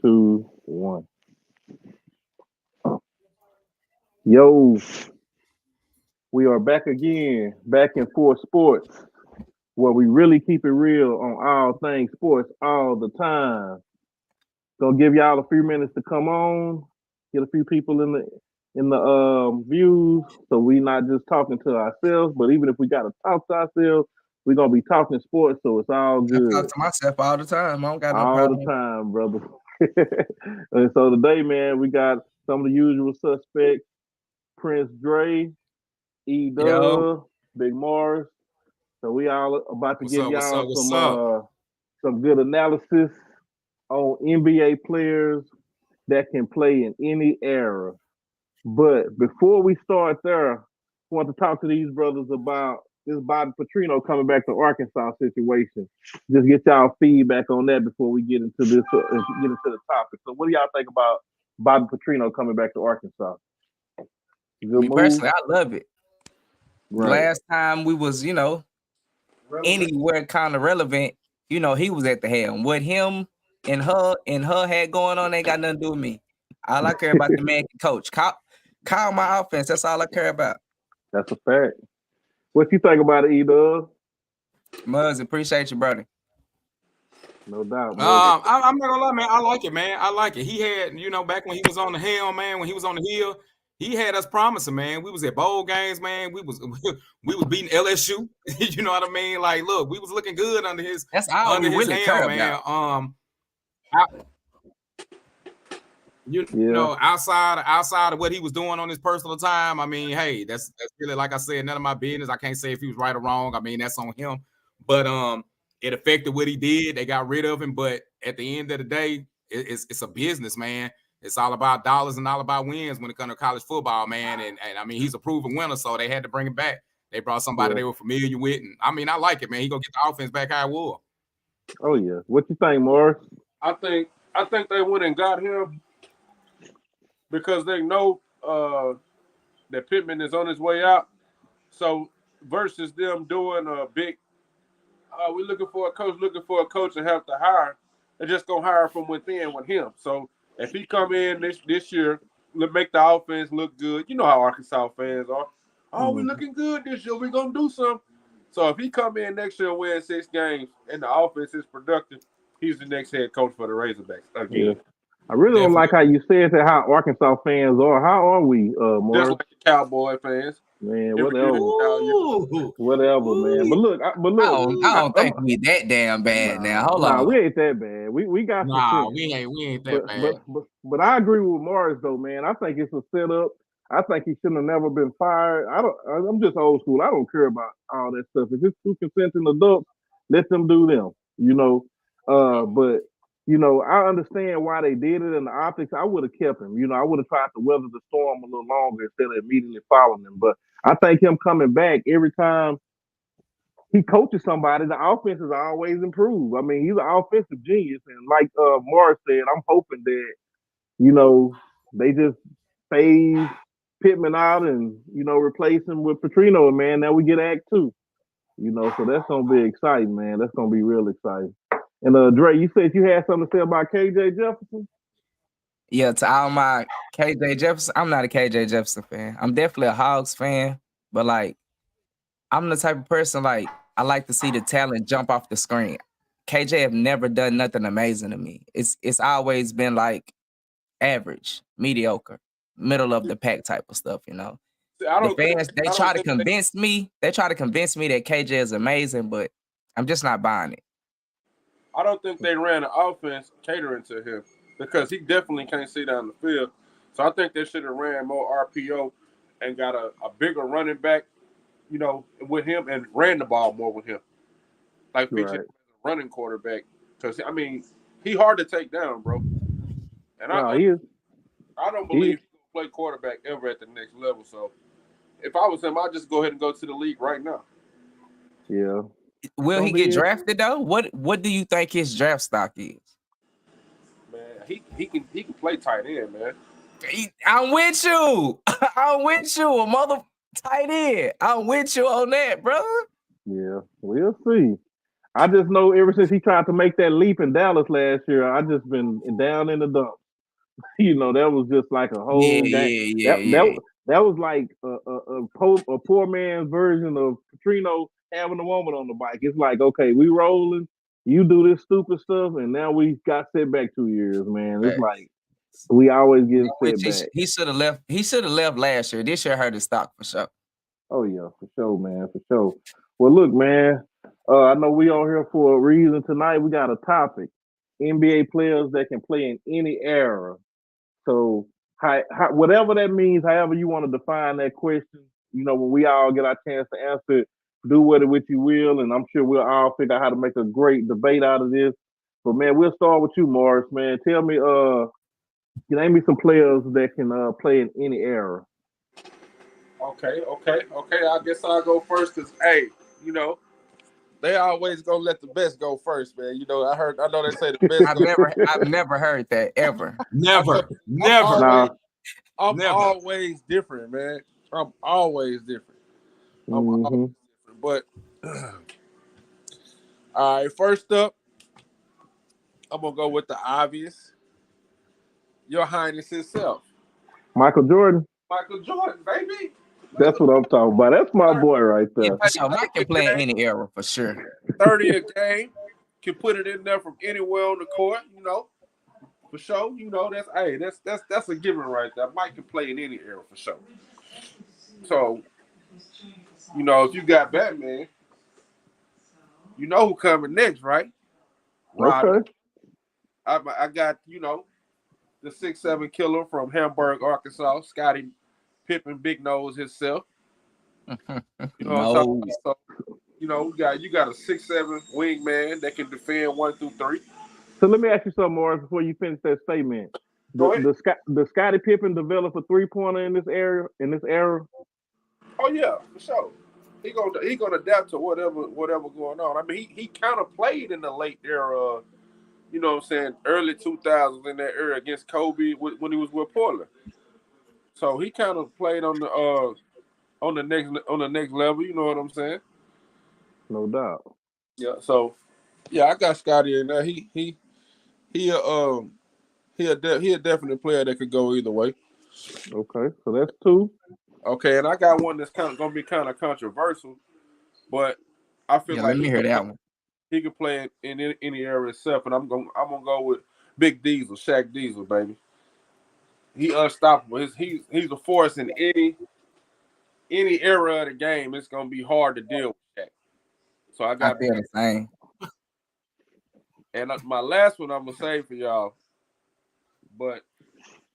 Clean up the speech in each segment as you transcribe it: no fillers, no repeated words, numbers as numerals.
Two, one. Yo, we are back again, back in for sports, where we really keep it real on all things sports all the time. Gonna give y'all a few minutes to come on, get a few people in the views, so we not just talking to ourselves, but even if we gotta talk to ourselves, we're gonna be talking sports, so it's all I talk good. to myself all the time. I don't got no All the problem. time, brother. And so today, man, we got some of the usual suspects: Prince Dre, E Yo, Dub, Big Morris. So we all about to What's give up? What's y'all up? What's up? some good analysis on NBA players that can play in any era. But before we start there, I want to talk to these brothers about this Bobby Petrino coming back to Arkansas situation. Just get y'all feedback on that before we get into the topic. So, what do y'all think about Bobby Petrino coming back to Arkansas? Good me move, personally, I love it. The right? last time we was, Relevant. anywhere kind of relevant, he was at the helm. What him and her had going on ain't got nothing to do with me. All I care about the man can coach. Call my offense. That's all I care about. That's a fact. What you think about it, E-Dub? Muzz, appreciate you, brother. No doubt, bro. I'm not gonna lie, man. I like it, man. I like it. He had, back when he was on the helm, man, when he was on the hill, he had us promising, man. We was at bowl games, man. We was beating LSU. You know what I mean? Like, look, we was looking good under his That's all we really care helm, man. about. I- Yeah, outside of what he was doing on his personal time, I mean, hey, that's really, like I said, none of my business. I can't say if he was right or wrong. I mean, that's on him. But it affected what he did. They got rid of him. But at the end of the day, it's a business, man. It's all about dollars and all about wins when it comes to college football, man. And I mean, he's a proven winner, so they had to bring him back. They brought somebody yeah. they were familiar with, and I mean, I like it, man. He gonna get the offense back how it was. Oh yeah. What you think, Morris? I think they went and got him because they know that Pittman is on his way out. So versus them doing a big, we're looking for a coach to have to hire. They're just gonna hire from within with him. So if he come in this year, make the offense look good. You know how Arkansas fans are. Oh, we Mm-hmm. looking good this year. We gonna do something. So if he come in next year and win 6 games and the offense is productive, he's the next head coach for the Razorbacks Yeah. again. I really don't like Definitely. how you said that. How Arkansas fans are. How are we, Just Morris? like the Cowboy fans Man, every year. whatever, Ooh, whatever, man. ooh, But I look. don't, I ooh. don't think we that damn bad now. Hold Nah, we on. ain't that bad. We got some Nah, sense. we ain't that But bad. but but but I agree with Morris though, man. I think it's a setup. I think he shouldn't have never been fired. I don't. I'm just old school. I don't care about all that stuff. If it's two consenting adults, let them do them. But I understand why they did it in the optics. I would have kept him. I would have tried to weather the storm a little longer instead of immediately following him. But I think him coming back every time he coaches somebody, the offense is always improved. I mean, he's an offensive genius, and like Morris said, I'm hoping that you know they just phase Pittman out and replace him with Petrino, and man, now we get Act Two. So that's gonna be exciting, man. That's gonna be real exciting. And Dre, you said you had something to say about KJ Jefferson? Yeah, to all my KJ Jefferson, I'm not a KJ Jefferson fan. I'm definitely a Hogs fan, but like I'm the type of person like I like to see the talent jump off the screen. KJ have never done nothing amazing to me. It's always been like average, mediocre, middle of the pack type of stuff. See, I The don't think fans they I try don't to think convince me, that KJ is amazing, but I'm just not buying it. they ran an offense catering to him because he definitely can't see down the field. So I think they should have ran more RPO and got a bigger running back, with him and ran the ball more with him, like featuring him Right. as a running quarterback. Because I mean, he hard to take down, bro. And No, he is. I don't He believe he can play quarterback ever at the next level. So if I was him, I'd just go ahead and go to the league right now. yeah. Will Gonna he get be drafted though? What do you think his draft stock is? Man, he can play tight end, man. I'm with you. I'm with you, a mother tight end. I'm with you on that, bro. Yeah. We'll see. I just know ever since he tried to make that leap in Dallas last year, I just been down in the dumps. That was just like a Yeah, whole game. yeah, That yeah, that yeah. that was like a poor man's version of Petrino having a woman on the bike. It's like, okay, we rolling. You do this stupid stuff, and now we got set back 2 years, man. It's Facts. like we always get Which set back. he should have left. He should have left last year. This year hurt his stock for sure. Oh yeah, for sure, man, for sure. Well, look, man. I know we all here for a reason tonight. We got a topic: NBA players that can play in any era. So, whatever that means, however you want to define that question, when we all get our chance to answer it, do with it what you will, and I'm sure we'll all figure out how to make a great debate out of this. But man, we'll start with you, Morris. Man, tell me, name me some players that can play in any era. Okay. I guess I'll go first because, hey, they always gonna let the best go first, man. I know they say the best. I've never heard that ever. Never. I'm always different, man. I'm always different. Always different. But all right, first up, I'm gonna go with the obvious. Your Highness himself, Michael Jordan. Michael Jordan, baby. That's what I'm talking about. That's my boy right there. Yeah, for sure. Mike can play in any era for sure. 30 a game, can put it in there from anywhere on the court, for sure. That's a given right there. Mike can play in any era for sure. So, if you got Batman, you know who coming next, right? Robin. Okay. I got, the 6'7" killer from Hamburg, Arkansas, Scottie Pippen, Big Nose himself. You know what I'm talking about? So, you got a 6'7" wingman that can defend 1 through 3. So let me ask you something, Morris, before you finish that statement. Go ahead. The Scottie Pippen develop a 3-pointer in this era? Oh yeah, for sure. He gonna adapt to whatever going on. I mean, he kind of played in the late era, early 2000s in that era against Kobe when he was with Portland. So he kind of played on the next level. You know what I'm saying? No doubt. Yeah. So yeah, I got Scottie in there. He a definite player that could go either way. Okay, so that's 2. Okay, and I got one that's gonna be kind of controversial, but I feel like let me hear that one. He could play in any era itself, and I'm gonna go with Big Diesel, Shaq Diesel, baby. He unstoppable. He's a force in any era of the game. It's gonna be hard to deal with Shaq. So I got the same. And my last one I'm gonna save for y'all, but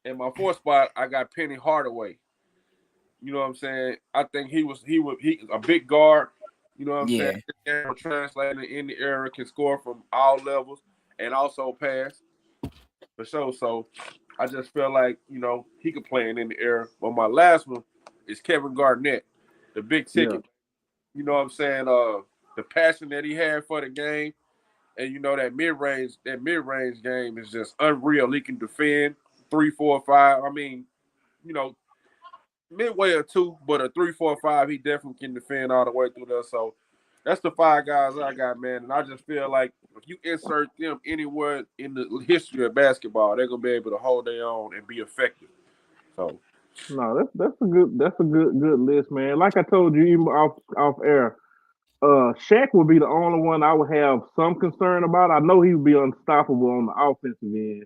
in my 4th spot I got Penny Hardaway. You know what I'm saying? I think he's a big guard. You know what I'm saying? Translating in the era, can score from all levels and also pass for sure. So I just feel like he could play in the era. But my last one is Kevin Garnett, the big ticket. Yeah. You know what I'm saying? The passion that he had for the game, and that mid-range game is just unreal. He can defend 3, 4, 5. I mean, midway or 2, but a 3, 4, 5, he definitely can defend all the way through there. So that's the 5 guys I got, man. And I just feel like if you insert them anywhere in the history of basketball, they're gonna be able to hold their own and be effective. So no, that's a good list, man. Like I told you, even off air, Shaq would be the only one I would have some concern about. I know he would be unstoppable on the offensive end.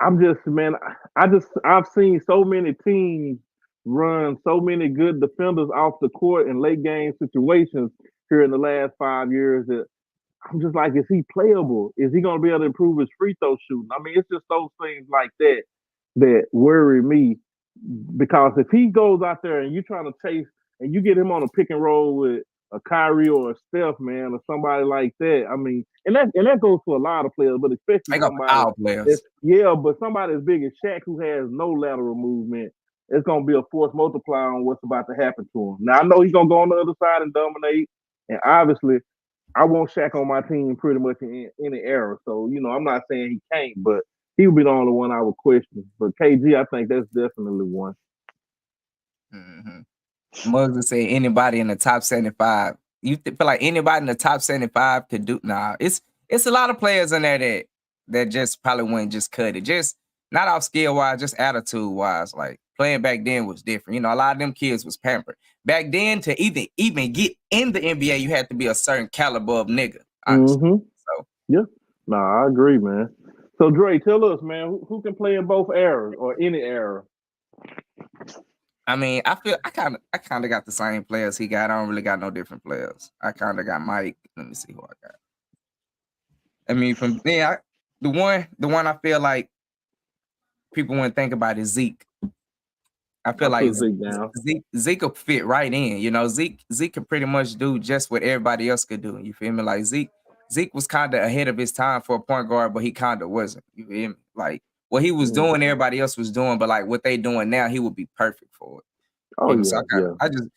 I'm just, man, I've seen so many teams run so many good defenders off the court in late game situations here in the last 5 years that I'm just like, is he playable? Is he going to be able to improve his free throw shooting? I mean, it's just those things like that worry me, because if he goes out there and you're trying to chase and you get him on a pick and roll with a Kyrie or a Steph, man, or somebody like that. I mean, and that goes for a lot of players, but especially somebody players. But somebody as big as Shaq who has no lateral movement, it's gonna be a force multiplier on what's about to happen to him. Now I know he's gonna go on the other side and dominate, and obviously I want Shaq on my team pretty much in any era. So I'm not saying he can't, but he would be the only one I would question. But KG, I think that's definitely one. Mm-hmm. Muggs would say anybody in the top 75 you feel like anybody in the top 75 could do? Nah, it's a lot of players in there that just probably wouldn't just cut it. Just not off skill wise, just attitude wise. Like playing back then was different. You know, a lot of them kids was pampered. Back then, to even get in the NBA, you had to be a certain caliber of nigga. Honestly. Mm-hmm. So yeah, I agree, man. So Dre, tell us, man, who can play in both eras or any era? I mean, I kind of got the same players he got. I don't really got no different players. I kind of got Mike. Let me see who I got. I mean, from there, the one I feel like people wouldn't think about is Zeke. I feel like Zeke could fit right in. You know, Zeke could pretty much do just what everybody else could do. You feel me? Like Zeke was kind of ahead of his time for a point guard, but he kind of wasn't. You feel me? Like what he was doing, everybody else was doing, but like what they doing now, he would be perfect for it. Oh yeah, so I just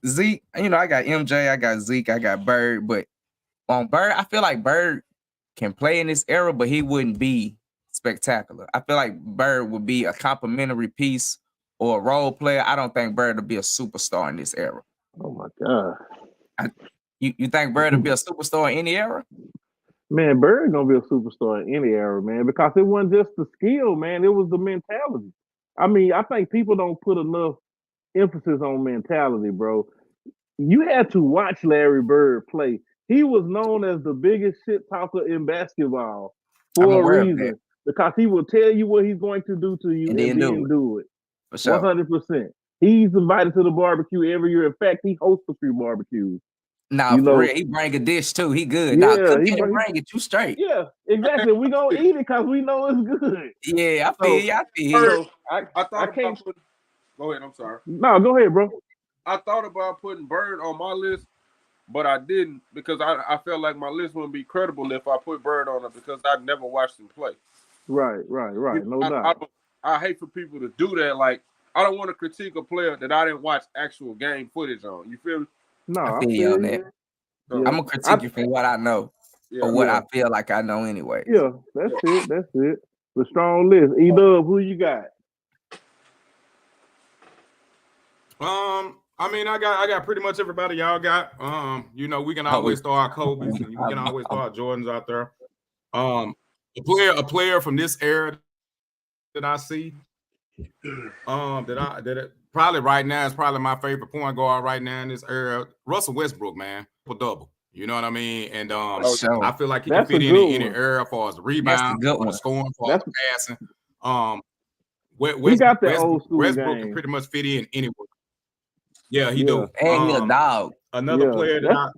Zeke. You know, I got MJ, I got Zeke, I got Bird, but on Bird, I feel like Bird can play in this era, but he wouldn't be spectacular. I feel like Bird would be a complimentary piece or a role player. I don't think Bird would be a superstar in this era. Oh my God. You think Bird would be a superstar in any era? Man, Bird gonna be a superstar in any era, man, because it wasn't just the skill, man. It was the mentality. I mean, I think people don't put enough emphasis on mentality, bro. You had to watch Larry Bird play. He was known as the biggest shit talker in basketball for a reason, because he will tell you what he's going to do to you and then do it. For sure. 100%. He's invited to the barbecue every year. In fact, he hosts a few barbecues. Nah, for real, he bring a dish too. He good. Yeah, cook it and bring it. You straight. Yeah, exactly. We gonna eat it because we know it's good. Yeah, I feel you. I thought about putting. Go ahead. I'm sorry. No, go ahead, bro. I thought about putting Bird on my list, but I didn't because I felt like my list wouldn't be credible if I put Bird on it because I'd never watched him play. Right. No doubt. I hate for people to do that. Like, I don't want to critique a player that I didn't watch actual game footage on. You feel me? No, I feel you on that. Yeah. I'm gonna critique you from what I know or what I feel like I know anyway. Yeah, that's it. The strong list. E-Dub, who you got? I mean, I got pretty much everybody y'all got. You know, we can always throw our Kobe's and we can always throw our Jordans out there. A player from this era that I see, that probably right now is probably my favorite point guard right now in this era. Russell Westbrook, man, double. You know what I mean? And I feel like he can fit in any era for his rebound, for the scoring, for the passing. Westbrook can pretty much fit in anywhere. Yeah, he do. And he a dog. Another player that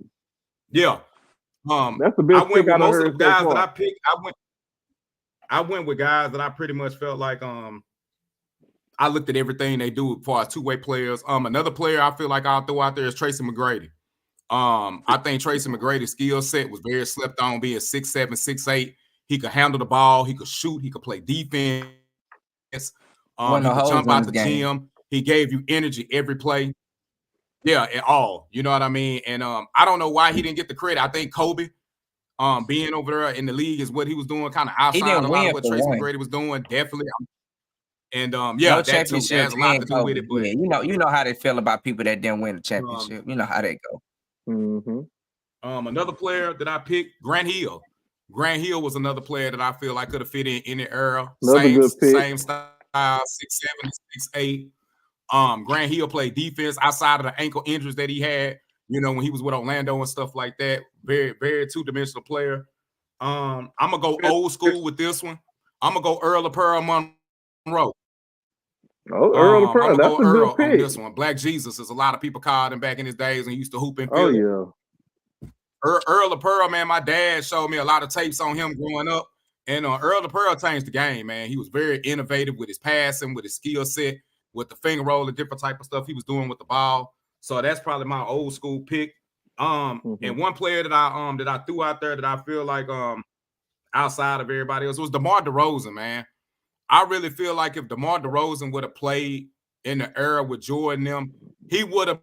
that's the best. I went with most of the guys that I picked. I went with guys that I pretty much felt like I looked at everything they do for our two-way players. Another player I feel like I'll throw out there is Tracy McGrady. I think Tracy McGrady's skill set was very slept on, being 6'7", 6'8". He could handle the ball, he could shoot, he could play defense. He could jump out the gym. He gave you energy every play. Yeah, at all. You know what I mean? And I don't know why he didn't get the credit. I think Kobe, being over there in the league is what he was doing, kind of outside a lot of what Tracy McGrady was doing. Definitely. And no that too has a lot to do with it. But you know how they feel about people that didn't win the championship. You know how they go. Mm-hmm. Another player that I picked, Grant Hill. Grant Hill was another player that I feel like could have fit in any era. Same style, 6'7", 6'8". Grant Hill played defense outside of the ankle injuries that he had, you know, when he was with Orlando and stuff like that. Very, very two-dimensional player. I'm gonna go old school with this one. I'm gonna go Earl of Pearl Monroe. Oh, Earl of Pearl, that's a good pick. On this one. Black Jesus, as a lot of people called him back in his days, and he used to hoop in Philly. Oh yeah. Earl of Pearl, man, my dad showed me a lot of tapes on him growing up, and Earl of Pearl changed the game, man. He was very innovative with his passing, with his skill set, with the finger roll and different type of stuff he was doing with the ball. So that's probably my old school pick. And one player that I threw out there that I feel like outside of everybody else was DeMar DeRozan, man. I really feel like if DeMar DeRozan would have played in the era with Jordan them, he would have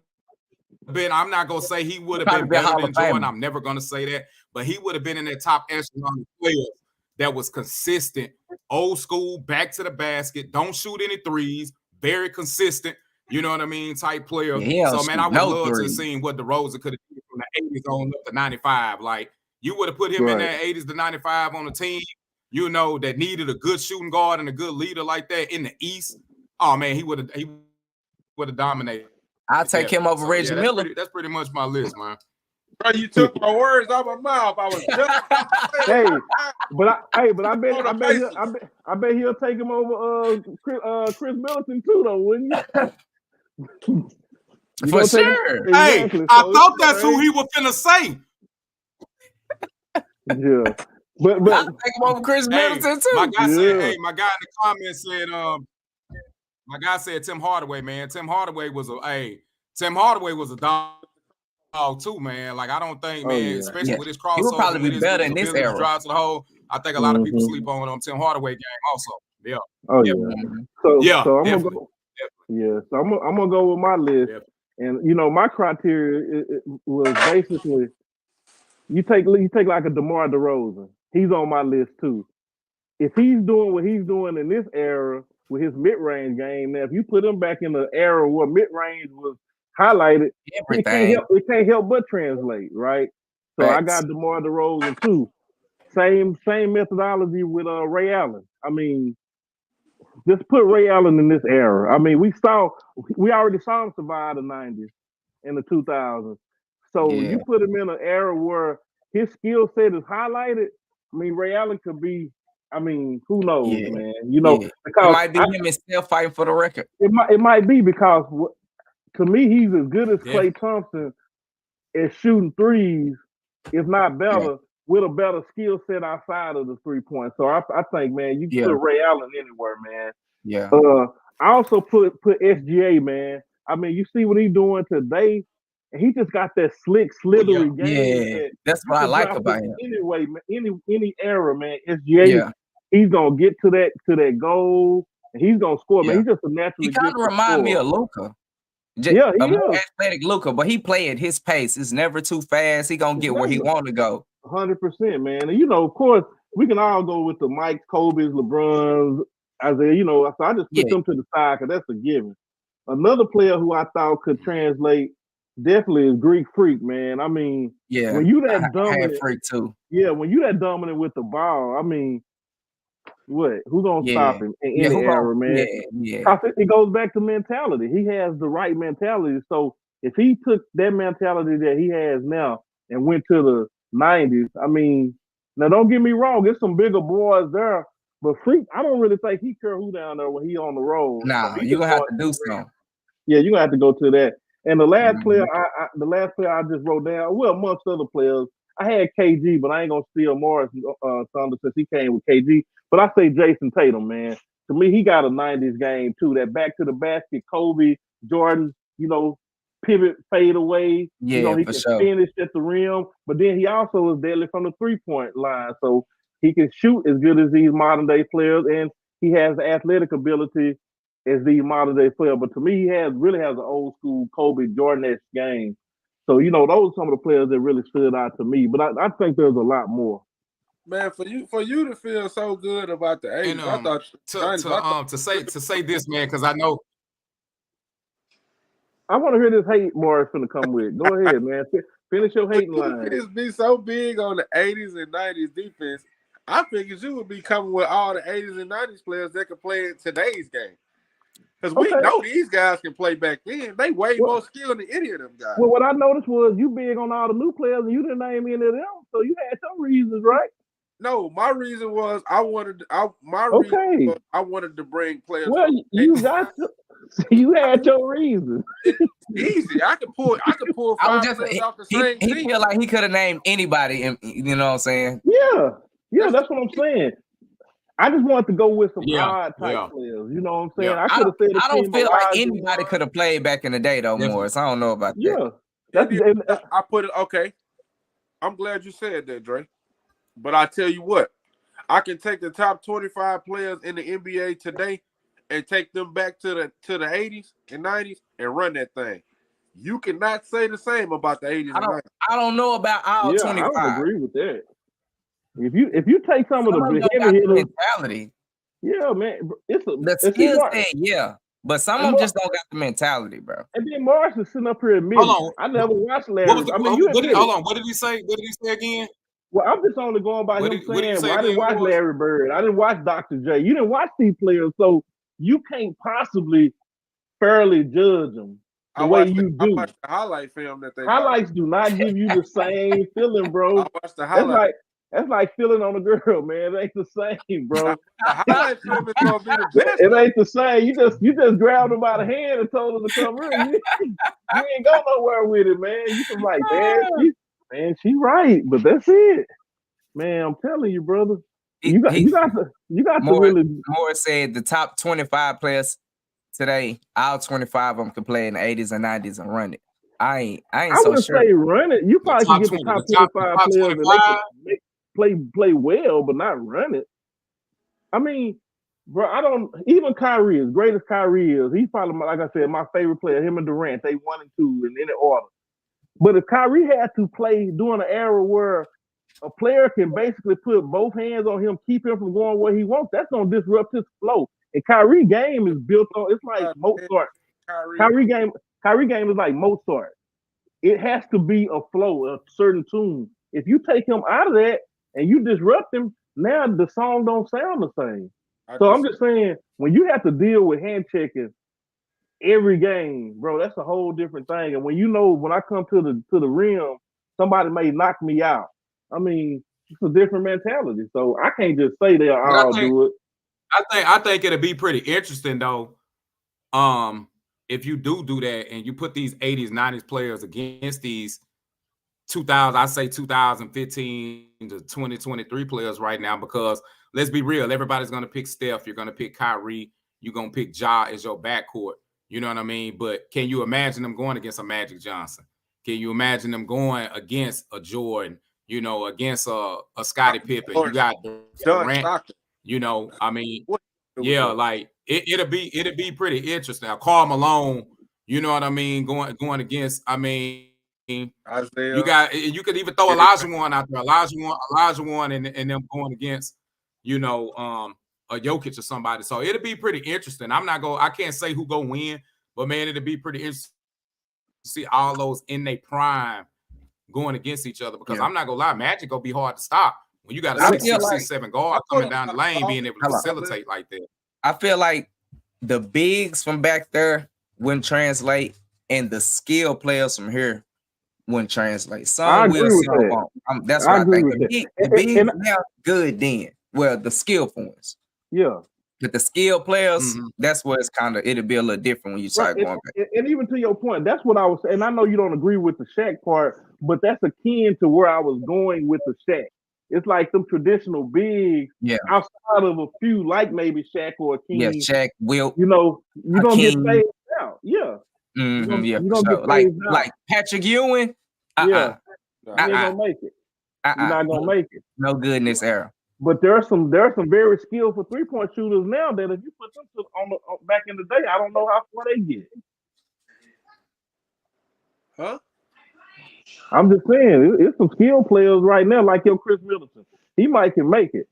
been, I'm not going to say he would have been better than Jordan. I'm never going to say that. But he would have been in that top echelon of players that was consistent, old school, back to the basket, don't shoot any threes, very consistent, you know what I mean, type player. Yeah, so, man, I would love to have seen what DeRozan could have did from the 80s on up to 95. Like you would have put him in Right. that 80s to 95 on a team, you know, that needed a good shooting guard and a good leader like that in the East. Oh man, he would have dominated. I'll take him over Reggie Miller. That's pretty much my list, man. Bro, you took my words out my mouth. I was just Hey, but I On the bet he'll take him over Chris Middleton too, though, wouldn't you? You For gonna take him- sure. Hey, Exactly. I So thought it's that's who he was finna say. Yeah, but I'll take him over Chris Hey, Middleton too. my guy Yeah. said, hey, my guy in the comments said, my guy said Tim Hardaway, man. Tim Hardaway was a dog too, man. Like I don't think, Oh, man, yeah. especially Yeah. with his He would crossover, probably be with his better in this ability to era. drive to the hole. I think a lot of people Mhm. sleep on Tim Hardaway game also. Yeah, oh Yeah. yeah. Mhm. So I'm definitely. gonna go. Yeah, so I'm gonna go with my list, Definitely. and you know my criteria it was basically you take like a DeMar DeRozan. He's on my list too. If he's doing what he's doing in this era with his mid-range game, now if you put him back in the era where mid-range was highlighted, Everything. it can't help but translate, right? So I Facts. got DeMar DeRozan too. Same methodology with Ray Allen. I mean, just put Ray Allen in this era. I mean, we already saw him survive the 90s and the 2000s. So Yeah. you put him in an era where his skill set is highlighted. I mean, Ray Allen could be. I mean, who knows, Yeah. man? You know, Yeah. It because might be him and still fighting for the record. it might be because to me he's as good as Yeah. Klay Thompson at shooting threes, if not better, with a better skill set outside of the 3-point. So I think, man, you Yeah. put Ray Allen anywhere, man. Yeah. I also put SGA, man. I mean, you see what he's doing today, and he just got that slick, slithery game. Yeah. that That's you what I can like drop about it him. Anyway, man, any era, man. SGA, Yeah. he's gonna get to that goal, and he's gonna score, man. Yeah. He's just a naturally He kind of gifted remind me scorer. of Luka. Yeah, he a more is. athletic Luka, but he play at his pace. It's never too fast. He gonna get where he Never. want to go. 100%, man. And you know, of course, we can all go with the Mike, Kobe's, LeBron's, Isaiah. You know, so I just put Yeah. them to the side because that's a given. Another player who I thought could translate definitely is Greek Freak, man. I mean, Yeah. when you I that had dominant, freak too. yeah, when you that dominant with the ball, I mean, what? Who gonna Yeah. stop him in Yeah. any Who era, gonna, man? yeah. 'Cause it goes back to mentality. He has the right mentality. So if he took that mentality that he has now and went to the 90s, I mean, now don't get me wrong, there's some bigger boys there, but Freak, I don't really think he care who down there when he on the road. Nah, So he you just gonna have going to do something. Yeah, you're gonna have to go to that. And the last Mhm. player, the last player I just wrote down, well, amongst other players, I had KG, but I ain't gonna steal Morris thunder since he came with KG. But I say Jason Tatum, man. To me, he got a 90s game too. That back to the basket, Kobe, Jordan, you know, pivot, fade away. Yeah, You know, he for can sure. finish at the rim, but then he also is deadly from the 3-point line. So he can shoot as good as these modern day players, and he has the athletic ability as these modern day players. But to me, he really has an old school Kobe Jordan-esque game. So, you know, those are some of the players that really stood out to me. But I think there's a lot more. Man, for you to feel so good about the 80s, And I thought 90s, I thought to say this, man, because I know I want to hear this hate Morris finna come with. Go ahead, man. Finish your hating line. It's be so big on the 80s and 90s defense. I figured you would be coming with all the 80s and 90s players that can play in today's game. Because we Okay. know these guys can play back then. They way more skilled than any of them guys. Well, what I noticed was you big on all the new players and you didn't name any of them. So you had some reasons, right? No, my reason was I wanted to bring players. Well, from you got to, you had your reasons. easy. I could pull I was 5 just players off the same he team. feel like he could have named anybody, and you know what I'm saying? Yeah, that's what I'm saying. I just wanted to go with some Yeah, odd type yeah. players. You know what I'm saying? Yeah. I could have said I don't feel like Olajuwon. anybody could have played back in the day though, Definitely. Morris. I don't know about that. Yeah, And then I put it okay. I'm glad you said that, Dre. But I tell you what, I can take the top 25 players in the NBA today and take them back to the 80s and 90s and run that thing. You cannot say the same about the 80s and 90s. I don't know about all Yeah, 25. I would agree with that. If you take some of Some of the them got heavy the hitters, mentality. yeah, man, The it's skill smart. set, yeah. But some of them just don't got the mentality, bro. And then Morris is sitting up here admitting, I never watched Larry. Hold on. What did he say? What did he say again? Well, I'm just only going by him saying, well, I didn't watch Larry Bird. I didn't watch Dr. J. You didn't watch these players, so you can't possibly fairly judge them the way you do. I watched the highlight film that they highlights do not give you the same feeling, bro. I watched the highlight. That's like feeling on a girl, man. It ain't the same, bro. The highlight film is gonna be the best. It ain't the same. You just grabbed her by the hand and told her to come in. You ain't go nowhere with it, man. You can like, man, she right, but that's it, man. I'm telling you, brother. You got to really. Morris said the top 25 players today, all 25 of them can play in the 80s and 90s and run it. I ain't so sure. Say run it. You probably can get the top 25 players that they can play well, but not run it. I mean, bro, even Kyrie, as great as Kyrie is, he's probably, like I said, my favorite player. Him and Durant, they 1 and 2 in any order. But if Kyrie had to play during an era where a player can basically put both hands on him, keep him from going where he wants, that's gonna disrupt his flow. And Kyrie game is built on. It's like Mozart. Kyrie game is like Mozart. It has to be a flow, a certain tune. If you take him out of that and you disrupt him, now the song don't sound the same. I'm just saying, when you have to deal with hand checking every game, bro, that's a whole different thing. And when I come to the rim, somebody may knock me out. I mean, it's a different mentality. So I can't just say they'll all do it. I think it'll be pretty interesting though. If you do that and you put these 80s, 90s players against these 2015 to 2023 players right now, because let's be real, everybody's going to pick Steph. You're going to pick Kyrie. You're going to pick Ja as your backcourt. You know what I mean? But can you imagine them going against a Magic Johnson? Can you imagine them going against a Jordan, against a Scottie Pippen? You got Durant, I mean, yeah, like it'll be pretty interesting. Now, Karl Malone, you know what I mean, going against, I mean, Isaiah. You could even throw Olajuwon out there, Olajuwon and them going against, a Jokic or somebody. So it'll be pretty interesting. I can't say who go win, but man, it'll be pretty interesting to see all those in their prime going against each other, because I'm not gonna lie, Magic gonna be hard to stop when you got a 6'7" guard coming down the lane being able to facilitate like that. I feel like the bigs from back there wouldn't translate, and the skill players from here wouldn't translate. Some will, some won't. That's what I think. The bigs now good then. Well, the skillful ones. Yeah. But the skill players, that's where it'll be a little different when you start going back. And even to your point, that's what I was saying. I know you don't agree with the Shaq part, but that's akin to where I was going with the Shaq. It's like some traditional bigs outside of a few, like maybe Shaq or Akeem. Yeah, Shaq, Wilt. You're going to get phased out. Yeah. Like Patrick Ewing. You're not going to make it. You're not going to make it. No good in this era. But there are some very skillful 3-point shooters now that if you put them back in the day, I don't know how far they get. Huh? I'm just saying, it's some skilled players right now, like your Chris Middleton. He might can make it.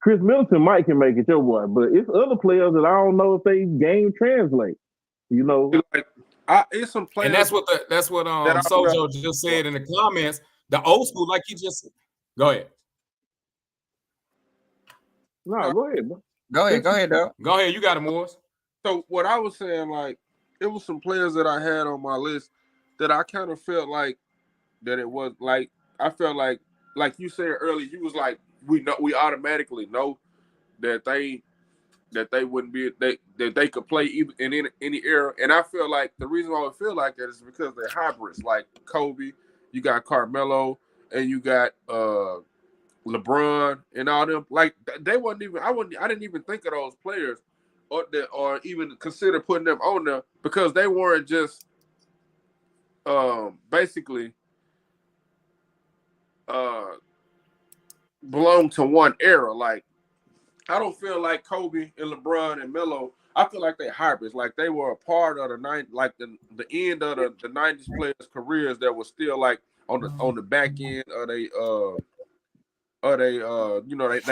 Chris Middleton might can make it, your boy. But it's other players that I don't know if they game translate. It's some players, and that's what Sojo just said in the comments. The old school, like he just go ahead. No, go ahead, bro. Go ahead, though. Go ahead, you got it, Morris. So what I was saying, like, it was some players that I had on my list that I kind of felt like that it was like, I felt like you said earlier, you was like, we automatically know that they wouldn't be that they could play even in any era. And I feel like the reason why I would feel like that is because they're hybrids, like Kobe, you got Carmelo, and you got LeBron and all them. Like they wasn't even. I didn't even think of those players, or even consider putting them on there, because they weren't just basically belong to one era. Like I don't feel like Kobe and LeBron and Melo. I feel like they hybrids. Like they were a part of the the end of the 90s players' careers that was still like on the back end of they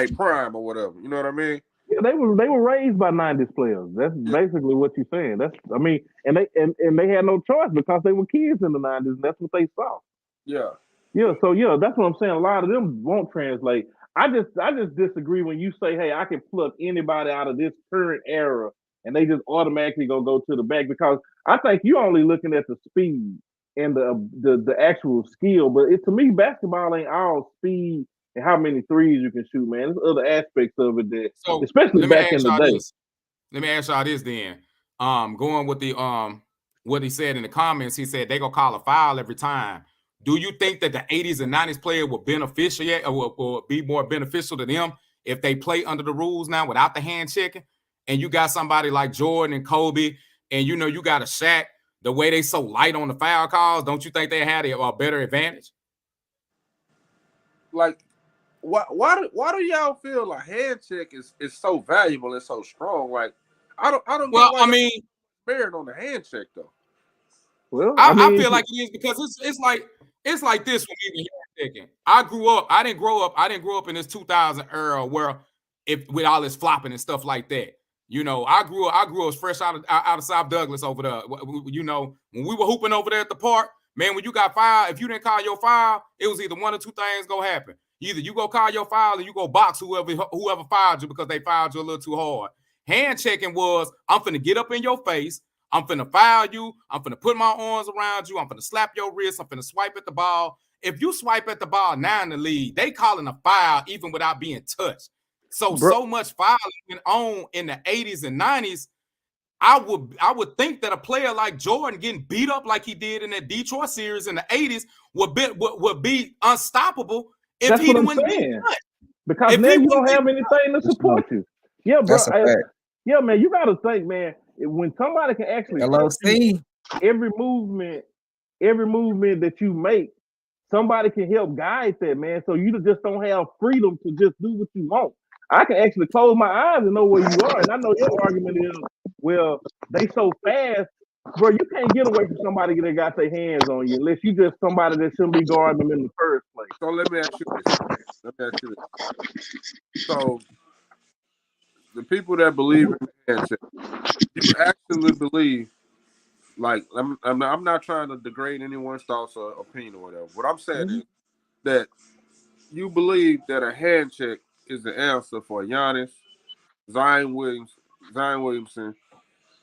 prime or whatever. You know what I mean? Yeah, they were raised by 90s players. That's basically what you're saying. And they had no choice because they were kids in the 90s, and that's what they saw. Yeah. Yeah, so yeah, that's what I'm saying. A lot of them won't translate. I just disagree when you say, "Hey, I can pluck anybody out of this current era," and they just automatically go to the back, because I think you're only looking at the speed and the actual skill. But to me, basketball ain't all speed and how many threes you can shoot, man. There's other aspects of it that, So especially back in the day. Let me ask y'all this then. Going with the what he said in the comments, he said they gonna call a foul every time. Do you think that the 80s and 90s player will beneficial yet, or will be more beneficial to them if they play under the rules now without the hand checking? And you got somebody like Jordan and Kobe, and you got a Shaq. The way they so light on the foul calls, don't you think they had a better advantage? Like, why do y'all feel like hand check is so valuable and so strong? Like, I don't. Well, I mean, bearing on the hand check though. Well, I feel like it is, because it's like this with me. I didn't grow up in this 2000 era where with all this flopping and stuff like that. I grew up fresh out of South Douglas over there. When we were hooping over there at the park, man, when you got fouled, if you didn't call your foul, it was either one or two things gonna happen. Either you go call your foul or you go box whoever fouled you because they fouled you a little too hard. Hand checking was, I'm finna get up in your face, I'm finna foul you, I'm finna put my arms around you, I'm finna slap your wrist, I'm finna swipe at the ball. If you swipe at the ball now in the league, they calling a foul even without being touched. So much fouling went on in the 80s and 90s. I would think that a player like Jordan getting beat up like he did in that Detroit series in the 80s would be unstoppable if he wouldn't be touched. Because now you don't have anything to support you. Yeah, bro. Yeah, man, you got to think, man, when somebody can actually LOC, every movement that you make, somebody can help guide that, man. So you just don't have freedom to just do what you want. I can actually close my eyes and know where you are. And I know your argument is, well, they so fast, bro, you can't get away from somebody that got their hands on you unless you just somebody that shouldn't be guarding them in the first place. So let me ask you this. So the people that believe in hand check, you actually believe, like, I'm not trying to degrade anyone's thoughts or opinion or whatever. What I'm saying is that you believe that a hand check is the answer for Giannis, Zion Williamson,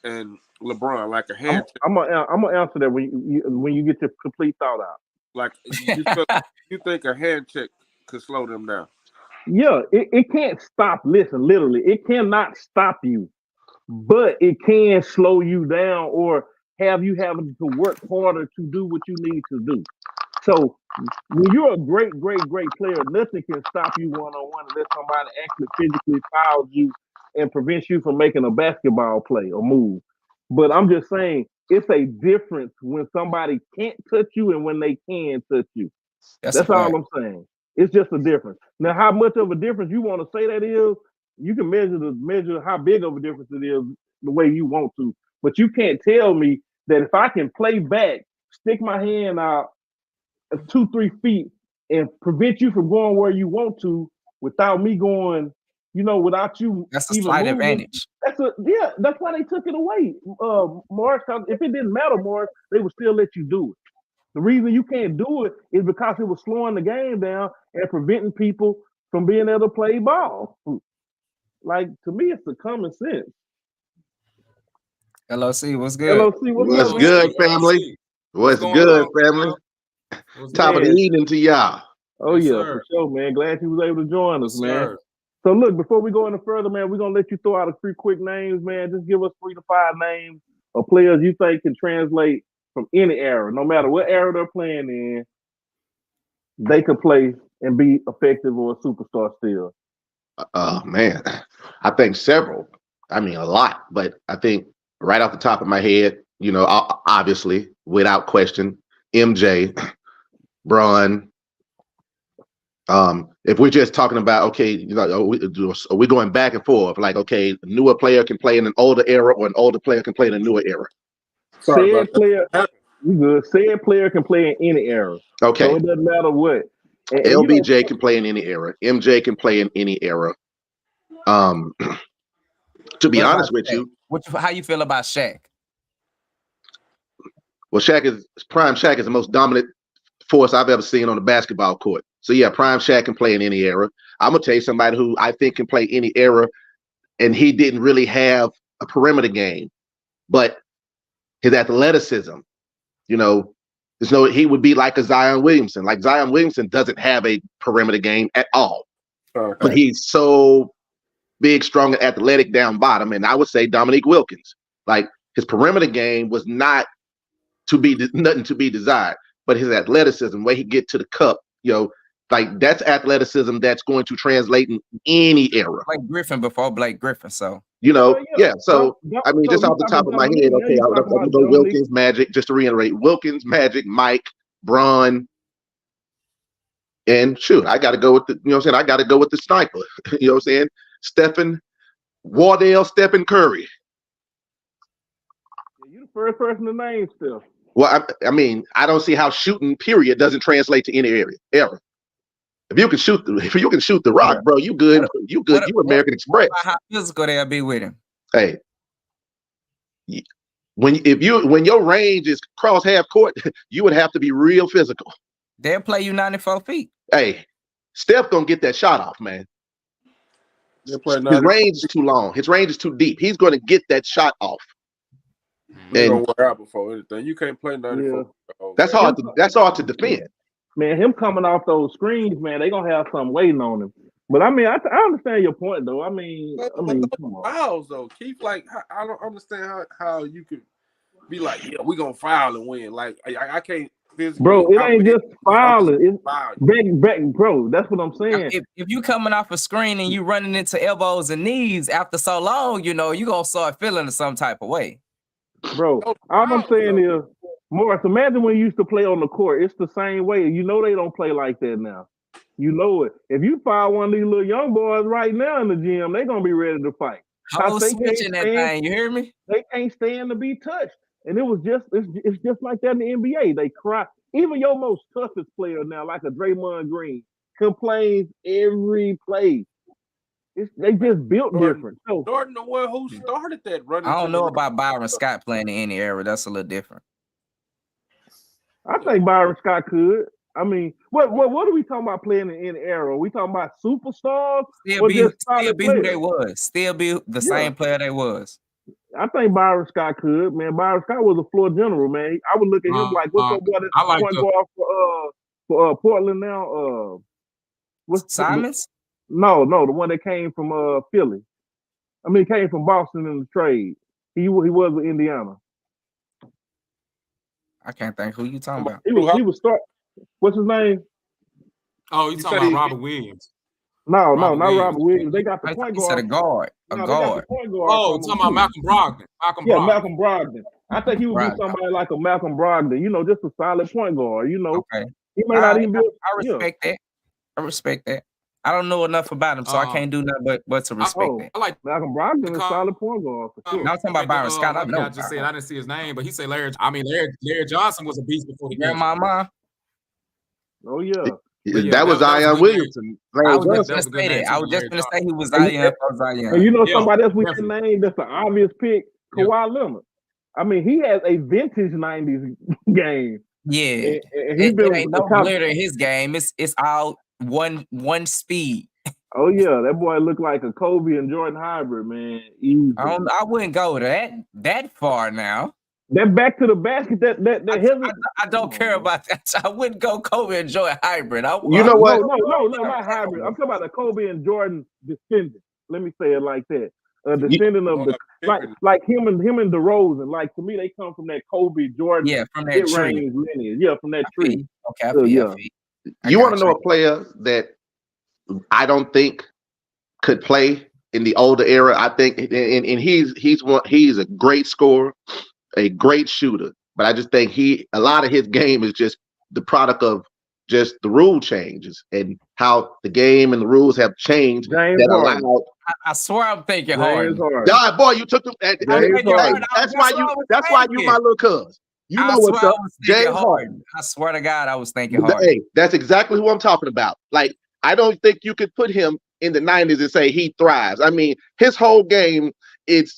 and LeBron, like a hand check. I'm gonna answer that when you get your complete thought out. Like, you think a hand check could slow them down? Yeah, it can't stop. Listen, literally, it cannot stop you, but it can slow you down or have you having to work harder to do what you need to do. So when you're a great player, nothing can stop you one-on-one unless somebody actually physically fouls you and prevents you from making a basketball play or move. But I'm just saying, it's a difference when somebody can't touch you and when they can touch you. That's all I'm saying. It's just a difference. Now, how much of a difference you want to say that is, you can measure how big of a difference it is the way you want to. But you can't tell me that if I can play back, stick my hand out 2-3 feet and prevent you from going where you want to without me going, without you. That's a slight advantage. That's why they took it away, Morris. If it didn't matter, Morris, they would still let you do it. The reason you can't do it is because it was slowing the game down and preventing people from being able to play ball. Like, to me, it's the common sense. LOC, what's good? LOC, what's good, family? What's good, family? Top of the evening to y'all. Oh, yes, yeah, for sure, man. Glad you was able to join us, man. Sir. So, look, before we go any further, man, we're going to let you throw out a few quick names, man. Just give us 3 to 5 names of players you think can translate from any era, no matter what era they're playing in. They could play and be effective or a superstar still. Man, I think several. I mean, a lot. But I think right off the top of my head, obviously, without question, MJ, Bron. If we're just talking about, okay, are we going back and forth? Like, okay, a newer player can play in an older era, or an older player can play in a newer era. Said player can play in any era. Okay. So it doesn't matter what. And LBJ can play in any era. MJ can play in any era. To be What honest about with Shaq? you, How you feel about Shaq? well, Prime Shaq is the most dominant force I've ever seen on the basketball court. So yeah, Prime Shaq can play in any era. I'm gonna tell you somebody who I think can play any era, and he didn't really have a perimeter game, but his athleticism, he would be like a Zion Williamson. Like Zion Williamson doesn't have a perimeter game at all, Okay. but he's so big, strong, and athletic down bottom. And I would say Dominique Wilkins, like his perimeter game was nothing to be desired, but his athleticism, way he get to the cup, like that's athleticism that's going to translate in any era. Blake Griffin before Blake Griffin, so Yeah. So I mean, just you off the top of my talking head, about okay, Dominique, I'm now you gonna talking go about Wilkins, Magic. Just to reiterate, Wilkins, Magic, Mike, Bron, and shoot, I got to go with the, I got to go with the sniper. You know what I'm saying? Stephen Curry. You the first person to name still. Well, I mean, I don't see how shooting period doesn't translate to any area ever. If you can shoot the rock, bro, you good. You American Express. How physical they'll be with him? Hey, when your range is cross half court, you would have to be real physical. They'll play you 94 feet. Hey, Steph gonna get that shot off, man. His range is too long. His range is too deep. He's gonna get that shot off. They're gonna wear out before anything. You can't play 94. Yeah. That's hard to defend. Man, him coming off those screens, man, they gonna have something waiting on him. But I mean, I understand your point, though. I mean, come on. Fouls though, Keith. Like, I don't understand how you could be like, yeah, we gonna foul and win. Like, I can't. Bro, it ain't just fouling. It's back, bro. That's what I'm saying. If you coming off a screen and you running into elbows and knees after so long, you gonna start feeling some type of way. Bro, all I'm saying is, Morris, imagine when you used to play on the court. It's the same way. They don't play like that now. You know it. If you foul one of these little young boys right now in the gym, they're gonna be ready to fight. I was switching that thing. You hear me? They can't stand to be touched. And it's just like that in the NBA. They cry. Even your most toughest player now, like a Draymond Green, complains every play. They just built different. So Jordan, the one who started that running. I don't know about Byron Scott playing in any era. That's a little different. I think Byron Scott could. I mean, what are we talking about playing in any era? Are we talking about superstars? Still be who they was. Still be the same player they was. I think Byron Scott could, man. Byron Scott was a floor general, man. I would look at him like, what's that point guard for Portland now? What's Simons? No, the one that came from Philly. I mean, he came from Boston in the trade. He was with Indiana. I can't think who you talking about. He was start. What's his name? Oh, you talking about Robert Williams? No, not Robert Williams. They got the point guard. Said a guard. Guard. Oh, talking about Malcolm Brogdon. Malcolm Brogdon. I think he would be somebody like a Malcolm Brogdon. Just a solid point guard. Okay. He may not even be. I respect that. I respect that. I don't know enough about him, so I can't do nothing but to respect that. I like Malcolm Brogdon is a solid point guard for sure. Now I'm talking about Byron Scott. I know. I just said I didn't see his name, but he said Larry Johnson was a beast before he came. Mama. Oh yeah. That was Zion Williamson. I was just gonna say that. I was just gonna say he was Zion for Zion. And somebody else we can name that's an obvious pick, Kawhi Leonard. I mean, he has a vintage '90s game. Yeah, and it ain't no glitter in his game. It's all one speed. Oh yeah, that boy looked like a Kobe and Jordan hybrid, man. Easy. I wouldn't go that far now. That back to the basket. I don't care about that. I wouldn't go Kobe and Jordan hybrid. What? No, not hybrid. I'm talking about the Kobe and Jordan descendant. Let me say it like that. Descendant of the like him and DeRozan. Like to me, they come from that Kobe Jordan. Yeah, from that tree. Lineage. Yeah, from that tree. Okay, you want to know a player that I don't think could play in the older era? I think, and he's a great scorer, a great shooter, but I just think a lot of his game is just the product of just the rule changes and how the game and the rules have changed. I swear I'm thinking hard. God, boy, you took them. That's why you my little cuz. You know what's up, James Harden. I swear to God, I was thinking hard. Hey, that's exactly who I'm talking about. Like, I don't think you could put him in the 90s and say he thrives. I mean, his whole game it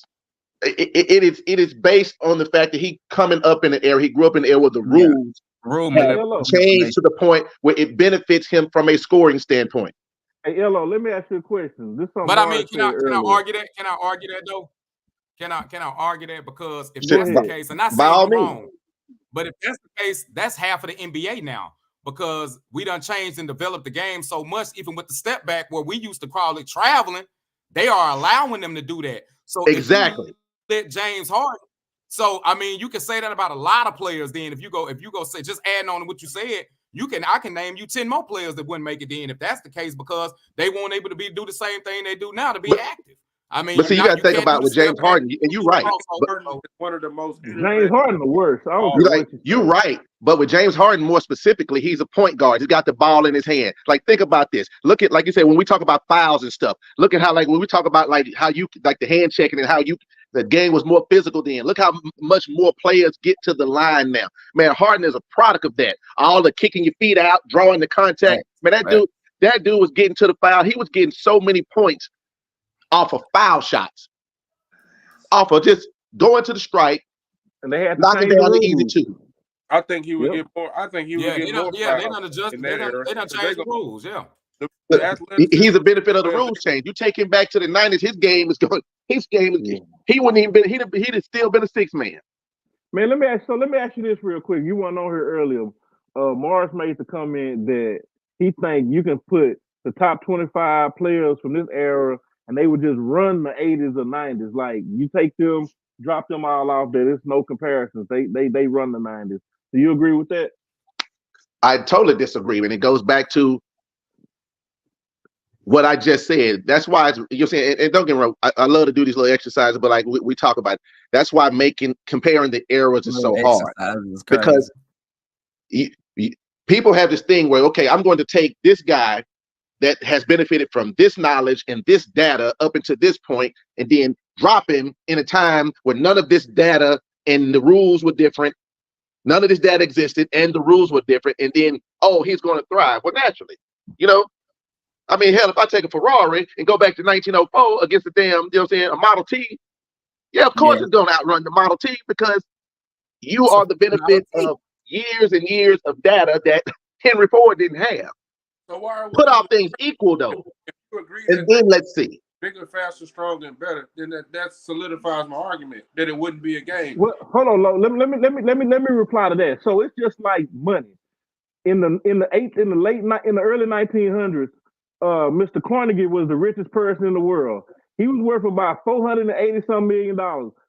is based on the fact that he coming up in the era. He grew up in the era where the Yeah. rules Rule have Hello. changed to the point where it benefits him from a scoring standpoint. Hey, Elo, let me ask you a question. This is something But I mean, Mars can I said earlier. argue that? Can I argue that though? Can I argue that? Because if Go that's the ahead. case, and not By saying all you're means. wrong, but if that's the case, that's half of the NBA now, because we done changed and developed the game so much, even with the step back where we used to call it traveling, they are allowing them to do that. So Exactly. if you let James Harden, so I mean, you can say that about a lot of players. Then if you go say, just adding on to what you said, I can name you 10 more players that wouldn't make it in if that's the case, because they weren't able to do the same thing they do now to be But- active. I mean, But see, you got to think can't do about the with James step back, Harden, and you're right. crossover. Harden is one of the most James Harden the worst. I don't You're care like, what you you're say. right. But with James Harden, more specifically, he's a point guard. He's got the ball in his hand. Like, think about this. Look at, like you said, when we talk about fouls and stuff, look at how, like, when we talk about, like, how you, like, the hand checking and how the game was more physical then. Look how much more players get to the line now. Man, Harden is a product of that. All the kicking your feet out, drawing the contact. Man, that dude was getting to the foul. He was getting so many points off of foul shots. Off of just going to the strike, And they had to knocking change down the rules. easy two. I think he would Yep. get more. I think he would Yeah, get more. they done adjusted. in They that era. done So changed the they rules. Yeah. the athleticism He's a benefit of the players- rules change. You take him back to the 90s, his game is going. His game is. Yeah. He wouldn't even been. He'd have still been a six man. Man, let me ask you this real quick. You weren't on here earlier. Morris made the comment that he think you can put the top 25 players from this era and they would just run the 80s or 90s. Like, you take them, drop them all off there. There's no comparisons. They run the 90s. Do you agree with that? I totally disagree, and it goes back to what I just said. That's why you're saying, and don't get me wrong, I love to do these little exercises, but like we talk about it. That's why comparing the eras is so hard, because people have this thing where, okay, I'm going to take this guy that has benefited from this knowledge and this data up until this point, and then drop him in a time where none of this data and the rules were different. None of this data existed and the rules were different. And then, oh, he's going to thrive. Well, naturally, I mean, hell, if I take a Ferrari and go back to 1904 against the damn, a Model T, yeah, of course it's going to outrun the Model T, because you are the benefit of years and years of data that Henry Ford didn't have. So why are we, Put all things equal, though, if you agree and that then let's see. bigger, faster, stronger, and better, then that solidifies my argument that it wouldn't be a game. Well, hold on, Lo. Let me reply to that. So it's just like money. In the early 1900s, Mr. Carnegie was the richest person in the world. He was worth about $480-some million.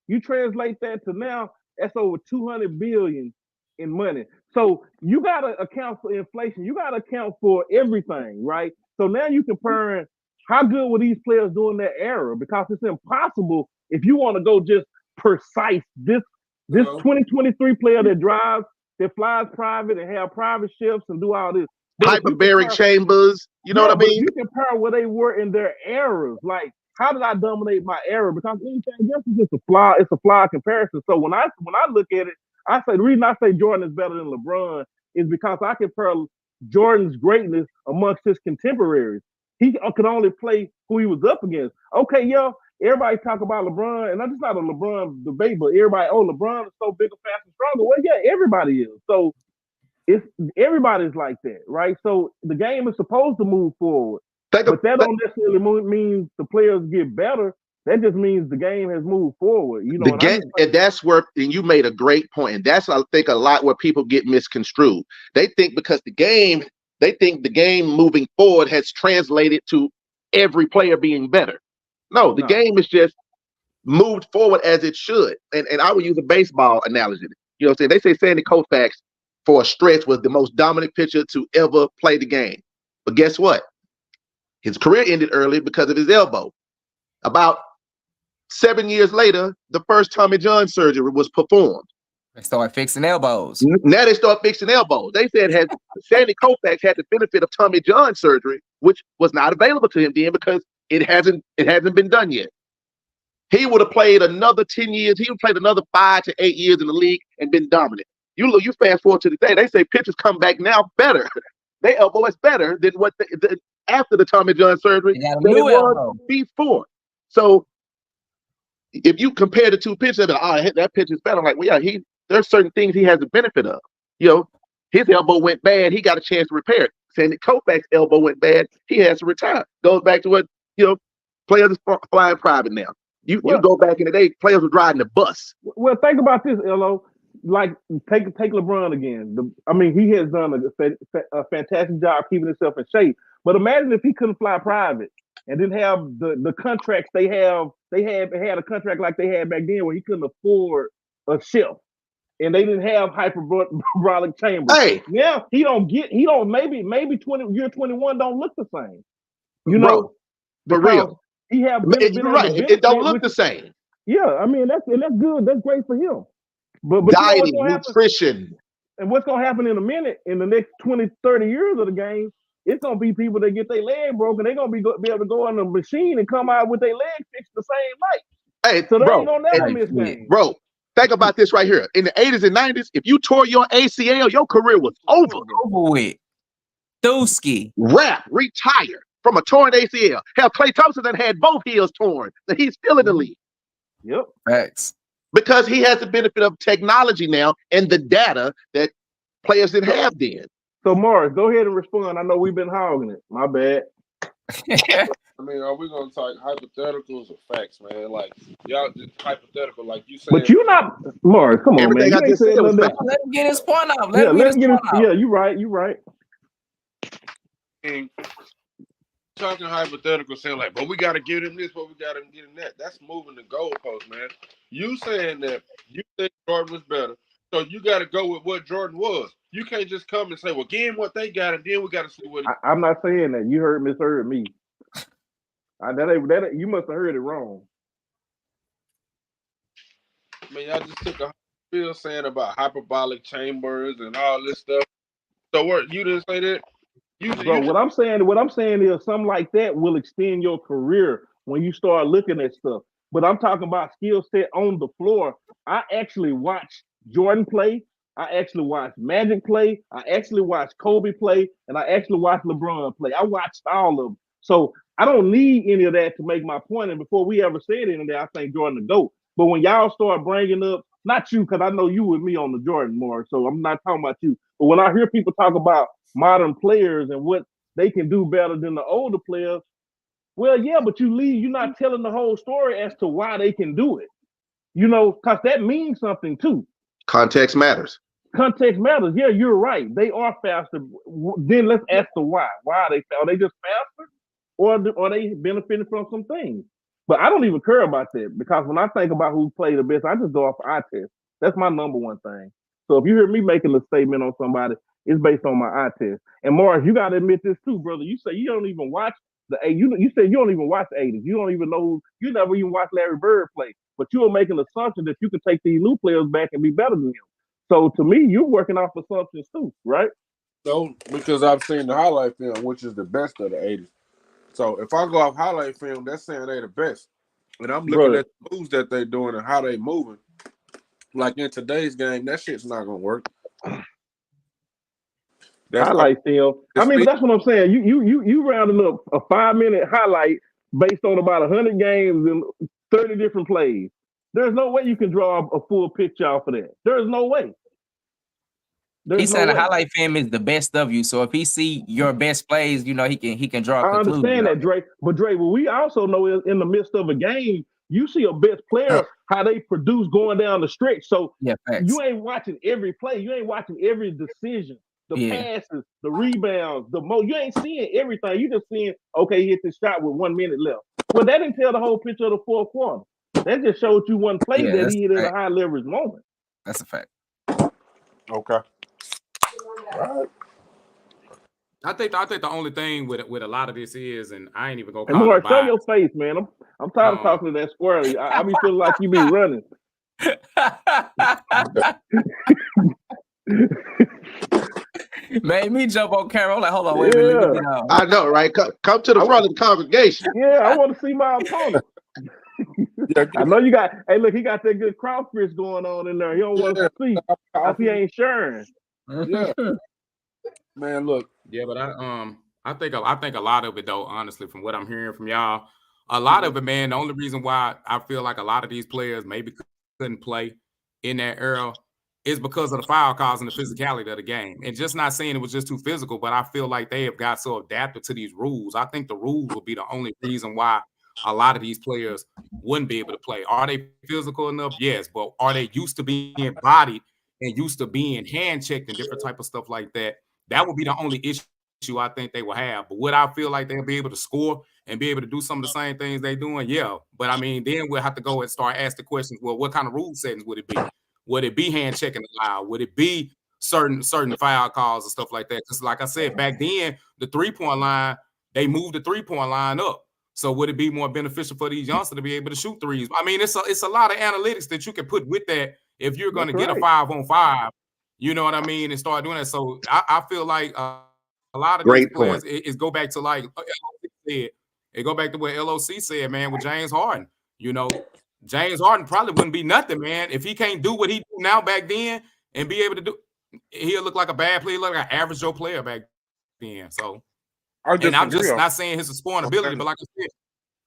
You translate that to now, that's over $200 billion in money. So you got to account for inflation. You got to account for everything, right? So now you comparing how good were these players during that era? Because it's impossible if you want to go just precise. This 2023 player that flies private and have private ships and do all this. Hyperbaric chambers, you know what I mean? You compare where they were in their eras. Like, how did I dominate my era? Because anything else is just a flaw. It's a flawed comparison. So when I look at it, I say the reason I say Jordan is better than LeBron is because I compare Jordan's greatness amongst his contemporaries. He could only play who he was up against. Okay, everybody talk about LeBron, and that's not a LeBron debate, but everybody, LeBron is so bigger, faster, stronger. Well, yeah, everybody is. So everybody's like that, right? So the game is supposed to move forward, but that don't necessarily mean the players get better. That just means the game has moved forward. The game, and that's where, and you made a great point, and that's, I think, a lot where people get misconstrued. They think because the game moving forward has translated to every player being better. No, the game is just moved forward as it should. And I would use a baseball analogy. You know what I'm saying? They say Sandy Koufax for a stretch was the most dominant pitcher to ever play the game. But guess what? His career ended early because of his elbow. About 7 years later, the first Tommy John surgery was performed. They started fixing elbows. Now they start fixing elbows. They said had Sandy Koufax had the benefit of Tommy John surgery, which was not available to him then because it hasn't been done yet. He would have played another 10 years. He would have played another 5 to 8 years in the league and been dominant. You fast forward to today, they say pitchers come back now better. Their elbow is better than what after the Tommy John surgery than it was before. So if you compare the two pitches, that pitch is better. I'm like, well, yeah, there's certain things he has the benefit of. You know, his elbow went bad, he got a chance to repair it. Saying that Koufax's elbow went bad, he has to retire. Goes back to what, players are flying private now. You go back in the day, players were driving the bus. Well, think about this, LO. Like, take LeBron again. He has done a fantastic job keeping himself in shape. But imagine if he couldn't fly private and didn't have the contracts they have. They had a contract like they had back then where he couldn't afford a ship, and they didn't have hyperbaric chambers. Hey, now maybe year 21 don't look the same. Bro, for real. He have you're right. It don't look the same. Yeah, that's good. That's great for him. But dieting, nutrition. And what's going to happen in a minute, in the next 20, 30 years of the game, it's going to be people that get their leg broken. They're going to be able to go on the machine and come out with their leg fixed the same night. Hey, so they bro, ain't going to never miss games. Bro, think about this right here. In the 80s and 90s, if you tore your ACL, your career was over. Over with. Dooski. Rap, retire from a torn ACL. Hell, Klay Thompson that had both heels torn, that he's still in the league. Yep. Facts. Because he has the benefit of technology now and the data that players didn't have then. So, Morris, go ahead and respond. I know we've been hogging it. My bad. Are we going to talk hypotheticals or facts, man? Like, y'all just hypothetical, like you said. But you're not, Morris, come on, everything man. I just said was Let him get his point out. Let him get his point out. Yeah, you're right. And talking hypothetical, saying like, but we got to give him this, but we got to give him that. That's moving the goalpost, man. You saying that you think Jordan was better, so you got to go with what Jordan was. You can't just come and say, well, again, what they got, and then we got to see what. I'm not saying that. You misheard me. You must have heard it wrong. Y'all just took a bill saying about hyperbolic chambers and all this stuff. So what? You didn't say that. What I'm saying is something like that will extend your career when you start looking at stuff. But I'm talking about skill set on the floor. I actually watched Jordan play. I actually watched Magic play. I actually watched Kobe play, and I actually watched LeBron play. I watched all of them. So I don't need any of that to make my point. And before we ever said any of that, I think Jordan the GOAT. But when y'all start bringing up, not you, because I know you with me on the Jordan more, so I'm not talking about you. But when I hear people talk about modern players and what they can do better than the older players, well, yeah, but you're not telling the whole story as to why they can do it. Because that means something too. Context matters. Context matters. Yeah, you're right. They are faster. Then let's ask the why. Why are they faster? Are they just faster? Or are they benefiting from some things? But I don't even care about that, because when I think about who played the best, I just go off eye test. That's my number one thing. So if you hear me making a statement on somebody, it's based on my eye test. And Morris, you got to admit this too, brother. You say you don't even watch the 80s. You said you don't even watch the 80s. You don't even know. You never even watched Larry Bird play. But you are making an assumption that you can take these new players back and be better than him. So to me, you're working off assumptions too, right? No, because I've seen the highlight film, which is the best of the 80s. So if I go off highlight film, that's saying they're the best. And I'm looking at the moves that they're doing and how they moving. Like in today's game, that shit's not gonna work. Highlight film. But that's what I'm saying. You rounding up a 5-minute highlight based on about 100 games and 30 different plays. There's no way you can draw a full picture off of that. There's no way. He's saying the highlight film is the best of you. So if he see your best plays, he can draw a conclusion. I understand that, Dre. But Dre, what we also know is in the midst of a game, you see a best player, how they produce going down the stretch. So you ain't watching every play. You ain't watching every decision, the passes, the rebounds, you ain't seeing everything. You just seeing, okay, he hit the shot with 1 minute left. Well, that didn't tell the whole picture of the fourth quarter. That just showed you one play that he hit at a high leverage moment. That's a fact. Okay. All right. I think the only thing with a lot of this is, and I ain't even gonna call it bias. Show your face, man. I'm tired of talking to that squirrely. I be feeling like you be running. Made me jump on camera. I'm like, hold on, wait a minute. I know, right? Come to the front of the congregation. Yeah, I want to see my opponent. I know you got. Hey, look, he got that good crawfish going on in there. He don't want to see if he ain't sharing. Yeah, man, look. Yeah, but I think a lot of it though, honestly, from what I'm hearing from y'all, a lot of it, man. The only reason why I feel like a lot of these players maybe couldn't play in that era is because of the foul calls and the physicality of the game. And just not saying it was just too physical, but I feel like they have got so adapted to these rules. I think the rules will be the only reason why a lot of these players wouldn't be able to play. Are they physical enough? Yes. But are they used to being bodied and used to being hand checked and different type of stuff like that? That would be the only issue I think they will have. But would I feel like they'll be able to score and be able to do some of the same things they're doing? Yeah. But I mean, then we'll have to go and start asking questions. Well, what kind of rule settings would it be? Would it be hand checking allowed? Would it be certain foul calls and stuff like that? Because like I said, back then, the 3-point line, they moved the 3-point line up. So would it be more beneficial for these youngsters to be able to shoot threes? I mean, it's a lot of analytics that you can put with that if you're going to get a 5-on-5, you know what I mean, and start doing that. So I feel like a lot of these players is go back to like LOC said. It go back to what LOC said, man, with James Harden. You know, James Harden probably wouldn't be nothing, man, if he can't do what he do now back then and be able to do. He'll look like a bad player, like an average Joe player back then. So, and I'm just not saying his scoring ability, but like I said,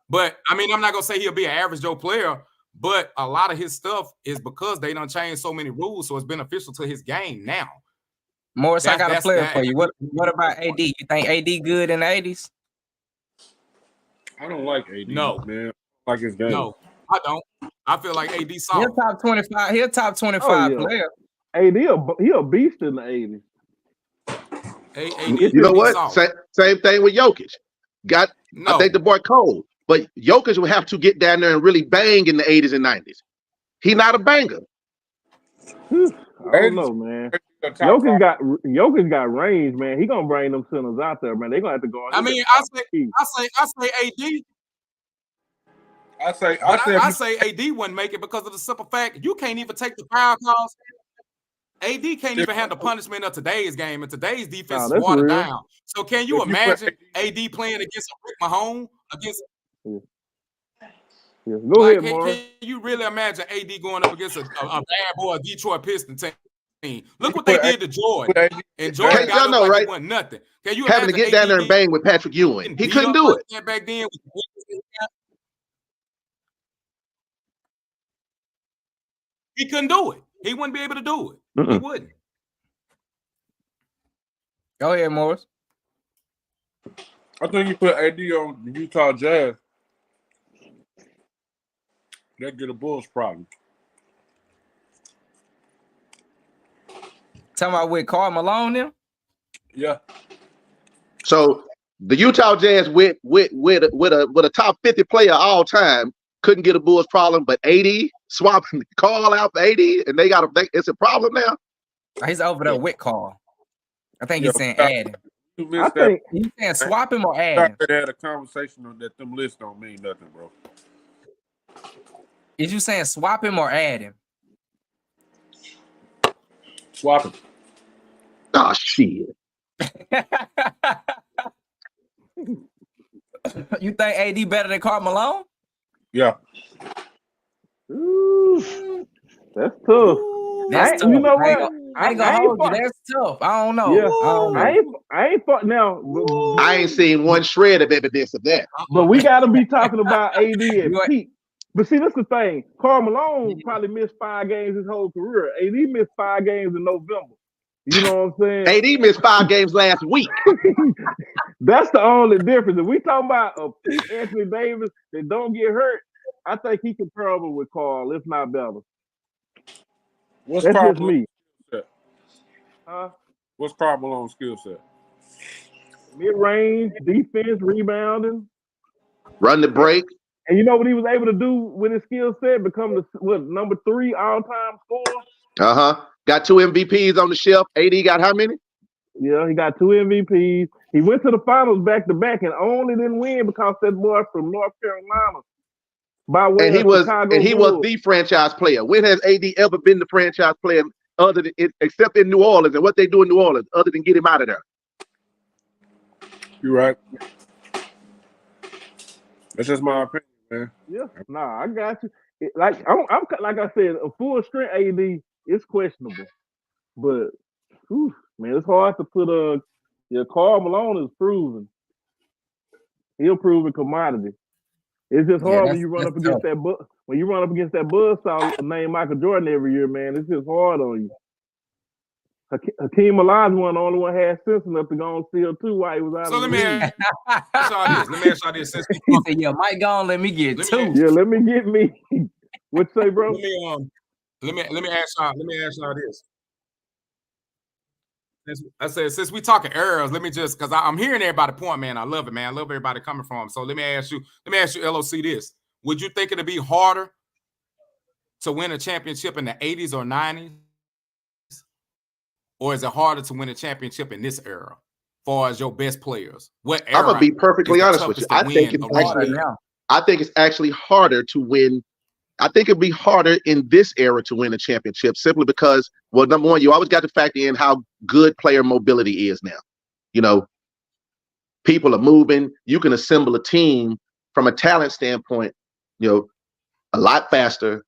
but I mean, I'm not gonna say he'll be an average Joe player, but a lot of his stuff is because they done changed so many rules, so it's beneficial to his game now. Morris, I got a player for you. What about AD? You think AD good in the 80s? I don't like AD. No, man. I like his game. No, I don't. I feel like AD soft. He'll top 25. He'll top 25 player. AD, he a beast in the 80s. You know what? Same thing with Jokic. I think the boy cold, but Jokic will have to get down there and really bang in the 80s and 90s. He not a banger. I don't know, man. Jokic got range, man. He gonna bring them centers out there, man. They gonna have to go. I mean, I say AD. I say AD wouldn't make it because of the simple fact you can't even take the foul calls. AD can't even handle punishment of today's game, and today's defense is watered down. So can you imagine AD playing against a Rick Mahone? Go ahead, Morris. Can you really imagine AD going up against a bad boy Detroit Pistons team? Look what they did to Jordan. And Jordan got up like it wasn't nothing. Can you having to get down there and bang with Patrick Ewing? He couldn't do it. Back then, he couldn't do it. He wouldn't be able to do it. He wouldn't. Go ahead, Morris. I think you put AD on the Utah Jazz. That get a Bulls problem. Talking about with Karl Malone now? Yeah. So the Utah Jazz with a top 50 player all time couldn't get a Bulls problem, but AD swapping Karl out for AD, and it's a problem now. He's over there with Karl. I think he's saying add him. I think he's saying swap him or add him. They had a conversation on that. Them lists don't mean nothing, bro. Is you saying swap him or add him? Swap him. Oh shit. You think AD better than Karl Malone? Yeah. Ooh, that's tough. That's tough. You know what? I ain't gonna hold you. That's tough. I don't know. Yeah. I ain't fought now. I ain't seen one shred of evidence of that. But we got to be talking about AD and Pete. But see, that's the thing. Karl Malone probably missed 5 games his whole career. AD missed 5 games in November. You know what I'm saying? AD missed 5 games last week. That's the only difference. If we talking about a Pete Anthony Davis that don't get hurt, I think he comparable with Karl, if not better. What's That's Karl just me. What's Karl Malone's skill set? Mid-range, defense, rebounding. Run the break. And you know what he was able to do with his skill set? Become the number 3 all-time scorer. Got 2 MVPs on the shelf. AD got how many? Yeah, he got 2 MVPs. He went to the finals back-to-back and only didn't win because that boy from North Carolina. And he was the franchise player. When has AD ever been the franchise player other than except in New Orleans? And what they do in New Orleans other than get him out of there? You're right. That's just my opinion, man. Yeah, I got you. I'm like I said, a full strength AD is questionable, but man, it's hard to put Karl Malone is proven. He'll prove a commodity. It's just Yeah, hard when you run up against that when you run up against that buzzsaw named Michael Jordan every year, man. It's just hard on you. Hakeem Olajuwon the only one had sense enough to go and steal two while he was out So of let the me league. ask y'all this. Let me ask y'all this. Since we He said, "Yeah, Mike, go on, let me get two." Yeah, let me get me. What you say, bro? let me ask y'all this. Since we talking eras, let me just because I'm hearing everybody point, man. I love it, man. I love everybody coming from. So let me ask you, LOC, this. Would you think it'd be harder to win a championship in the 80s or 90s? Or is it harder to win a championship in this era, as far as your best players? What era? I'm gonna be perfectly honest with you. I think it's actually harder to win. I think it'd be harder in this era to win a championship simply because, well, number one, you always got to factor in how good player mobility is now. You know, people are moving. You can assemble a team from a talent standpoint, you know, a lot faster.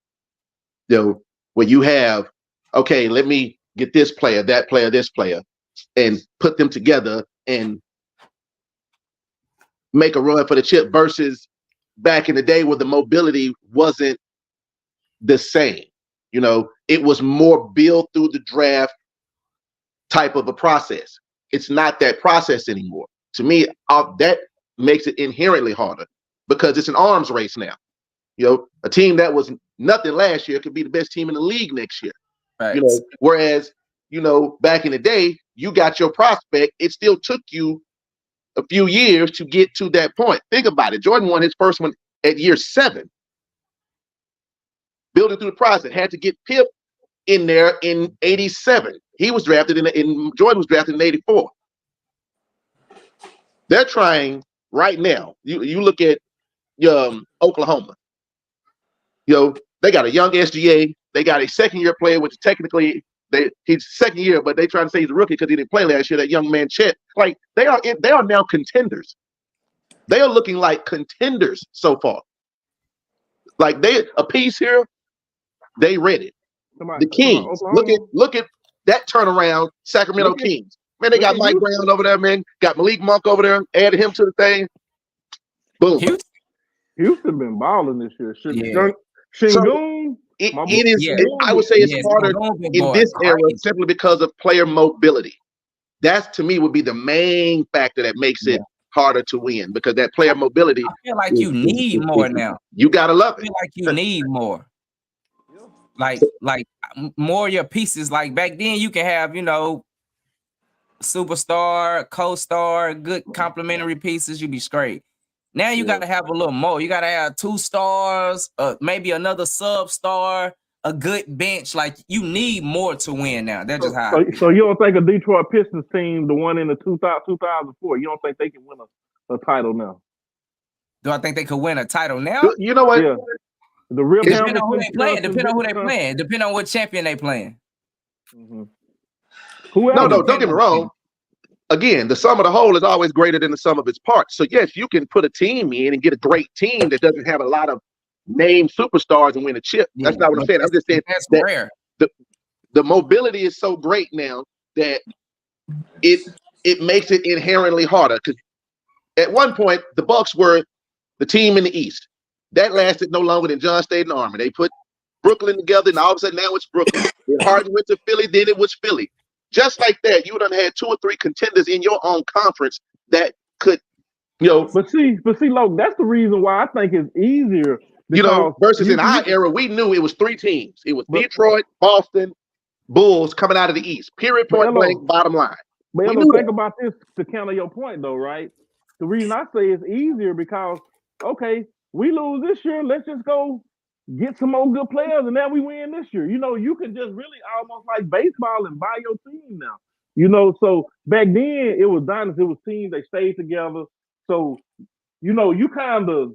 You know, where you have, okay, let me get this player, that player, this player, and put them together and make a run for the chip versus back in the day where the mobility wasn't the same. You know, it was more built through the draft type of a process. It's not that process anymore. To me, that makes it inherently harder because it's an arms race now. You know, a team that was nothing last year could be the best team in the league next year. Right. You know, whereas, you know, back in the day, you got your prospect. It still took you a few years to get to that point. Think about it. Jordan won his first one at year 7. Building through the process, had to get Pip in there in 87. He was drafted Jordan was drafted in 84. They're trying right now. You look at Oklahoma. You know, they got a young SGA. They got a second-year player, which technically he's second year, but they try to say he's a rookie because he didn't play last year. That young man Chet. Like they are now contenders. They are looking like contenders so far. Like a piece here, they ready. The Kings. Look at that turnaround, Sacramento Kings. Man, they got Mike Brown over there, man. Got Malik Monk over there. Added him to the thing. Boom. Houston been balling this year. Shingun. It is. I would say it's harder in this era simply because of player mobility. That to me would be the main factor that makes it harder to win because that player mobility. I feel like you need more now. You gotta love it. I feel like you need more. Like more of your pieces. Like back then, you can have, you know, superstar, co-star, good complementary pieces. You be straight. Now you got to have a little more. You got to have 2 stars, maybe another sub-star, a good bench. Like you need more to win now. That's just how. So you don't think a Detroit Pistons team, the one in the 2004, you don't think they can win a title now? Do I think they could win a title now? You know what? Yeah. The real depending on who they playing. Depending on who they playing. Depending on what champion they playing. Mm-hmm. No, don't get me wrong. Again, the sum of the whole is always greater than the sum of its parts. So yes, you can put a team in and get a great team that doesn't have a lot of named superstars and win a chip. That's not what I'm saying. I'm just saying that's that rare. The mobility is so great now that it makes it inherently harder. Because at one point, the Bucks were the team in the East. That lasted no longer than John State and Army. They put Brooklyn together, and all of a sudden now it's Brooklyn. Then Harden went to Philly, then it was Philly. Just like that, you done had 2 or 3 contenders in your own conference that could, you know. But see, Logan, that's the reason why I think it's easier. You know, versus in our era, we knew it was 3 teams. It was Detroit, Boston, Bulls coming out of the East. Period, point blank, bottom line. But think about this to counter your point, though, right? The reason I say it's easier because, okay, we lose this year, let's just go get some more good players, and now we win this year. You know, you can just really almost like baseball and buy your team now. You know, so back then it was dynasty, it was teams, they stayed together. So, you know, you kind of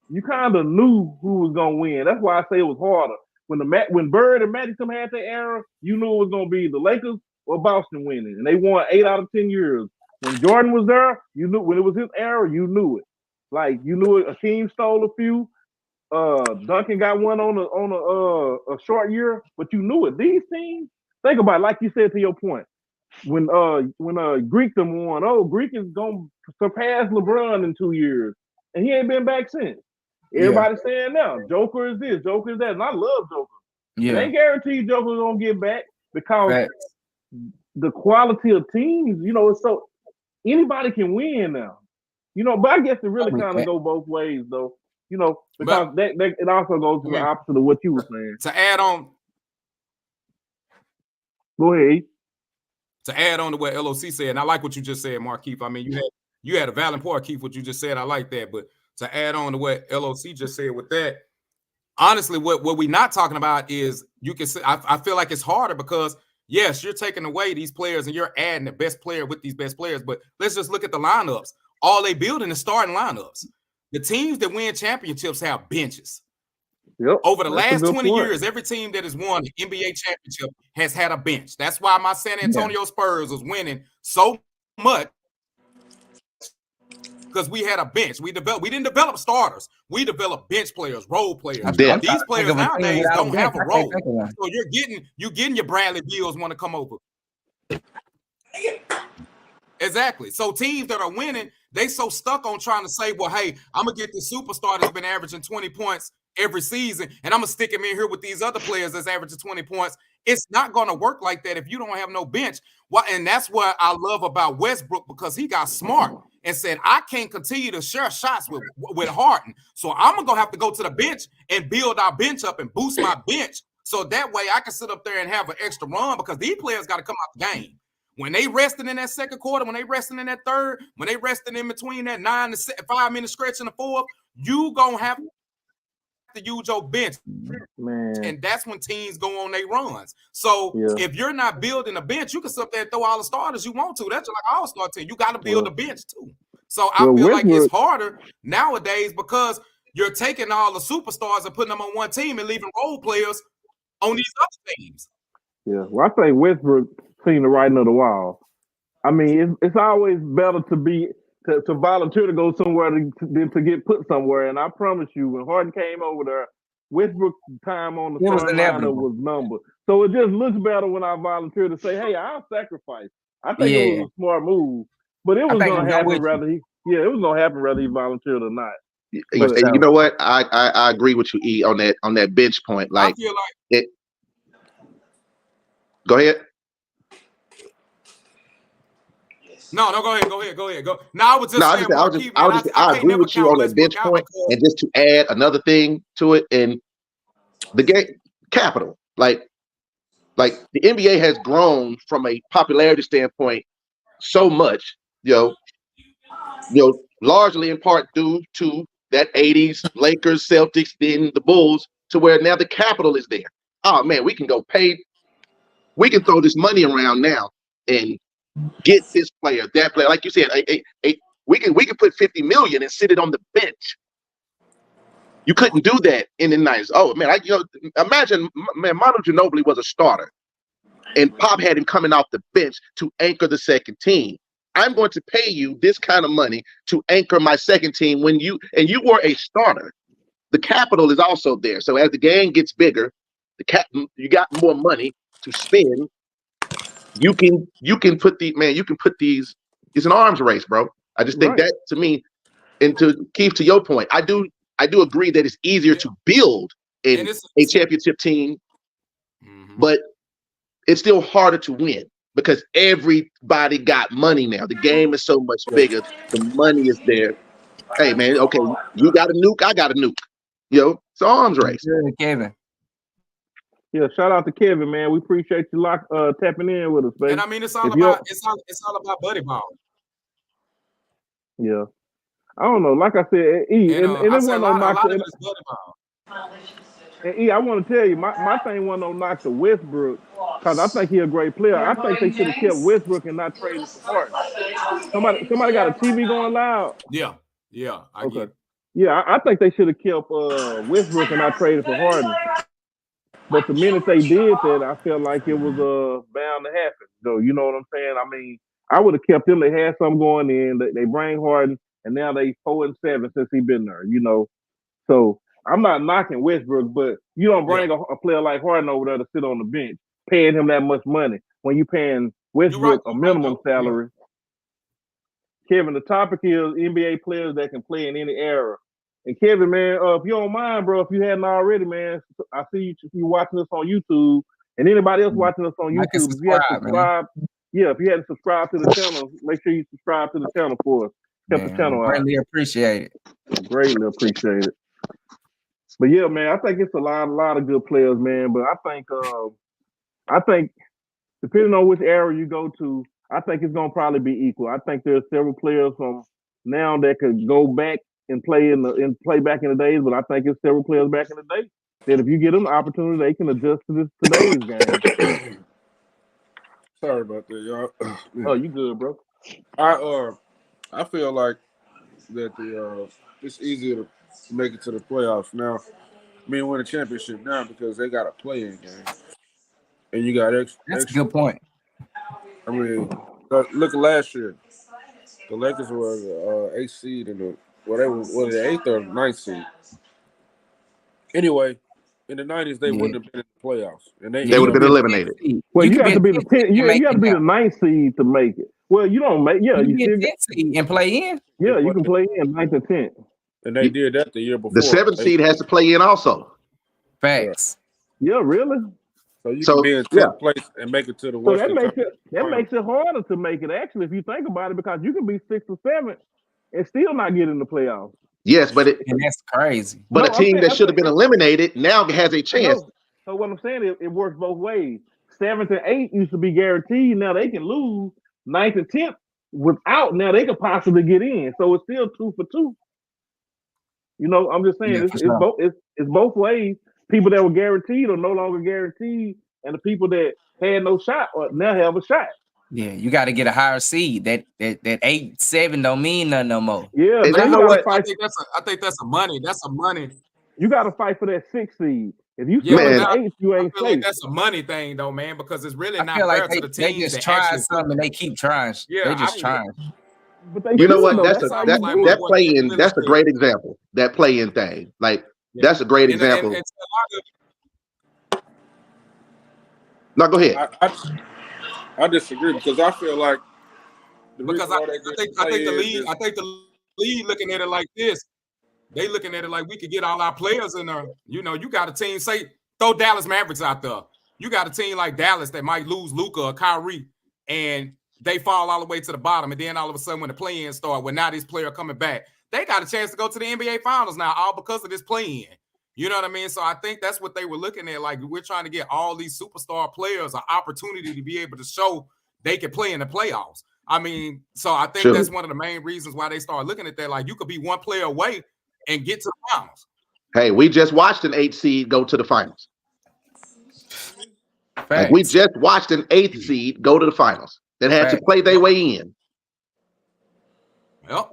knew who was gonna win. That's why I say it was harder. When Bird and Madison had their era, you knew it was gonna be the Lakers or Boston winning, and they won 8 out of 10 years. When Jordan was there, you knew when it was his era, you knew it. Like you knew it. Akeem stole a few. Duncan got one on a short year, but you knew it. These teams, think about it, like you said to your point. When Greek won, Greek is gonna surpass LeBron in 2 years, and he ain't been back since. Everybody's saying now, Joker is this, Joker is that, and I love Joker. It Yeah. ain't guaranteed Joker's gonna get back because Facts. the quality of teams, it's so anybody can win now. But I guess it really kind of go both ways though. Because that it also goes to the opposite of what you were saying. To add on Go ahead. To add on to what LOC said, and I like what you just said, Markeith. I mean, you had a valid point, Keith, what you just said. I like that. But to add on to what LOC just said with that, honestly, what we're not talking about is you can say I feel like it's harder because yes, you're taking away these players and you're adding the best player with these best players. But let's just look at the lineups. All they building is starting lineups. The teams that win championships have benches. Yep, over the last 20 point. years, every team that has won the NBA championship has had a bench. That's why my San Antonio Spurs was winning so much because we had a bench. We didn't develop starters. We developed bench players, role players. These players nowadays don't have a role. So you're getting your Bradley Beals want to come over. Exactly. So teams that are winning, they so stuck on trying to say, well, hey, I'm gonna get this superstar that's been averaging 20 points every season, and I'm gonna stick him in here with these other players that's averaging 20 points. It's not gonna work like that if you don't have no bench. And that's what I love about Westbrook, because he got smart and said, I can't continue to share shots with Harden. So I'm gonna have to go to the bench and build our bench up and boost my bench. So that way I can sit up there and have an extra run, because these players got to come out the game. When they resting in that second quarter, when they resting in that third, when they resting in between that 9 to 5 minute stretch in the fourth, you gonna have to use your bench. Man. And that's when teams go on their runs. So if you're not building a bench, you can sit up there and throw all the starters you want to. That's like an all-star team. You got to build a bench too. So I feel like it's harder nowadays because you're taking all the superstars and putting them on one team and leaving role players on these other teams. Yeah, well, I think Westbrook seen the writing of the wall. I mean, it's always better to volunteer to go somewhere than to get put somewhere. And I promise you, when Harden came over there, Westbrook's time on the starting lineup was numbered. So it just looks better when I volunteer to say, "Hey, I'll sacrifice." I think it was a smart move, but it was going to happen whether it was going to happen whether he volunteered or not. But, you know what? I agree with you, E, on that bench point. Like, I feel like it. Go ahead. No, go ahead. No, I was just saying. I agree with you on that bench point, and just to add another thing to it, and the game capital, like the NBA has grown from a popularity standpoint so much, largely in part due to that 80s Lakers, Celtics, then the Bulls, to where now the capital is there. Oh man, we can throw this money around now and get this player, that player. Like you said, we can put $50 million and sit it on the bench. You couldn't do that in the 90s. Oh man, imagine, man, Manu Ginobili was a starter, and Pop had him coming off the bench to anchor the second team. I'm going to pay you this kind of money to anchor my second team when you were a starter. The capital is also there. So as the game gets bigger, you got more money to spend. You can put these. It's an arms race, bro. I just think that, to me, and to Keith, to your point, I do agree that it's easier to build a championship team, but it's still harder to win because everybody got money now. The game is so much bigger. The money is there. Hey man, okay, you got a nuke, I got a nuke. It's an arms race. Kevin. Yeah, shout out to Kevin, man. We appreciate you tapping in with us, baby. And I mean, it's all about buddy ball. Yeah, I don't know. Like I said, E, and it wasn't no knock to buddy ball. And E, I want to tell you, my thing wasn't no knock to Westbrook, because I think he's a great player. I think they should have kept Westbrook and not traded for Harden. Somebody got a TV going loud. Yeah, I get it. Yeah, I think they should have kept Westbrook and not traded for Harden. But the minute they did that, I felt like it was bound to happen. So you know what I'm saying? I mean, I would have kept them. They had something going in. They bring Harden, and now they 4-7 since he been there. So I'm not knocking Westbrook, but you don't bring a player like Harden over there to sit on the bench, paying him that much money when you paying Westbrook a minimum salary. Kevin, the topic is NBA players that can play in any era. And Kevin, man, if you don't mind, bro, if you hadn't already, man, I see you watching us on YouTube, and anybody else watching us on Like and YouTube, if you hadn't subscribe, man. subscribed, yeah, if you hadn't subscribed to the channel, make sure you subscribe to the channel for us. Help the Man, channel out. greatly appreciate it. Greatly appreciate it. But yeah, man, I think it's a lot of good players, man. But I think depending on which era you go to, I think it's gonna probably be equal. I think there's several players from now that could go back and play play back in the days, but I think it's several players back in the day that if you give them the opportunity, they can adjust to today's game. Sorry about that, y'all. Oh, you good, bro? I feel like that it's easier to make it to the playoffs now. I mean, win a championship now because they got a play-in game, and you got That's a good point. I mean, look at last year. The Lakers were the 8th seed in the they were the 8th or 9th seed. Anyway, in the 90s they wouldn't have been in the playoffs, and they would have been eliminated. Well, you have to be the 10th. You have to be the 9th seed to make it. Well, you don't make. Yeah, you still get 10th seed and play in. Yeah, you can play in 9th and 10th. And they did that the year before. The 7th seed has to play in also. Facts. Yeah, really. So you can be in 10th place and make it to the Western Conference. That makes it harder to make it, actually, if you think about it, because you can be 6th or 7th and still not get in the playoffs. Yes, but and that's crazy. But a team that should have been eliminated now has a chance. So what I'm saying, it works both ways. 7th and 8th used to be guaranteed. Now they can lose 9th and 10th without. Now they could possibly get in. So it's still 2 for 2. You know, I'm just saying it's both ways. People that were guaranteed are no longer guaranteed, and the people that had no shot now have a shot. Yeah, you got to get a higher seed. That 8-7 don't mean nothing no more. Yeah, and man, you know what? I think that's a money. That's a money. You got to fight for that 6th seed. If you Yeah, man, 8th, you ain't I feel safe. like that's a money thing, though, man, because it's really not feel fair like to the teams. they just that try actually something and they keep trying. Yeah, they just trying. But they You know what? though. That's that play-in. That's a great example. That play-in thing, that's a great example. And No, go ahead. I disagree because I feel like I think the league looking at it like this. They looking at it like we could get all our players in there. You know, you got a team, say, throw Dallas Mavericks out there. You got a team like Dallas that might lose Luka or Kyrie, and they fall all the way to the bottom. And then all of a sudden, when the play-in start, when now this player coming back, they got a chance to go to the NBA Finals now, all because of this play-in. You know what I mean? So I think that's what they were looking at. Like, we're trying to get all these superstar players an opportunity to be able to show they can play in the playoffs. I mean, so I think that's one of the main reasons why they started looking at that. Like, you could be one player away and get to the finals. Hey, we just watched an 8th seed go to the finals. Like, we just watched an 8th seed go to the finals that had to play their way in. Yep.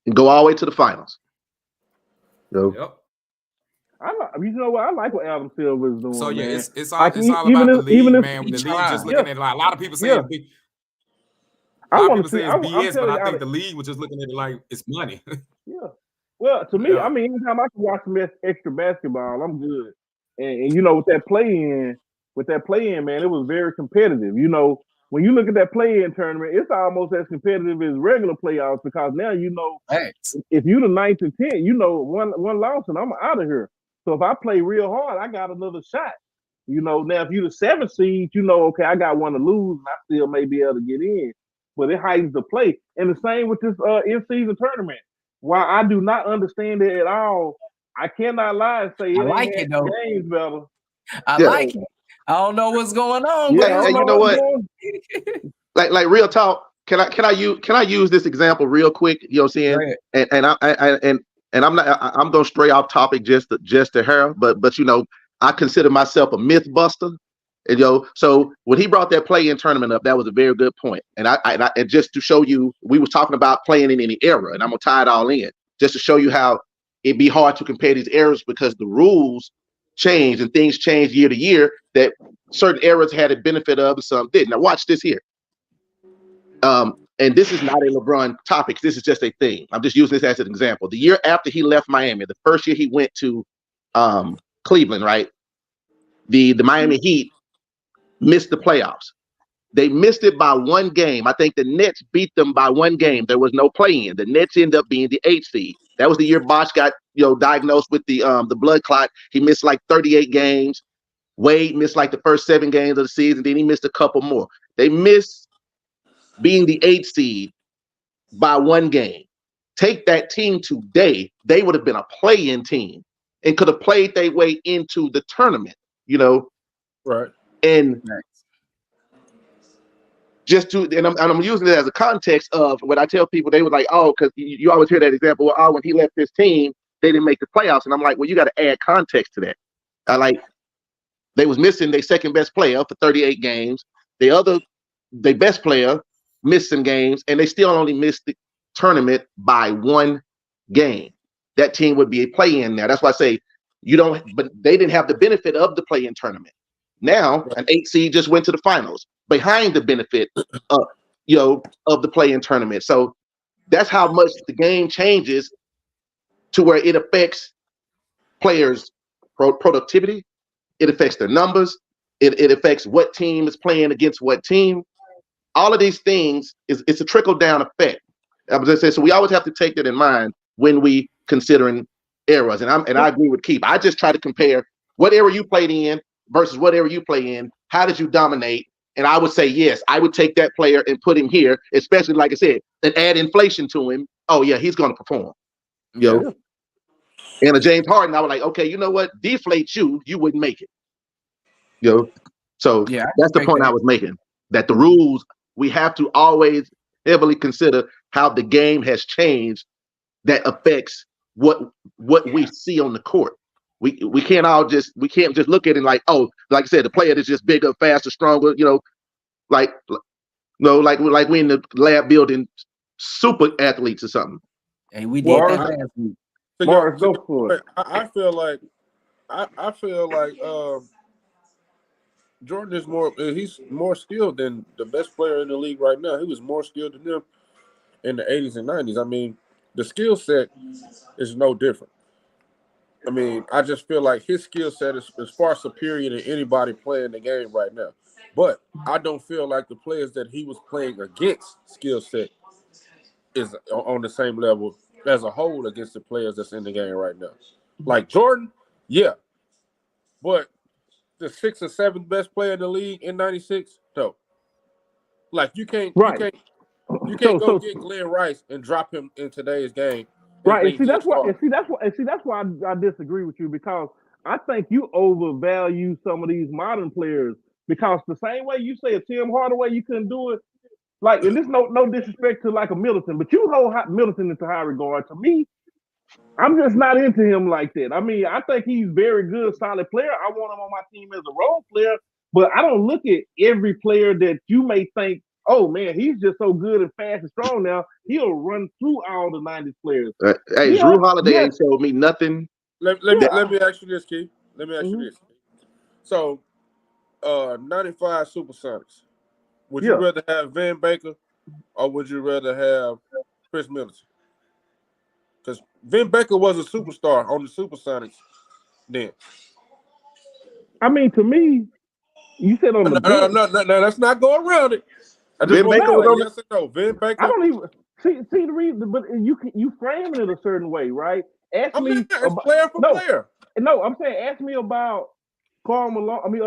And go all the way to the finals. So, yep. You know what? I like what Adam Silver is doing. So yeah, man. it's all about the league, man. The league just looking at it like a lot of people saying. A lot of people say it's BS, but I think the league was just looking at it like it's money. Yeah. Well, to me, I mean, anytime I can watch some extra basketball, I'm good. And you know, with that play-in, man, it was very competitive. You know, when you look at that play-in tournament, it's almost as competitive as regular playoffs because now you know if you're the 9th and 10th, you know one loss and I'm out of here. So if I play real hard, I got another shot. You know, now if you're the 7th seed, you know, okay, I got one to lose and I still may be able to get in. But it heightens the play. And the same with this in-season tournament. While I do not understand it at all, I cannot lie and say it like it though. Games better. I like it. I don't know what's going on. Yeah, and you know what? like real talk. Can I use this example real quick? You know what I'm saying? And I'm gonna stray off topic just to her, but you know, I consider myself a myth buster. And so when he brought that play-in tournament up, that was a very good point. And and just to show you, we was talking about playing in any era, and I'm gonna tie it all in just to show you how it'd be hard to compare these eras because the rules change and things change year to year. That certain eras had a benefit of and some didn't. Now watch this here. And this is not a LeBron topic. This is just a thing. I'm just using this as an example. The year after he left Miami, the first year he went to Cleveland, right? The Miami Heat missed the playoffs. They missed it by one game. I think the Nets beat them by one game. There was no play-in. The Nets ended up being the 8th seed. That was the year Bosh got, diagnosed with the blood clot. He missed like 38 games. Wade missed like the first 7 games of the season. Then he missed a couple more. They missed being the 8th seed by 1 game. Take that team today, they would have been a play-in team and could have played their way into the tournament, Right. And I'm using it as a context of what I tell people. They were like, oh, because you always hear that example. Well, oh, when he left his team, they didn't make the playoffs. And I'm like, well, you got to add context to that. They was missing their second best player for 38 games. Their best player missed some games, and they still only missed the tournament by 1 game. That team would be a play-in now. That's why I say but they didn't have the benefit of the play-in tournament. Now, an 8 seed just went to the finals behind the benefit of the play-in tournament. So that's how much the game changes to where it affects players' productivity. It affects their numbers. It affects what team is playing against what team. All of these things it's a trickle-down effect. I was just saying, so we always have to take that in mind when we considering eras. And I agree with Keith. I just try to compare what era you played in versus what era you play in. How did you dominate? And I would say, yes, I would take that player and put him here, especially like I said, and add inflation to him. Oh yeah, he's going to perform. And a James Harden, I was like, okay, you know what? Deflate you wouldn't make it. So that's the point I was making. That the rules, we have to always heavily consider how the game has changed that affects what we see on the court. We can't just look at it like, oh, like I said, the player is just bigger, faster, stronger, like we in the lab building super athletes or something. Hey, we did that last week. Morris, go for it. I feel like Jordan is he's more skilled than the best player in the league right now. He was more skilled than them in the 80s and 90s. I mean, the skill set is no different. I mean, I just feel like his skill set is far superior than anybody playing the game right now. But I don't feel like the players that he was playing against skill set is on the same level as a whole against the players that's in the game right now. Like Jordan, yeah. But the 6th or 7th best player in the league in '96, no. Like you can't get Glenn Rice and drop him in today's game. Right, and see that's why I disagree with you, because I think you overvalue some of these modern players, because the same way you say a Tim Hardaway you couldn't do it, like, and this no disrespect to like a Middleton, but you hold Middleton into high regard. To me, I'm just not into him like that. I mean, I think he's very good, solid player. I want him on my team as a role player, but I don't look at every player that you may think, oh man, he's just so good and fast and strong now, he'll run through all the 90s players. Hey, yeah, Drew Holiday ain't showed me nothing. Let me ask you this, Keith. Let me ask you this. So, 95 Supersonics. Would you rather have Vin Baker or would you rather have Chris Middleton? Because Vin Baker was a superstar on the Supersonics then. I mean, to me, you said on the bench. No, let's not go around it. I just want to know yes or no. Vin Baker. I don't even see the reason, but you framing it a certain way, right? Ask me about, player for player. No, I'm saying ask me about Karl Malone. I mean,